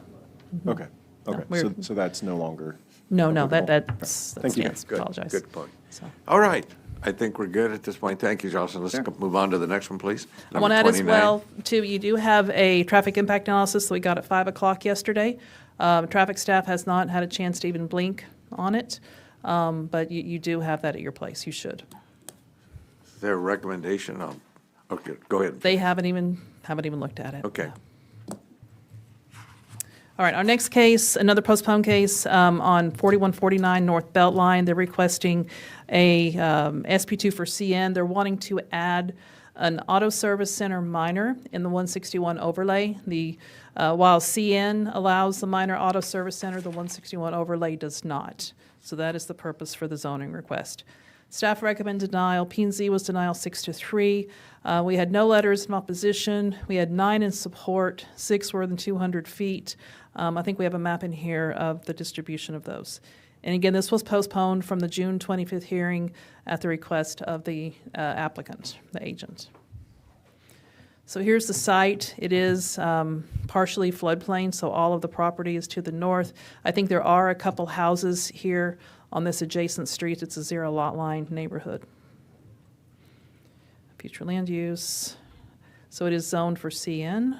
Okay, okay, we're- so that's no longer. No, applicable. that Thank you. stands. Good, Apologize. good point. So. All right. I think we're good at this point. Thank you, Jocelyn. Let's move on to the next one, please. I want to Number add as 29. well, too, you do have a traffic impact analysis that we got at 5 o'clock yesterday. Traffic staff has not had a chance to even blink on it, but you do have that at your place. You should. Is there a recommendation on, okay, go ahead. They haven't even looked at it. Okay. All right, our next case, another postponed case on 4149 North Beltline. They're requesting a SP2 for CN. They're wanting to add an auto service center minor in the 161 overlay. While CN allows the minor auto service center, the 161 overlay does not. So that is the purpose for the zoning request. Staff recommend denial. P&Z was denial 6-3. We had no letters in opposition. We had 9 in support. 6 were within 200 feet. I think we have a map in here of the distribution of those. And again, this was postponed from the June 25th hearing at the request of the applicant, the agent. So here's the site. It is partially floodplain, so all of the property is to the north. I think there are a couple houses here on this adjacent street. It's a zero lot line neighborhood. Future land use. So it is zoned for CN.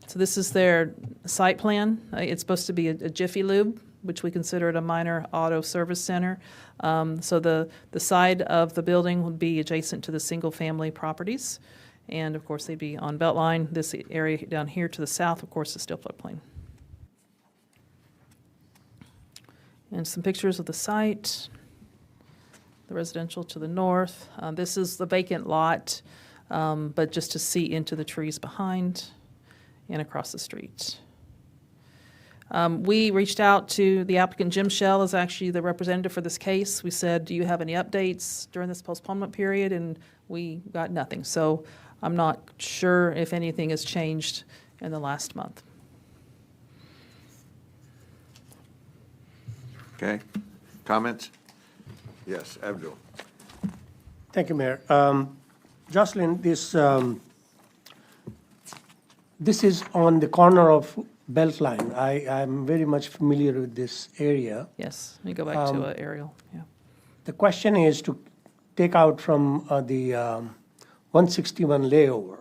So this is their site plan. It's supposed to be a Jiffy Lube, which we consider it a minor auto service center. So the side of the building would be adjacent to the single-family properties. And, of course, they'd be on Beltline. This area down here to the south, of course, is still floodplain. And some pictures of the site, the residential to the north. This is the vacant lot, but just to see into the trees behind and across the street. We reached out to the applicant. Jim Shell is actually the representative for this case. We said, do you have any updates during this postponement period? And we got nothing. So I'm not sure if anything has changed in the last month. Okay. Comments? Yes, Abdul. Thank you, Mayor. Jocelyn, this is on the corner of Beltline. I'm very much familiar with this area. Yes, let me go back to aerial, yeah. The question is to take out from the 161 layover,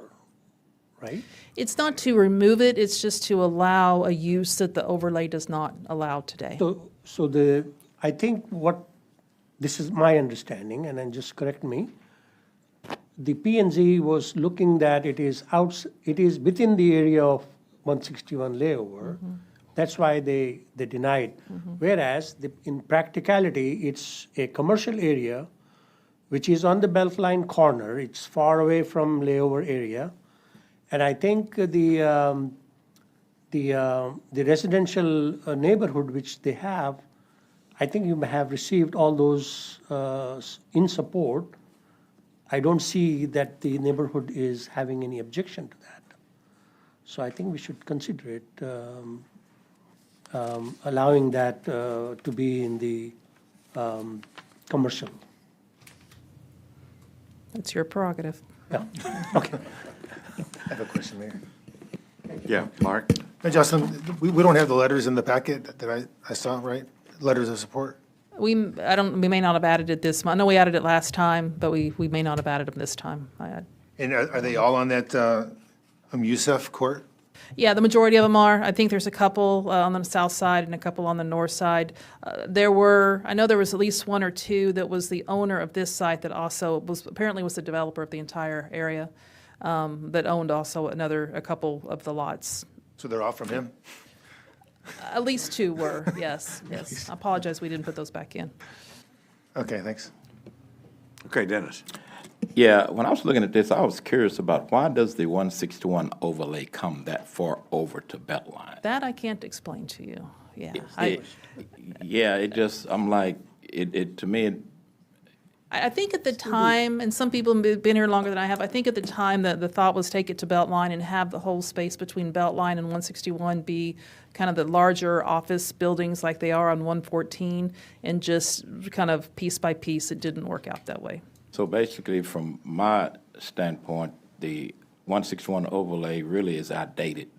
right? It's not to remove it, it's just to allow a use that the overlay does not allow today. So I think this is my understanding, and then just correct me. The P&Z was looking that it is within the area of 161 layover. That's why they denied. Whereas in practicality, it's a commercial area which is on the Beltline corner. It's far away from layover area. And I think the residential neighborhood which they have, I think you have received all those in support. I don't see that the neighborhood is having any objection to that. So I think we should consider it, allowing that to be in the commercial. It's your prerogative. Yeah, okay. I have a question, Mayor. Yeah, Mark? Now, Justin, we don't have the letters in the packet that I saw, right? Letters of support? We may not have added it this month. I know we added it last time, but we may not have added them this time. And are they all on that Youssef court? Yeah, the majority of them are. I think there's a couple on the south side and a couple on the north side. I know there was at least one or two that was the owner of this site that also apparently was the developer of the entire area, that owned also a couple of the lots. So they're all from him? At least two were, yes. I apologize we didn't put those back in. Okay, thanks. Okay, Dennis. Yeah, when I was looking at this, I was curious about why does the 161 overlay come that far over to Beltline? That I can't explain to you, yeah. I'm like, to me, I think at the time, and some people have been here longer than I have, I think at the time that the thought was take it to Beltline and have the whole space between Beltline and 161 be kind of the larger office buildings like they are on 114, and just kind of piece by piece, it didn't work out that way. So basically, from my standpoint, the 161 overlay really is outdated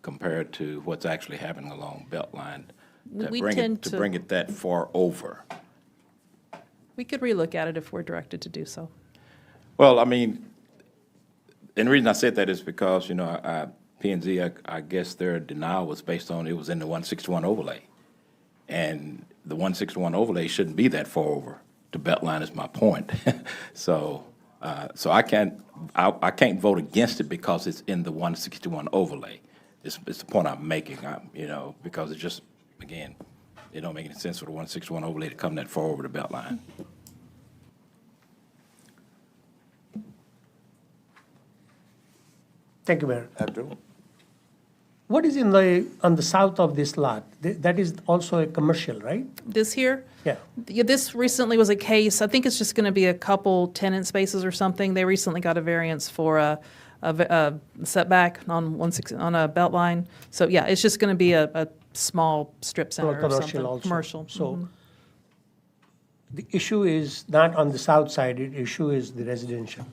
compared to what's actually happening along Beltline. To bring it that far over. We could relook at it if we're directed to do so. Well, I mean, and the reason I said that is because, P&Z, I guess their denial was based on it was in the 161 overlay. And the 161 overlay shouldn't be that far over to Beltline is my point. So I can't vote against it because it's in the 161 overlay. It's the point I'm making, because it's just, again, it don't make any sense for the 161 overlay to come that far over the Beltline. Thank you, Mayor. Abdul? What is on the south of this lot? That is also a commercial, right? This here? Yeah. This recently was a case, I think it's just going to be a couple tenant spaces or something. They recently got a variance for a setback on a Beltline. So yeah, it's just going to be a small strip center or something. Also. Commercial. So the issue is not on the south side, the issue is the residential.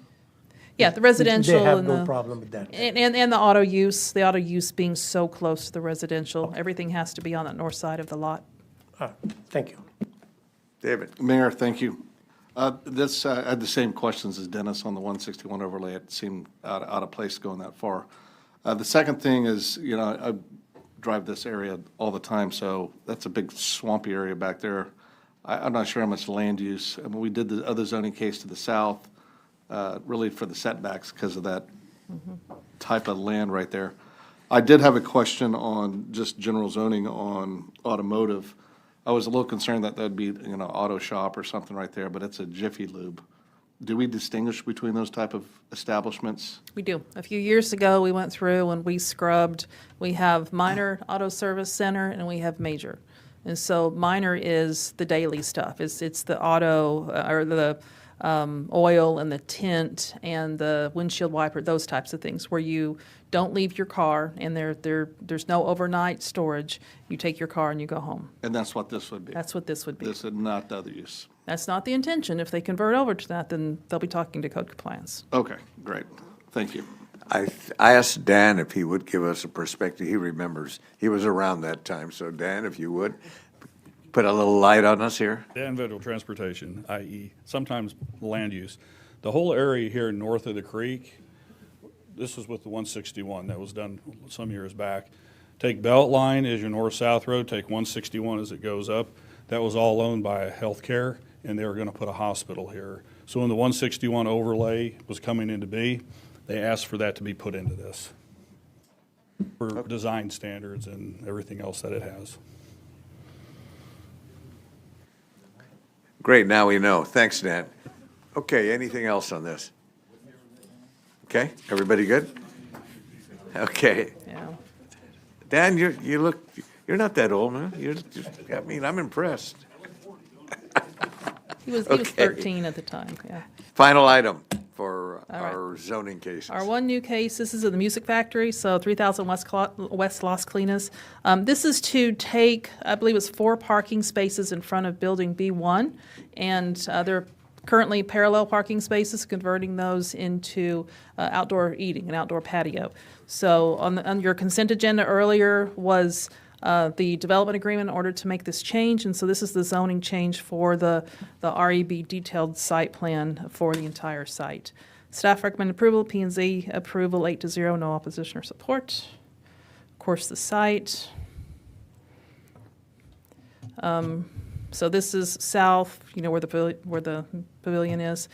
Yeah, the residential. They have and no problem with that. And the auto use being so close to the residential. Everything has to be on that north side of the lot. Thank you. David? Mayor, thank you. I had the same questions as Dennis on the 161 overlay. It seemed out of place going that far. The second thing is, I drive this area all the time, so that's a big swampy area back there. I'm not sure how much land use. I mean, we did the other zoning case to the south, really for the setbacks because of that type of land right there. I did have a question on just general zoning on automotive. I was a little concerned that that'd be, auto shop or something right there, but it's a Jiffy Lube. Do we distinguish between those type of establishments? We do. A few years ago, we went through and we scrubbed. We have minor auto service center and we have major. And so minor is the daily stuff. It's the auto or the oil and the tint and the windshield wiper, those types of things where you don't leave your car and there's no overnight storage. You take your car and you go home. And that's what this would be? That's what this would be. This is not the other use? That's not the intention. If they convert over to that, then they'll be talking to code compliance. Okay, great. Thank you. I asked Dan if he would give us a perspective. He remembers. He was around that time. So Dan, if you would, put a little light on us here. The individual transportation, i.e. sometimes land use. The whole area here north of the creek, this was with the 161 that was done some years back. Take Beltline as your north-south road, take 161 as it goes up. That was all owned by healthcare, and they were going to put a hospital here. So when the 161 overlay was coming into be, they asked for that to be put into this for design standards and everything else that it has. Great, now we know. Thanks, Dan. Okay, anything else on this? Okay, everybody good? Okay. Yeah. Dan, you look, you're not that old, man. I mean, I'm impressed. He was Okay. 13 at the time, yeah. Final item for All right. our zoning cases. Our one new case, this is at the Music Factory, so 3000 West Las Colinas. This is to take, I believe it's 4 parking spaces in front of Building B1, and they're currently parallel parking spaces, converting those into outdoor eating, an outdoor patio. So on your consent agenda earlier was the development agreement in order to make this change, and so this is the zoning change for the REB detailed site plan for the entire site. Staff recommend approval, P&Z approval 8-0, no opposition or support. Of course, the site. So this is south, where the pavilion is.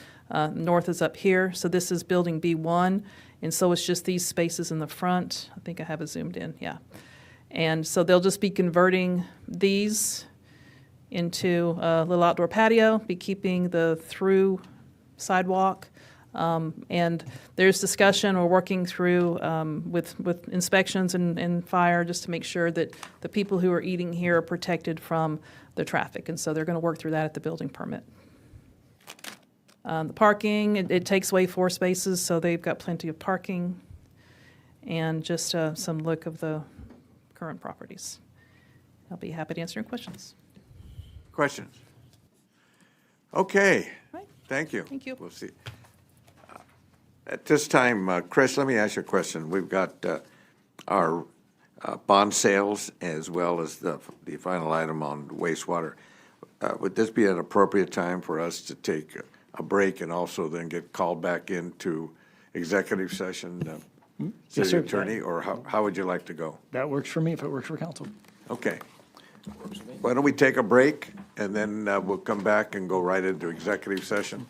North is up here. So this is building B1, and so it's just these spaces in the front. I think I have it zoomed in, yeah. And so they'll just be converting these into a little outdoor patio, be keeping the through sidewalk. And there's discussion, we're working through with inspections and fire just to make sure that the people who are eating here are protected from the traffic. And so they're going to work through that at the building permit. The parking, it takes away 4 spaces, so they've got plenty of parking. And just some look of the current properties. I'll be happy to answer your questions. Questions? Okay. Right. Thank you. Thank you. We'll see. At this time, Chris, let me ask you a question. We've got our bond sales as well as the final item on wastewater. Would this be an appropriate time for us to take a break and also then get called back into executive session, Yes, city sir. attorney, or how would you like to go? That works for me if it works for council. Okay. Why don't we take a break, and then we'll come back and go right into executive session,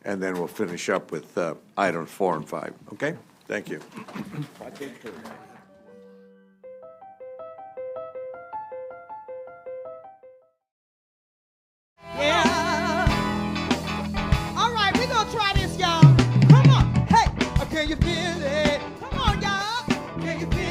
and then we'll finish up with items 4 and 5, okay? Thank you. All right, we're gonna try this, y'all. Come on. Hey, can you feel it? Come on, y'all. Can you feel it?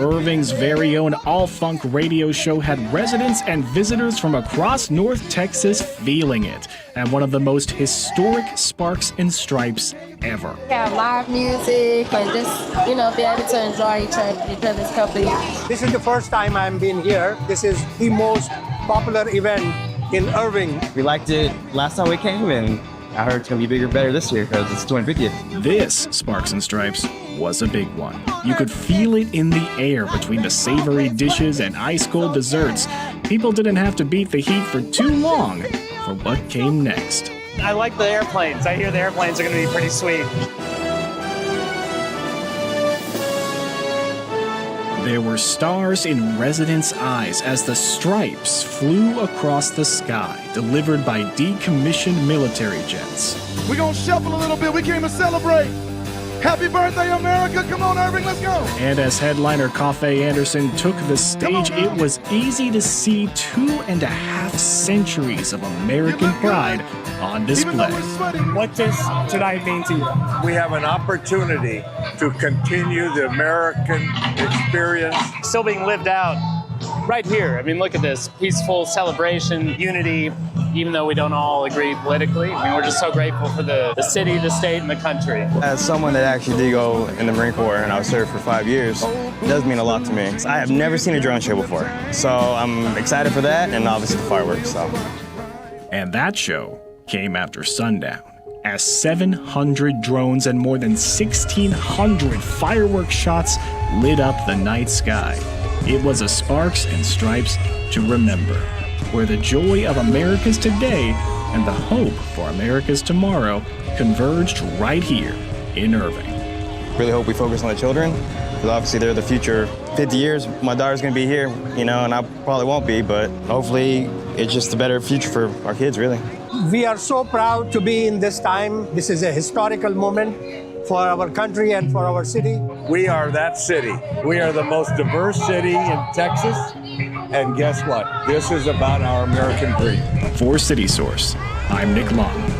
Irving's very own All Funk radio show had residents and visitors from across North Texas feeling it at one of the most historic Sparks and Stripes ever. Have live music and just, be able to enjoy each other's company. This is the first time I've been here. This is the most popular event in Irving. We liked it last time we came, and I heard it's going to be bigger and better this year because it's 250th. This Sparks and Stripes was a big one. You could feel it in the air between the savory dishes and ice-cold desserts. People didn't have to beat the heat for too long for what came next. I like the airplanes. I hear the airplanes are going to be pretty sweet. There were stars in residents' eyes as the stripes flew across the sky, delivered by decommissioned military jets. We're gonna shuffle a little bit. We came to celebrate. Happy birthday, America. Come on, Irving, let's go. And as headliner Cafe Anderson took the stage, it was easy to see 2.5 centuries of American pride on display. What does tonight mean to you? We have an opportunity to continue the American experience. Still being lived out right here. I mean, look at this peaceful celebration, unity, even though we don't all agree politically. I mean, we're just so grateful for the city, the state, and the country. As someone that actually did go in the Marine Corps and I was served for 5 years, it does mean a lot to me. I have never seen a drone show before, so I'm excited for that and obviously the fireworks. So. And that show came after sundown. as 700 drones and more than 1,600 fireworks shots lit up the night sky. It was a Sparks and Stripes to remember, where the joy of America's today and the hope for America's tomorrow converged right here in Irving. Really hope we focus on the children, because obviously they're the future. 50 years, my daughter's gonna be here, and I probably won't be, but hopefully it's just a better future for our kids, really. We are so proud to be in this time. This is a historical moment for our country and for our city. We are that city. We are the most diverse city in Texas. And guess what? This is about our American dream. For City Source, I'm Nick Long.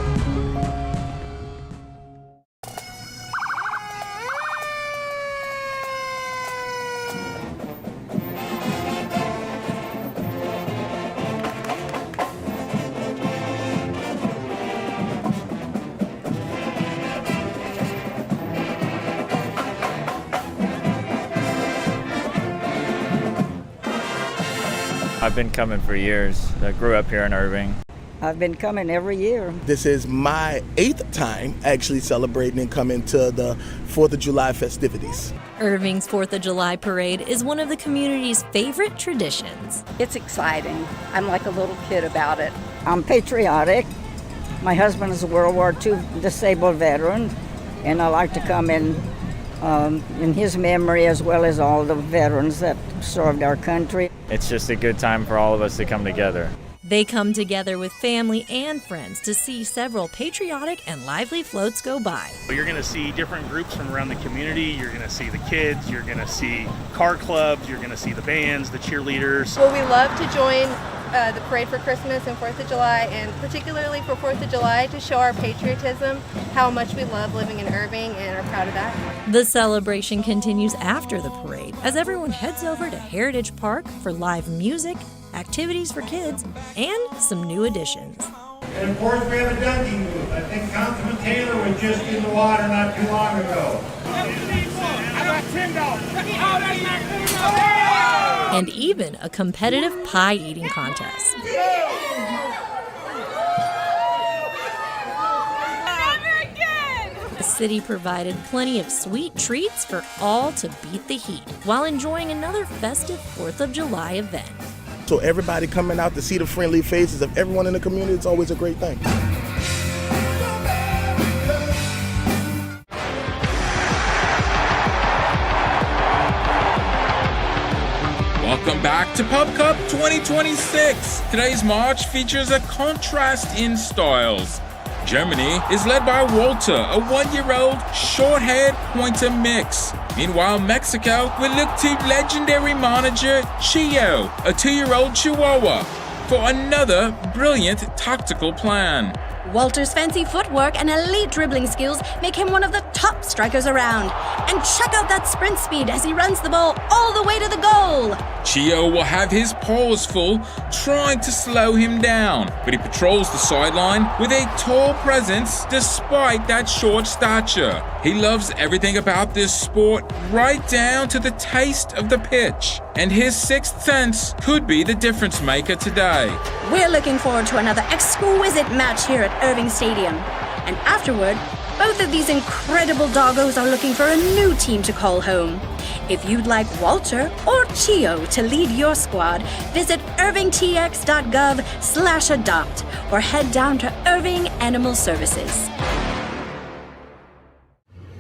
I've been coming for years. I grew up here in Irving. I've been coming every year. This is my 8th time actually celebrating and coming to the 4th of July festivities. Irving's 4th of July parade is one of the community's favorite traditions. It's exciting. I'm like a little kid about it. I'm patriotic. My husband is a World War II disabled veteran, and I like to come in his memory as well as all the veterans that served our country. It's just a good time for all of us to come together. They come together with family and friends to see several patriotic and lively floats go by. You're going to see different groups from around the community. You're going to see the kids. You're going to see car clubs. You're going to see the bands, the cheerleaders. Well, we love to join the parade for Christmas and 4th of July, and particularly for 4th of July to show our patriotism, how much we love living in Irving and are proud of that. The celebration continues after the parade as everyone heads over to Heritage Park for live music, activities for kids, and some new additions. And of course we have a dunking booth. I think Councilman Taylor was just in the water not too long ago. I got $10. And even a competitive pie eating contest. The city provided plenty of sweet treats for all to beat the heat while enjoying another festive 4th of July event. So everybody coming out to see the friendly faces of everyone in the community is always a great thing. Welcome back to Pub Cup 2026. Today's march features a contrast in styles. Germany is led by Walter, a 1-year-old short-haired pointer mix. Meanwhile, Mexico will look to legendary manager Chio, a 2-year-old Chihuahua, for another brilliant tactical plan. Walter's fancy footwork and elite dribbling skills make him one of the top strikers around. And check out that sprint speed as he runs the ball all the way to the goal. Chio will have his paws full trying to slow him down, but he patrols the sideline with a tall presence despite that short stature. He loves everything about this sport, right down to the taste of the pitch, and his sixth sense could be the difference maker today. We're looking forward to another exquisite match here at Irving Stadium. And afterward, both of these incredible doggos are looking for a new team to call home. If you'd like Walter or Chio to lead your squad, visit irvingtx.gov/adopt or head down to Irving Animal Services.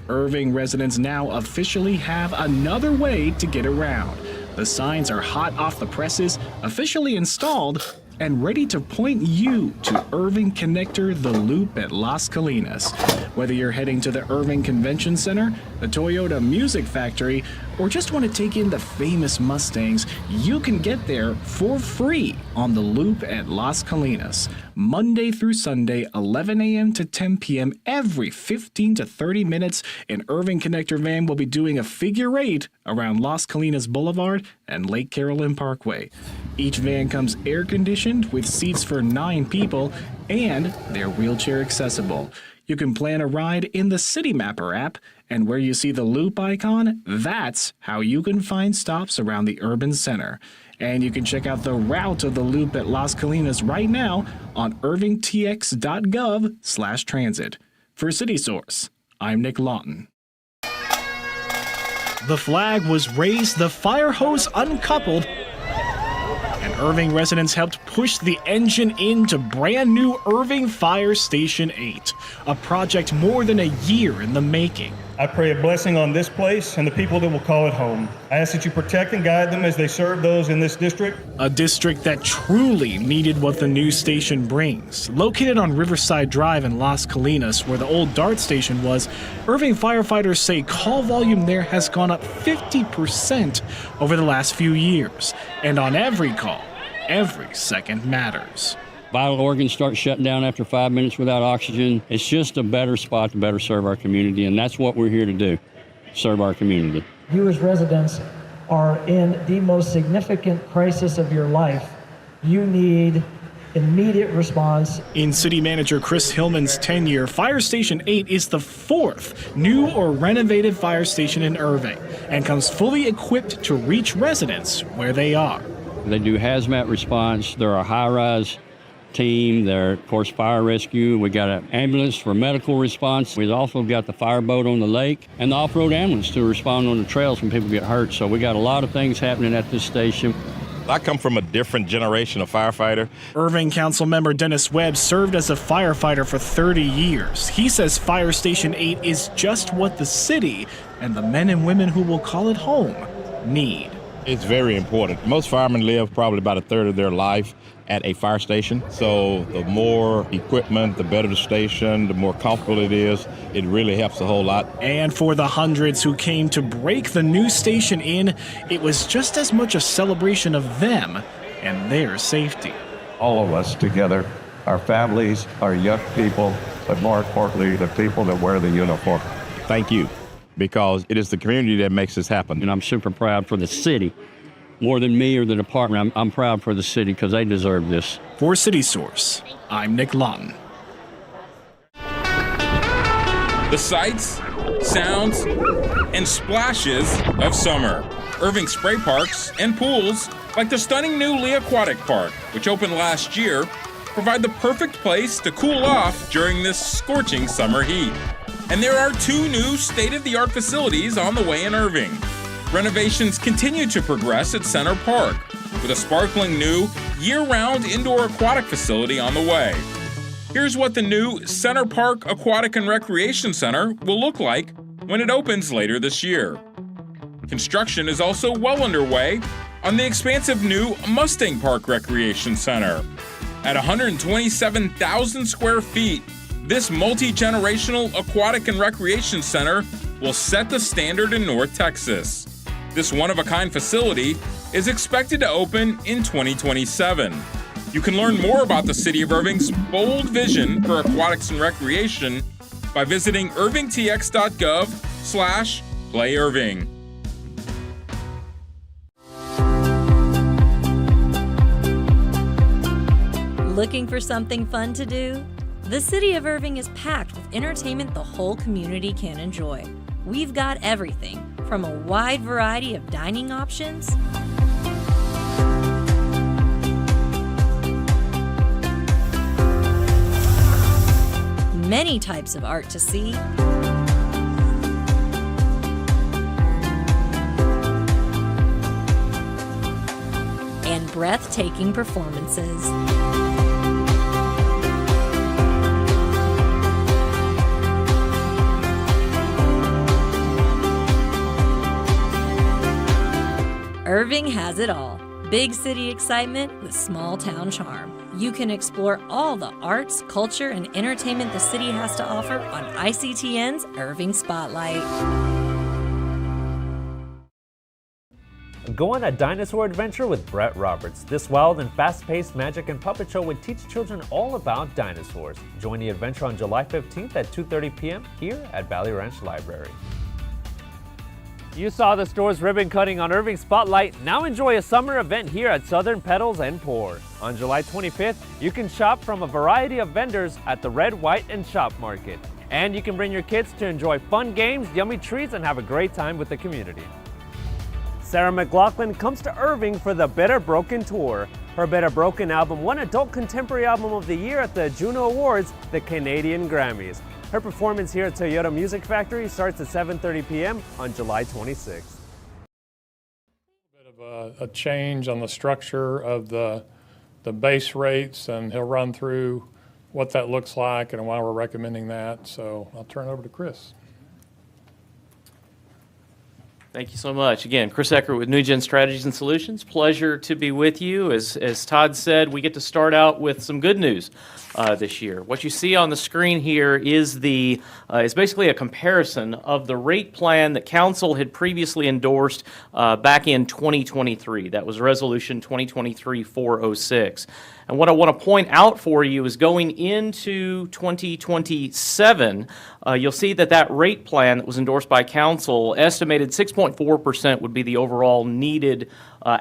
Irving residents now officially have another way to get around. The signs are hot off the presses, officially installed, and ready to point you to Irving Connector, the Loop at Las Colinas. Whether you're heading to the Irving Convention Center, the Toyota Music Factory, or just want to take in the famous Mustangs, you can get there for free on the Loop at Las Colinas. Monday through Sunday, 11 a.m. to 10 p.m. every 15 to 30 minutes, an Irving Connector van will be doing a figure eight around Las Colinas Boulevard and Lake Carolyn Parkway. Each van comes air-conditioned with seats for 9 people, and they're wheelchair accessible. You can plan a ride in the City Mapper app, and where you see the Loop icon, that's how you can find stops around the urban center. And you can check out the route of the Loop at Las Colinas right now on irvingtx.gov/transit. For City Source, I'm Nick Lawton. The flag was raised, the fire hose uncoupled, and Irving residents helped push the engine into brand new Irving Fire Station 8, a project more than a year in the making. I pray a blessing on this place and the people that will call it home. I ask that you protect and guide them as they serve those in this district. A district that truly needed what the new station brings. Located on Riverside Drive in Las Colinas, where the old DART station was, Irving firefighters say call volume there has gone up 50% over the last few years. And on every call, every second matters. Vital organs start shutting down after 5 minutes without oxygen. It's just a better spot to better serve our community, and that's what we're here to do, serve our community. You as residents are in the most significant crisis of your life. You need immediate response. In City Manager Chris Hillman's tenure, Fire Station 8 is the 4th new or renovated fire station in Irving and comes fully equipped to reach residents where they are. They do hazmat response. They're a high-rise team. They're, of course, fire rescue. We got an ambulance for medical response. We've also got the fireboat on the lake and the off-road ambulance to respond on the trails when people get hurt. So we got a lot of things happening at this station. I come from a different generation of firefighter. Irving Council member Dennis Webb served as a firefighter for 30 years. He says Fire Station 8 is just what the city and the men and women who will call it home need. It's very important. Most firemen live probably about a third of their life at a fire station. So the more equipment, the better the station, the more comfortable it is. It really helps a whole lot. And for the hundreds who came to break the new station in, it was just as much a celebration of them and their safety. All of us together, our families, our young people, but more importantly, the people that wear the uniform. Thank you, because it is the community that makes this happen. And I'm super proud for the city. More than me or the department, I'm proud for the city because they deserve this. For City Source, I'm Nick Lawton. The sights, sounds, and splashes of summer. Irving spray parks and pools, like the stunning new Lee Aquatic Park, which opened last year, provide the perfect place to cool off during this scorching summer heat. And there are 2 new state-of-the-art facilities on the way in Irving. Renovations continue to progress at Center Park, with a sparkling new, year-round indoor aquatic facility on the way. Here's what the new Center Park Aquatic and Recreation Center will look like when it opens later this year. Construction is also well underway on the expansive new Mustang Park Recreation Center. At 127,000 square feet, this multi-generational aquatic and recreation center will set the standard in North Texas. This one-of-a-kind facility is expected to open in 2027. You can learn more about the City of Irving's bold vision for aquatics and recreation by visiting irvingtx.gov/playirving. Looking for something fun to do? The City of Irving is packed with entertainment the whole community can enjoy. We've got everything, from a wide variety of dining options many types of art to see, and breathtaking performances. Irving has it all. Big city excitement with small town charm. You can explore all the arts, culture, and entertainment the city has to offer on ICTN's Irving Spotlight. Go on a dinosaur adventure with Brett Roberts. This wild and fast-paced magic and puppet show would teach children all about dinosaurs. Join the adventure on July 15th at 2:30 p.m. here at Valley Ranch Library. You saw the store's ribbon cutting on Irving Spotlight. Now enjoy a summer event here at Southern Petals and Pour. On July 25th, you can shop from a variety of vendors at the Red, White, and Shop Market. And you can bring your kids to enjoy fun games, yummy treats, and have a great time with the community. Sarah McLachlan comes to Irving for the Better Broken Tour. Her Better Broken album won Adult Contemporary Album of the Year at the Juno Awards, the Canadian Grammys. Her performance here at Toyota Music Factory starts at 7:30 p.m. on July 26th. A change on the structure of the base rates, and he'll run through what that looks like and why we're recommending that. So I'll turn it over to Chris. Thank you so much. Again, Chris Eckert with NewGen Strategies and Solutions. Pleasure to be with you. As Todd said, we get to start out with some good news this year. What you see on the screen here is is basically a comparison of the rate plan that Council had previously endorsed back in 2023. That was Resolution 2023-406. And what I want to point out for you is going into 2027, you'll see that rate plan that was endorsed by Council estimated 6.4% would be the overall needed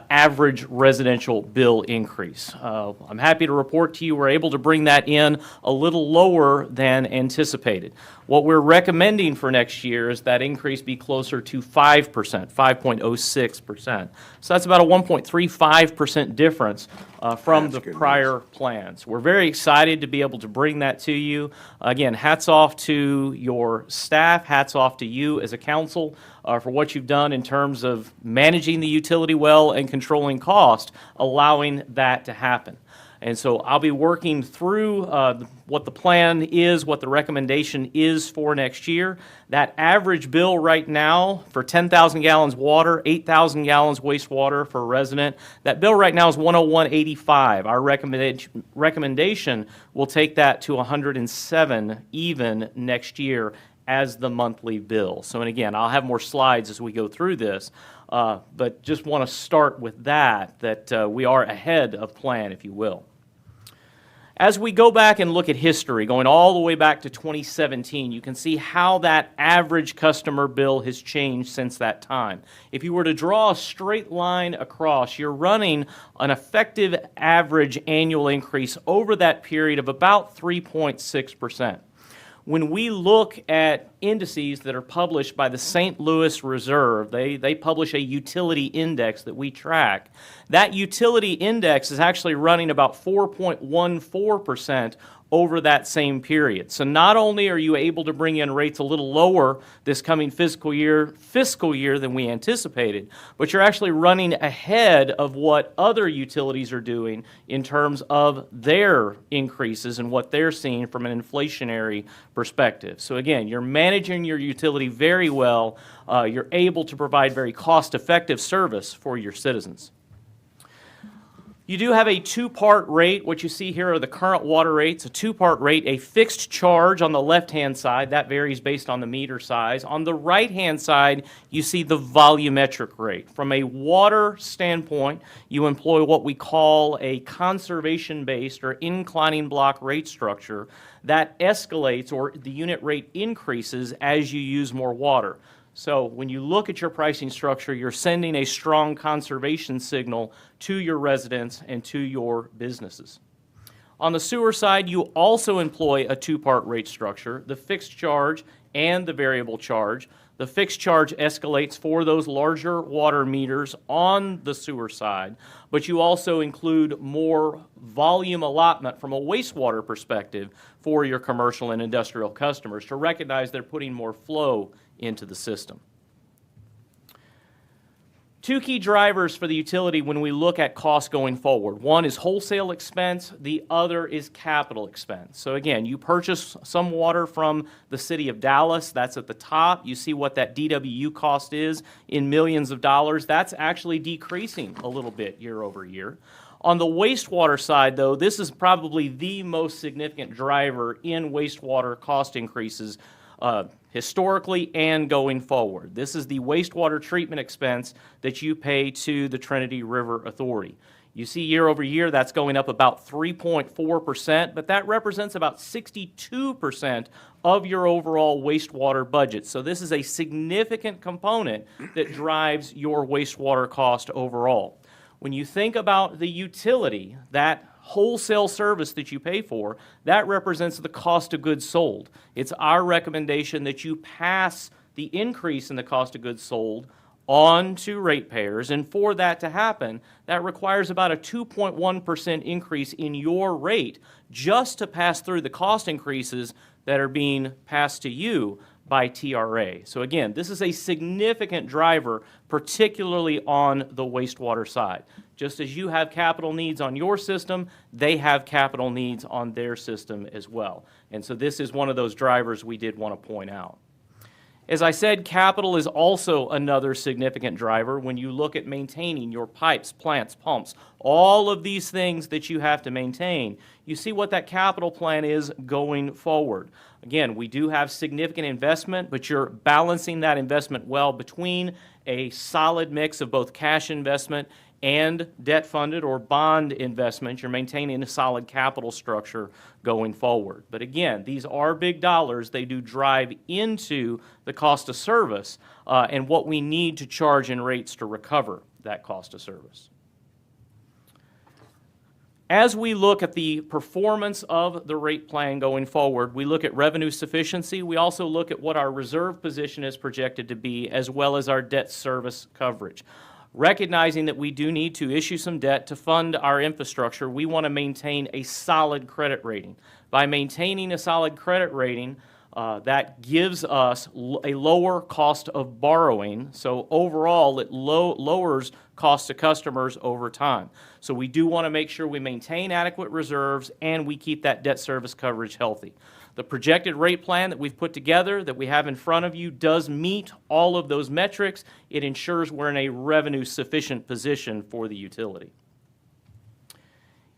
average residential bill increase. I'm happy to report to you we're able to bring that in a little lower than anticipated. What we're recommending for next year is that increase be closer to 5%, 5.06%. So that's about a 1.35% difference from the prior plans. We're very excited to be able to bring that to you. Again, hats off to your staff, hats off to you as a council for what you've done in terms of managing the utility well and controlling cost, allowing that to happen. And so I'll be working through what the plan is, what the recommendation is for next year. That average bill right now for 10,000 gallons water, 8,000 gallons wastewater for a resident, that bill right now is $101.85. Our recommendation will take that to $107 even next year as the monthly bill. So, and again, I'll have more slides as we go through this, but just want to start with that we are ahead of plan, if you will. As we go back and look at history, going all the way back to 2017, you can see how that average customer bill has changed since that time. If you were to draw a straight line across, you're running an effective average annual increase over that period of about 3.6%. When we look at indices that are published by the St. Louis Reserve, they publish a utility index that we track. That utility index is actually running about 4.14% over that same period. So not only are you able to bring in rates a little lower this coming fiscal year than we anticipated, but you're actually running ahead of what other utilities are doing in terms of their increases and what they're seeing from an inflationary perspective. So again, you're managing your utility very well. You're able to provide very cost-effective service for your citizens. You do have a two-part rate. What you see here are the current water rates, a two-part rate, a fixed charge on the left-hand side. That varies based on the meter size. On the right-hand side, you see the volumetric rate. From a water standpoint, you employ what we call a conservation-based or inclining block rate structure that escalates, or the unit rate increases as you use more water. So when you look at your pricing structure, you're sending a strong conservation signal to your residents and to your businesses. On the sewer side, you also employ a two-part rate structure, the fixed charge and the variable charge. The fixed charge escalates for those larger water meters on the sewer side, but you also include more volume allotment from a wastewater perspective for your commercial and industrial customers to recognize they're putting more flow into the system. Two key drivers for the utility when we look at costs going forward. One is wholesale expense, the other is capital expense. So again, you purchase some water from the city of Dallas, that's at the top. You see what that DWU cost is in millions of dollars. That's actually decreasing a little bit year over year. On the wastewater side, though, this is probably the most significant driver in wastewater cost increases historically and going forward. This is the wastewater treatment expense that you pay to the Trinity River Authority. You see year over year that's going up about 3.4%, but that represents about 62% of your overall wastewater budget. So this is a significant component that drives your wastewater cost overall. When you think about the utility, that wholesale service that you pay for, that represents the cost of goods sold. It's our recommendation that you pass the increase in the cost of goods sold on to ratepayers, and for that to happen, that requires about a 2.1% increase in your rate just to pass through the cost increases that are being passed to you by TRA. So again, this is a significant driver, particularly on the wastewater side. Just as you have capital needs on your system, they have capital needs on their system as well. And so this is one of those drivers we did want to point out. As I said, capital is also another significant driver when you look at maintaining your pipes, plants, pumps, all of these things that you have to maintain. You see what that capital plan is going forward. Again, we do have significant investment, but you're balancing that investment well between a solid mix of both cash investment and debt-funded or bond investment. You're maintaining a solid capital structure going forward. But again, these are big dollars. They do drive into the cost of service and what we need to charge in rates to recover that cost of service. As we look at the performance of the rate plan going forward, we look at revenue sufficiency. We also look at what our reserve position is projected to be, as well as our debt service coverage. Recognizing that we do need to issue some debt to fund our infrastructure, we want to maintain a solid credit rating. By maintaining a solid credit rating, that gives us a lower cost of borrowing. So overall, it lowers costs to customers over time. So we do want to make sure we maintain adequate reserves and we keep that debt service coverage healthy. The projected rate plan that we've put together, that we have in front of you, does meet all of those metrics. It ensures we're in a revenue sufficient position for the utility.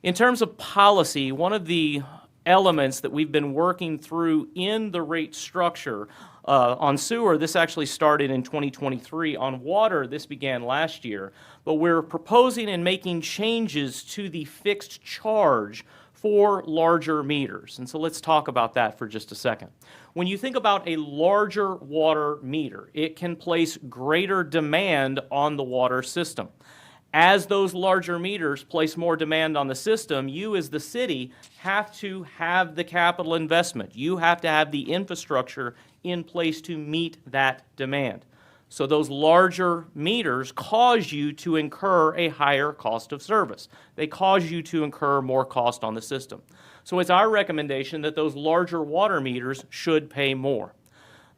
In terms of policy, one of the elements that we've been working through in the rate structure on sewer, this actually started in 2023. On water, this began last year. But we're proposing and making changes to the fixed charge for larger meters. And so let's talk about that for just a second. When you think about a larger water meter, it can place greater demand on the water system. As those larger meters place more demand on the system, you as the city have to have the capital investment. You have to have the infrastructure in place to meet that demand. So those larger meters cause you to incur a higher cost of service. They cause you to incur more cost on the system. So it's our recommendation that those larger water meters should pay more.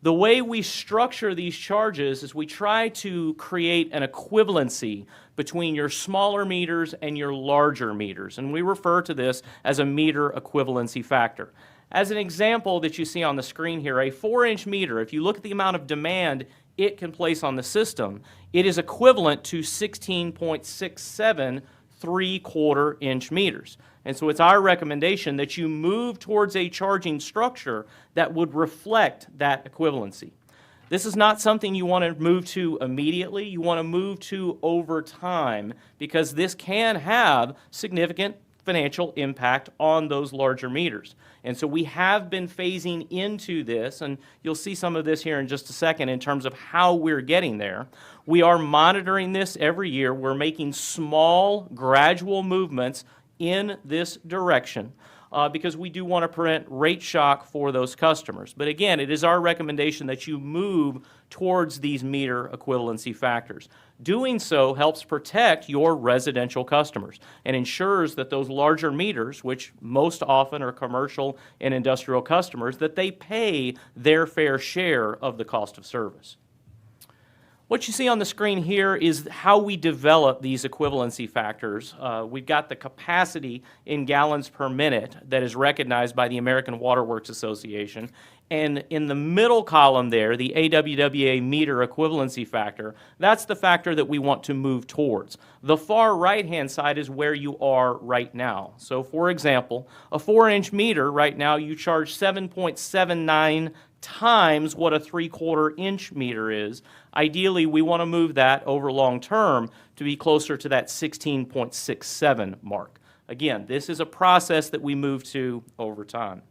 The way we structure these charges is we try to create an equivalency between your smaller meters and your larger meters, and we refer to this as a meter equivalency factor. As an example that you see on the screen here, a 4-inch meter, if you look at the amount of demand it can place on the system, it is equivalent to 16.67 3/4-inch meters. And so it's our recommendation that you move towards a charging structure that would reflect that equivalency. This is not something you want to move to immediately. You want to move to over time because this can have significant financial impact on those larger meters. And so we have been phasing into this, and you'll see some of this here in just a second in terms of how we're getting there. We are monitoring this every year. We're making small, gradual movements in this direction because we do want to prevent rate shock for those customers. But again, it is our recommendation that you move towards these meter equivalency factors. Doing so helps protect your residential customers and ensures that those larger meters, which most often are commercial and industrial customers, that they pay their fair share of the cost of service. What you see on the screen here is how we develop these equivalency factors. We've got the capacity in gallons per minute that is recognized by the American Water Works Association. And in the middle column there, the AWWA meter equivalency factor, that's the factor that we want to move towards. The far right-hand side is where you are right now. So for example, a 4-inch meter right now, you charge 7.79 times what a 3/4-inch meter is. Ideally, we want to move that over long term to be closer to that 16.67 mark. Again, this is a process that we move to over time.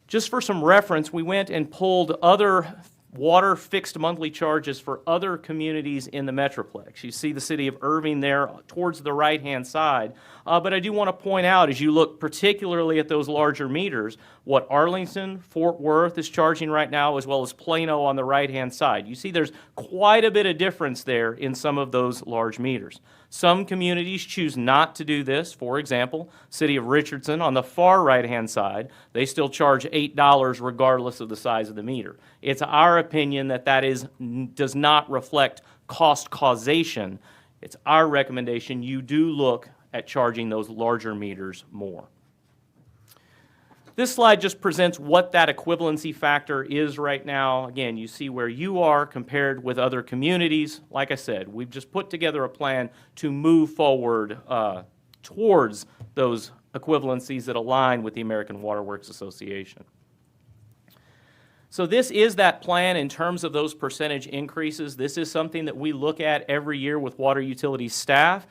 Just for some reference, we went and pulled other water fixed monthly charges for other communities in the Metroplex. You see the city of Irving there towards the right-hand side. But I do want to point out, as you look particularly at those larger meters, what Arlington, Fort Worth is charging right now, as well as Plano on the right-hand side. You see there's quite a bit of difference there in some of those large meters. Some communities choose not to do this. For example, City of Richardson on the far right-hand side, they still charge $8 regardless of the size of the meter. It's our opinion that does not reflect cost causation. It's our recommendation you do look at charging those larger meters more. This slide just presents what that equivalency factor is right now. Again, you see where you are compared with other communities. Like I said, we've just put together a plan to move forward towards those equivalencies that align with the American Water Works Association. So this is that plan in terms of those percentage increases. This is something that we look at every year with water utility staff.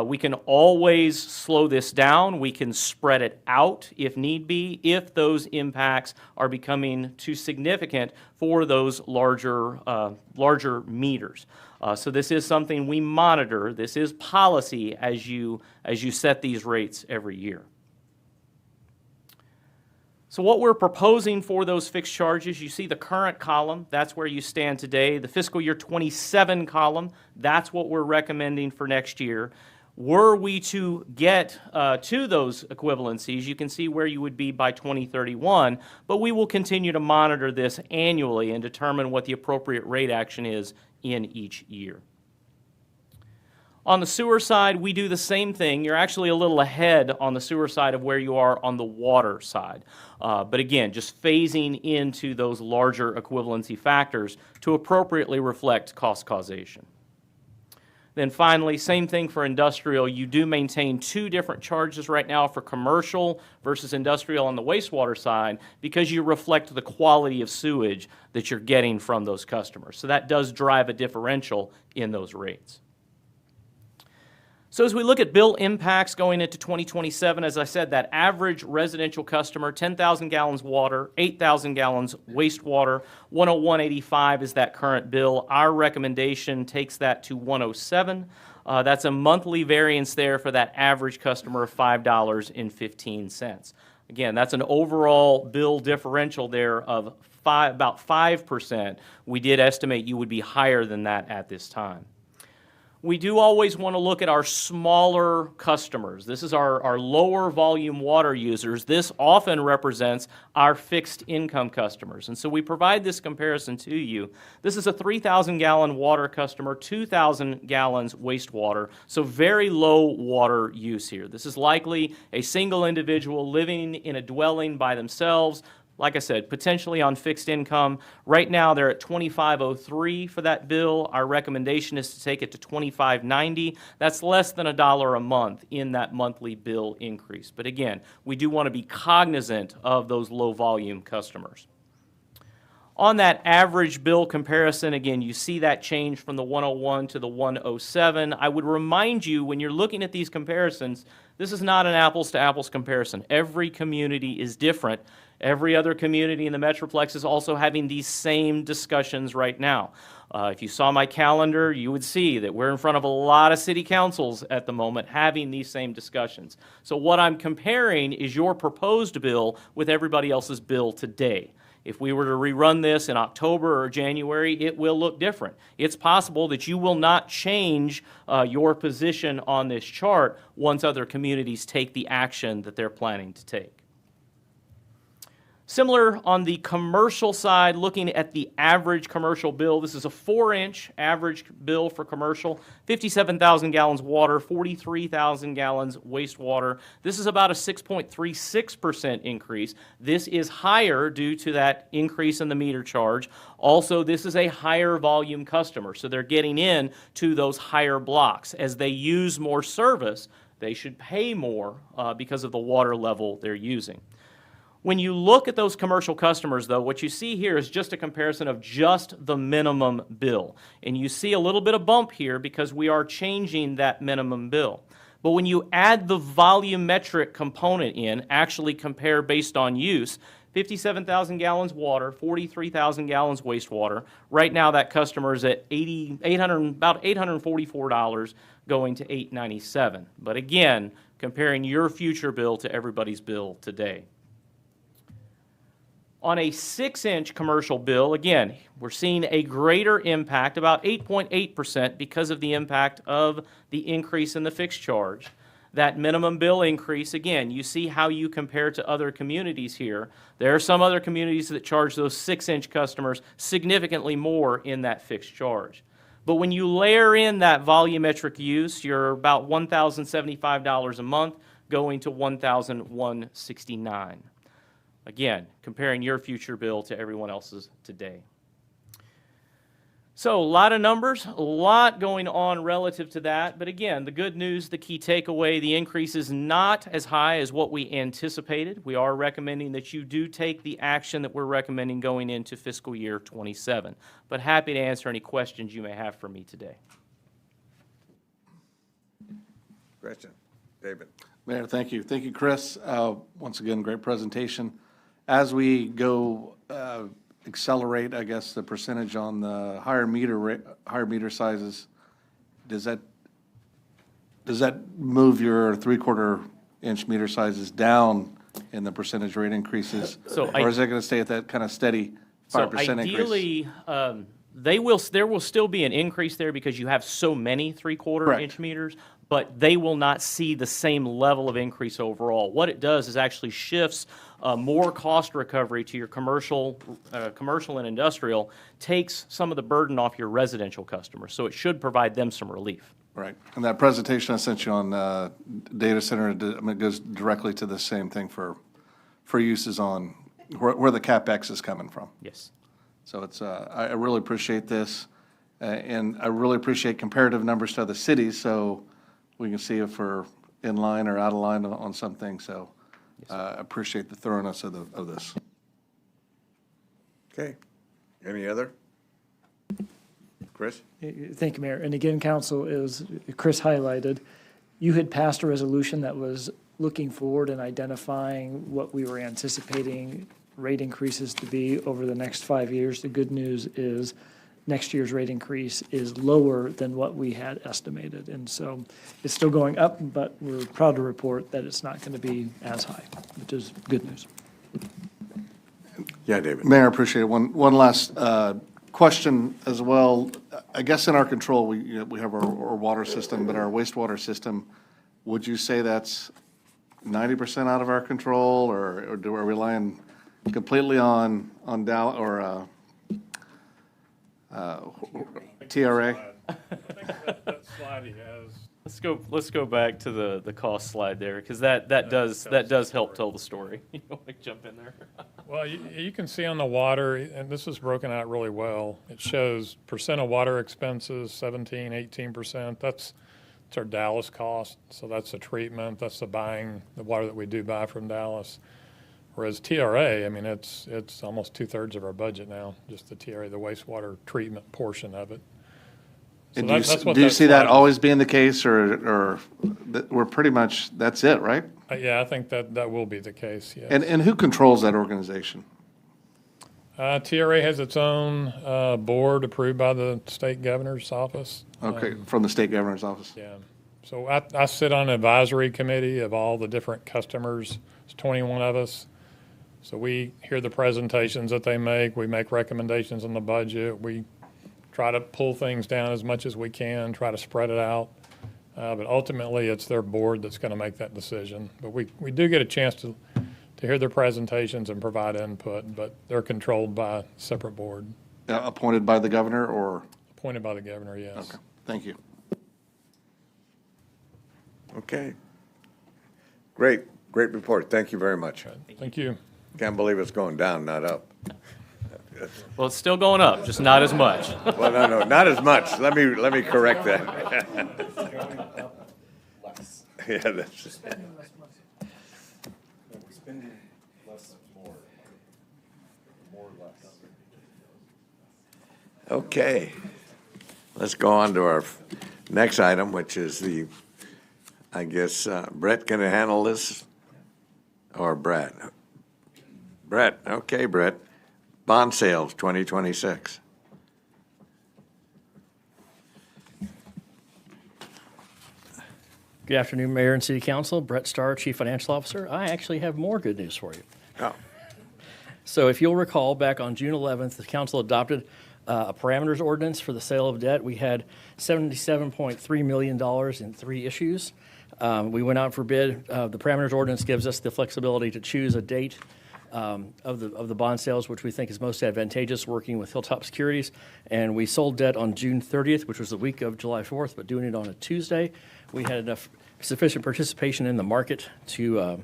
We can always slow this down. We can spread it out if need be, if those impacts are becoming too significant for those larger meters. So this is something we monitor. This is policy as you set these rates every year. So what we're proposing for those fixed charges, you see the current column, that's where you stand today. The fiscal year 27 column, that's what we're recommending for next year. Were we to get to those equivalencies, you can see where you would be by 2031, but we will continue to monitor this annually and determine what the appropriate rate action is in each year. On the sewer side, we do the same thing. You're actually a little ahead on the sewer side of where you are on the water side. But again, just phasing into those larger equivalency factors to appropriately reflect cost causation. Then finally, same thing for industrial. You do maintain two different charges right now for commercial versus industrial on the wastewater side because you reflect the quality of sewage that you're getting from those customers. So that does drive a differential in those rates. So as we look at bill impacts going into 2027, as I said, that average residential customer, 10,000 gallons water, 8,000 gallons wastewater, 101.85 is that current bill. Our recommendation takes that to 107. That's a monthly variance there for that average customer of $5.15. Again, that's an overall bill differential there of about 5%. We did estimate you would be higher than that at this time. We do always want to look at our smaller customers. This is our lower volume water users. This often represents our fixed income customers. And so we provide this comparison to you. This is a 3,000 gallon water customer, 2,000 gallons wastewater, so very low water use here. This is likely a single individual living in a dwelling by themselves. Like I said, potentially on fixed income. Right now, they're at $25.03 for that bill. Our recommendation is to take it to $25.90. That's less than $1 a month in that monthly bill increase. But again, we do want to be cognizant of those low-volume customers. On that average bill comparison, again, you see that change from the 101 to the 107. I would remind you, when you're looking at these comparisons, this is not an apples-to-apples comparison. Every community is different. Every other community in the Metroplex is also having these same discussions right now. If you saw my calendar, you would see that we're in front of a lot of city councils at the moment having these same discussions. So what I'm comparing is your proposed bill with everybody else's bill today. If we were to rerun this in October or January, it will look different. It's possible that you will not change your position on this chart once other communities take the action that they're planning to take. Similar on the commercial side, looking at the average commercial bill, this is a 4-inch average bill for commercial, 57,000 gallons water, 43,000 gallons wastewater. This is about a 6.36% increase. This is higher due to that increase in the meter charge. Also, this is a higher volume customer, so they're getting in to those higher blocks. As they use more service, they should pay more because of the water level they're using. When you look at those commercial customers, though, what you see here is just a comparison of just the minimum bill. And you see a little bit of bump here because we are changing that minimum bill. But when you add the volumetric component in, actually compare based on use, 57,000 gallons water, 43,000 gallons wastewater. Right now that customer is at about $844 going to $897. But again, comparing your future bill to everybody's bill today. On a 6-inch commercial bill, again, we're seeing a greater impact, about 8.8%, because of the impact of the increase in the fixed charge. That minimum bill increase, again, you see how you compare to other communities here. There are some other communities that charge those 6-inch customers significantly more in that fixed charge. But when you layer in that volumetric use, you're about $1,075 a month, going to $1,169. Again, comparing your future bill to everyone else's today. So a lot of numbers, a lot going on relative to that. But again, the good news, the key takeaway, the increase is not as high as what we anticipated. We are recommending that you do take the action that we're recommending going into fiscal year 27. But happy to answer any questions you may have for me today. Question, David. Mayor, thank you. Thank you, Chris. Once again, great presentation. As we go accelerate, I guess, the percentage on the higher meter sizes, does that move your 3/4 inch meter sizes down in the percentage rate increases? Or is it going to stay at that kind of steady 5% increase? Ideally, there will still be an increase there because you have so many 3/4 inch meters, but they will not see the same level of increase overall. What it does is actually shifts more cost recovery to your commercial and industrial, takes some of the burden off your residential customers. So it should provide them some relief. Right. And that presentation I sent you on data center, it goes directly to the same thing for uses on where the CapEx is coming from. Yes. So it's I really appreciate this, and I really appreciate comparative numbers to other cities, so we can see if we're in line or out of line on some things. So I appreciate the thoroughness of this. Okay. Any other? Chris? Thank you, Mayor. And again, Council, as Chris highlighted, you had passed a resolution that was looking forward and identifying what we were anticipating rate increases to be over the next 5 years. The good news is next year's rate increase is lower than what we had estimated. And so it's still going up, but we're proud to report that it's not going to be as high, which is good news. Yeah, David. Mayor, I appreciate it. One last question as well. I guess in our control, we have our water system, but our wastewater system, would you say that's 90% out of our control, or do we rely completely on Dow or TRA? I think that slide he has. Let's go back to the cost slide there, because that does help tell the story. You want to jump in there? Well, you can see on the water, and this is broken out really well. It shows percent of water expenses, 17, 18%. That's our Dallas cost. So that's the treatment. That's the water that we do buy from Dallas. Whereas TRA, I mean, it's almost 2/3 of our budget now, just the TRA, the wastewater treatment portion of it. So and do you see that always being the case, or we're pretty much, that's it, right? Yeah, I think that will be the case, yes. And who controls that organization? TRA has its own board approved by the state governor's office. Okay, from the state governor's office. Yeah. So I sit on an advisory committee of all the different customers. There's 21 of us. So we hear the presentations that they make. We make recommendations on the budget. We try to pull things down as much as we can, try to spread it out. But ultimately, it's their board that's going to make that decision. But we do get a chance to hear their presentations and provide input, but they're controlled by a separate board. Appointed by the governor, or? Appointed by the governor, yes. Okay, thank you. Okay. Great report. Thank you very much. Thank you. Can't believe it's going down, not up. Well, it's still going up, just not as much. Well, no, not as much. Let me correct that. Yeah, that's. Spending less, more less. Okay. Let's go on to our next item, which is I guess, Brett, can I handle this? Or Brett? Brett, okay, Brett. Bond sales 2026. Good afternoon, Mayor and City Council. Brett Starr, Chief Financial Officer. I actually have more good news for you. Oh. So if you'll recall, back on June 11th, the council adopted a parameters ordinance for the sale of debt. We had $77.3 million in 3 issues. We went out for bid. The parameters ordinance gives us the flexibility to choose a date of the bond sales, which we think is most advantageous, working with Hilltop Securities. And we sold debt on June 30th, which was the week of July 4th, but doing it on a Tuesday. We had enough sufficient participation in the market to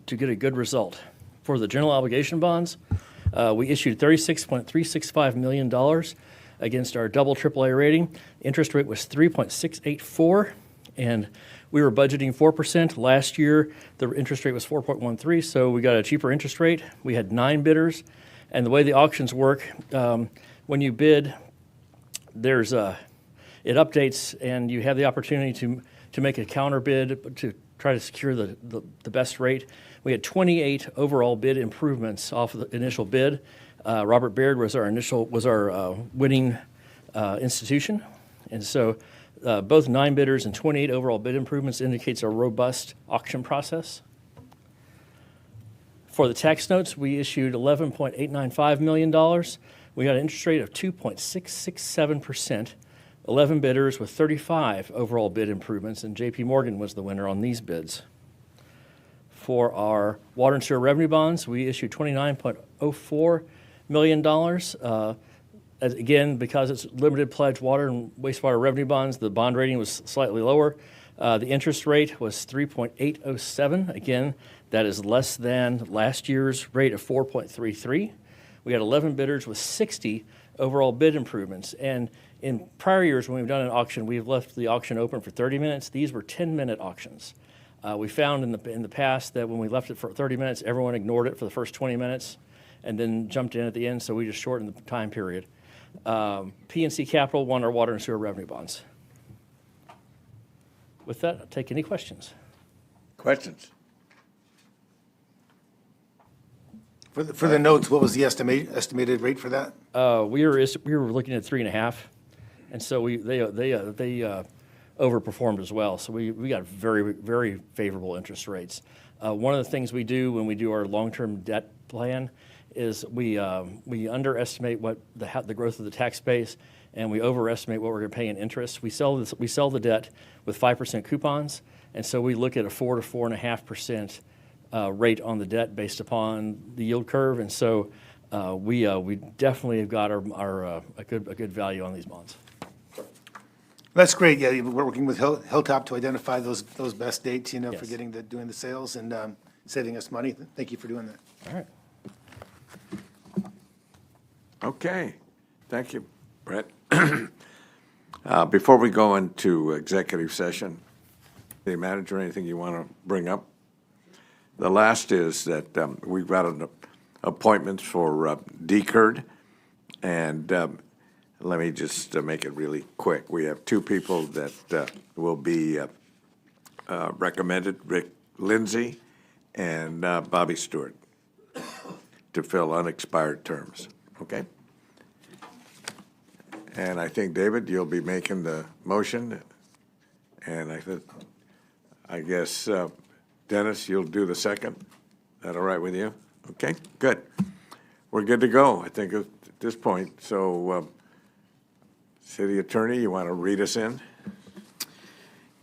get a good result. For the general obligation bonds, we issued $36.365 million against our double AAA rating. Interest rate was 3.684, and we were budgeting 4%. Last year, the interest rate was 4.13, so we got a cheaper interest rate. We had 9 bidders, and the way the auctions work, when you bid, it updates, and you have the opportunity to make a counter bid to try to secure the best rate. We had 28 overall bid improvements off of the initial bid. Robert Baird was our winning institution, and so both 9 bidders and 28 overall bid improvements indicates a robust auction process. For the tax notes, we issued $11.895 million. We got an interest rate of 2.667%. 11 bidders with 35 overall bid improvements, and J.P. Morgan was the winner on these bids. For our water and sewer revenue bonds, we issued $29.04 million. Again, because it's limited pledge water and wastewater revenue bonds, the bond rating was slightly lower. The interest rate was 3.807. Again, that is less than last year's rate of 4.33. We had 11 bidders with 60 overall bid improvements. And in prior years, when we've done an auction, we've left the auction open for 30 minutes. These were 10-minute auctions. We found in the past that when we left it for 30 minutes, everyone ignored it for the first 20 minutes and then jumped in at the end, so we just shortened the time period. PNC Capital won our water and sewer revenue bonds. With that, I'll take any questions. Questions? For the notes, what was the estimated rate for that? We were looking at 3.5, and so they overperformed as well. So we got very, very favorable interest rates. One of the things we do when we do our long-term debt plan is we underestimate what the growth of the tax base, and we overestimate what we're going to pay in interest. We sell the debt with 5% coupons, and so we look at a 4 to 4.5% rate on the debt based upon the yield curve, and so we definitely have got a good value on these bonds. That's great. Yeah, we're working with Hilltop to identify those best dates, Yes. for doing the sales and saving us money. Thank you for doing that. All right. Okay, thank you, Brett. Before we go into executive session, the manager, anything you want to bring up? The last is that we've got an appointments for DCURD, and let me just make it really quick. We have 2 people that will be recommended, Rick Lindsay and Bobby Stewart, to fill unexpired terms, okay? And I think, David, you'll be making the motion, and I guess, Dennis, you'll do the second. Is that all right with you? Okay, good. We're good to go, I think, at this point. So, City Attorney, you want to read us in?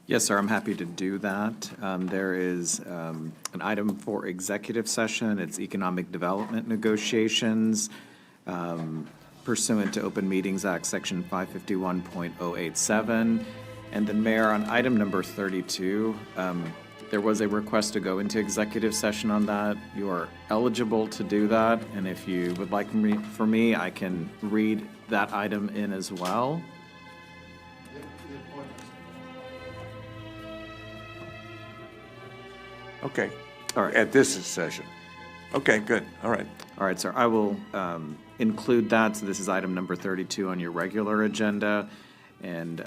Yes, sir, I'm happy to do that. There is an item for executive session. It's economic development negotiations pursuant to Open Meetings Act, Section 551.087. And then, Mayor, on item number 32, there was a request to go into executive session on that. You are eligible to do that, and if you would like for me, I can read that item in as well. Okay. All right. At this session. Okay, good. All right. All right, sir. I will include that. So this is item number 32 on your regular agenda. And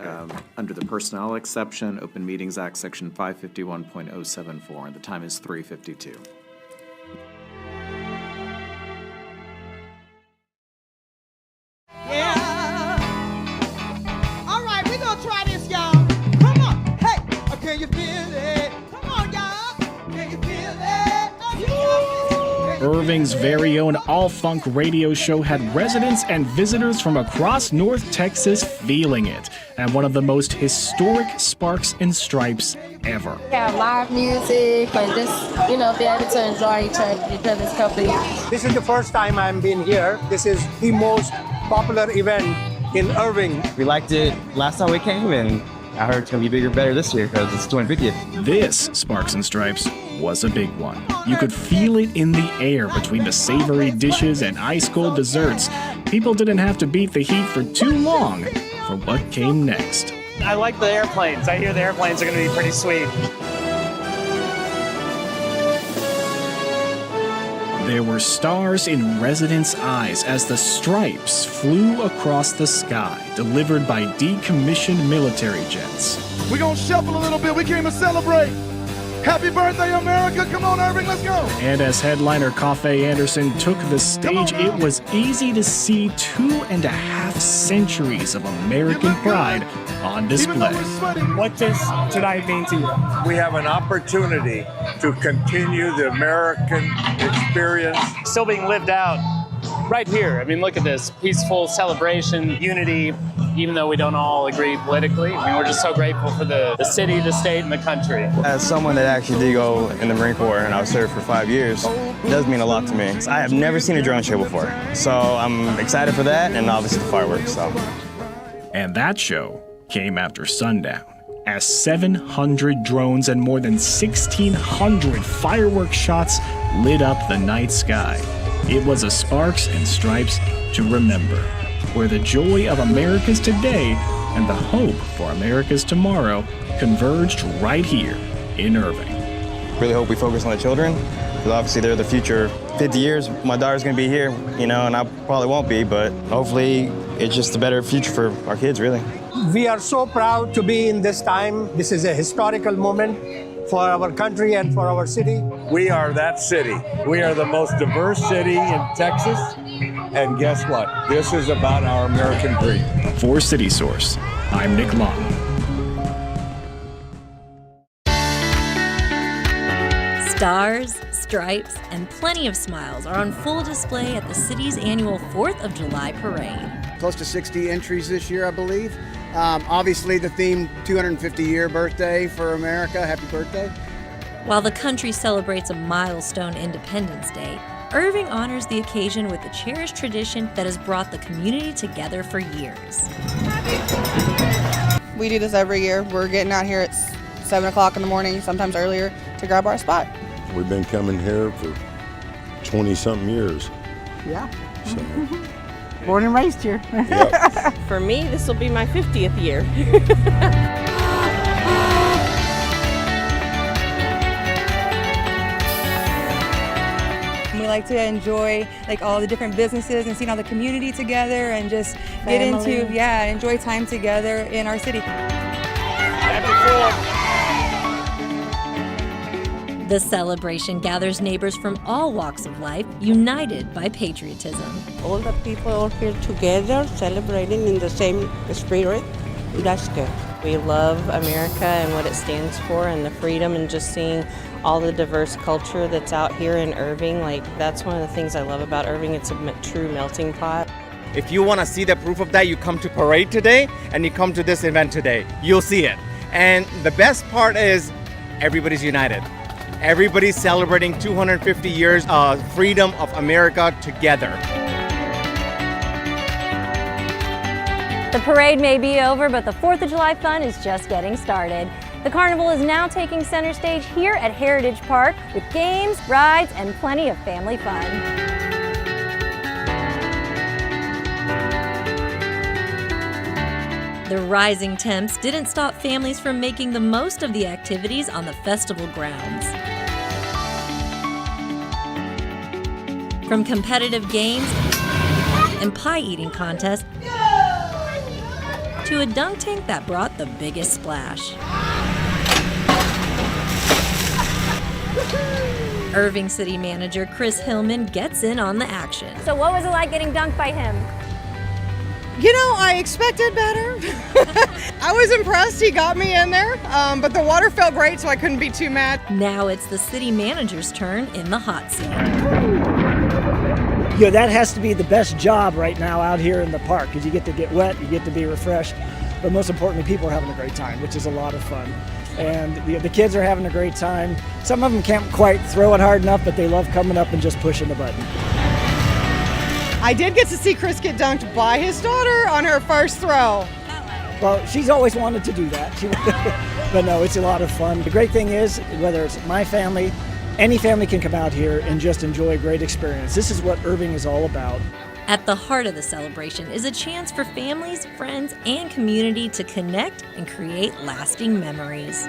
under the personnel exception, Open Meetings Act, Section 551.074, and the time is 3:52. Yeah. All right, we're going to try this, y'all. Come on. Hey, can you feel it? Come on, y'all. Can you feel it? Irving's very own all-funk radio show had residents and visitors from across North Texas feeling it, and one of the most historic Sparks and Stripes ever. Have live music and just, be able to enjoy each other's company. This is the first time I'm been here. This is the most popular event in Irving. We liked it last time we came, and I heard it's going to be bigger and better this year because it's 250th. This Sparks and Stripes was a big one. You could feel it in the air between the savory dishes and ice-cold desserts. People didn't have to beat the heat for too long for what came next. I like the airplanes. I hear the airplanes are going to be pretty sweet. There were stars in residents' eyes as the stripes flew across the sky, delivered by decommissioned military jets. We're going to shuffle a little bit. We came to celebrate. Happy birthday, America. Come on, Irving, let's go. And as headliner Coffee Anderson took the stage, it was easy to see 2.5 centuries of American pride on display. What does tonight mean to you? We have an opportunity to continue the American experience. Still being lived out right here. I mean, look at this peaceful celebration, unity, even though we don't all agree politically. I mean, we're just so grateful for the city, the state, and the country. As someone that actually did go in the Marine Corps and I was served for 5 years, it does mean a lot to me. I have never seen a drone show before, so I'm excited for that and obviously the fireworks. So. And that show came after sundown, as 700 drones and more than 1,600 fireworks shots lit up the night sky. It was a Sparks and Stripes to remember, where the joy of America's today and the hope for America's tomorrow converged right here in Irving. Really hope we focus on the children, because obviously they're the future. 50 years, my daughter's gonna be here, and I probably won't be, but hopefully it's just a better future for our kids, really. We are so proud to be in this time. This is a historical moment for our country and for our city. We are that city. We are the most diverse city in Texas. And guess what? This is about our American dream. For City Source, I'm Nick Lawton. Stars, stripes, and plenty of smiles are on full display at the city's annual 4th of July parade. Close to 60 entries this year, I believe. Obviously, the theme 250-year birthday for America. Happy birthday. While the country celebrates a milestone Independence Day, Irving honors the occasion with a cherished tradition that has brought the community together for years. We do this every year. We're getting out here at 7 o'clock in the morning, sometimes earlier, to grab our spot. We've been coming here for 20-something years. Yeah. So. Born and raised here. Yep. For me, this will be my 50th year. We like to enjoy all the different businesses and seeing all the community together and just get into, enjoy time together in our city. The celebration gathers neighbors from all walks of life, united by patriotism. All the people here together, celebrating in the same spirit. That's good. We love America and what it stands for and the freedom and just seeing all the diverse culture that's out here in Irving. That's one of the things I love about Irving. It's a true melting pot. If you want to see the proof of that, you come to Parade today and you come to this event today. You'll see it. And the best part is everybody's united. Everybody's celebrating 250 years of freedom of America together. The parade may be over, but the 4th of July fun is just getting started. The carnival is now taking center stage here at Heritage Park with games, rides, and plenty of family fun. The rising temps didn't stop families from making the most of the activities on the festival grounds. From competitive games and pie-eating contests to a dunk tank that brought the biggest splash. Irving City Manager Chris Hillman gets in on the action. So what was it like getting dunked by him? I expected better. I was impressed he got me in there, but the water felt great, so I couldn't be too mad. Now it's the city manager's turn in the hot seat. that has to be the best job right now out here in the park, because you get to get wet, you get to be refreshed, but most importantly, people are having a great time, which is a lot of fun. And the kids are having a great time. Some of them can't quite throw it hard enough, but they love coming up and just pushing the button. I did get to see Chris get dunked by his daughter on her first throw. Well, she's always wanted to do that. But no, it's a lot of fun. The great thing is, whether it's my family, any family can come out here and just enjoy a great experience. This is what Irving is all about. At the heart of the celebration is a chance for families, friends, and community to connect and create lasting memories.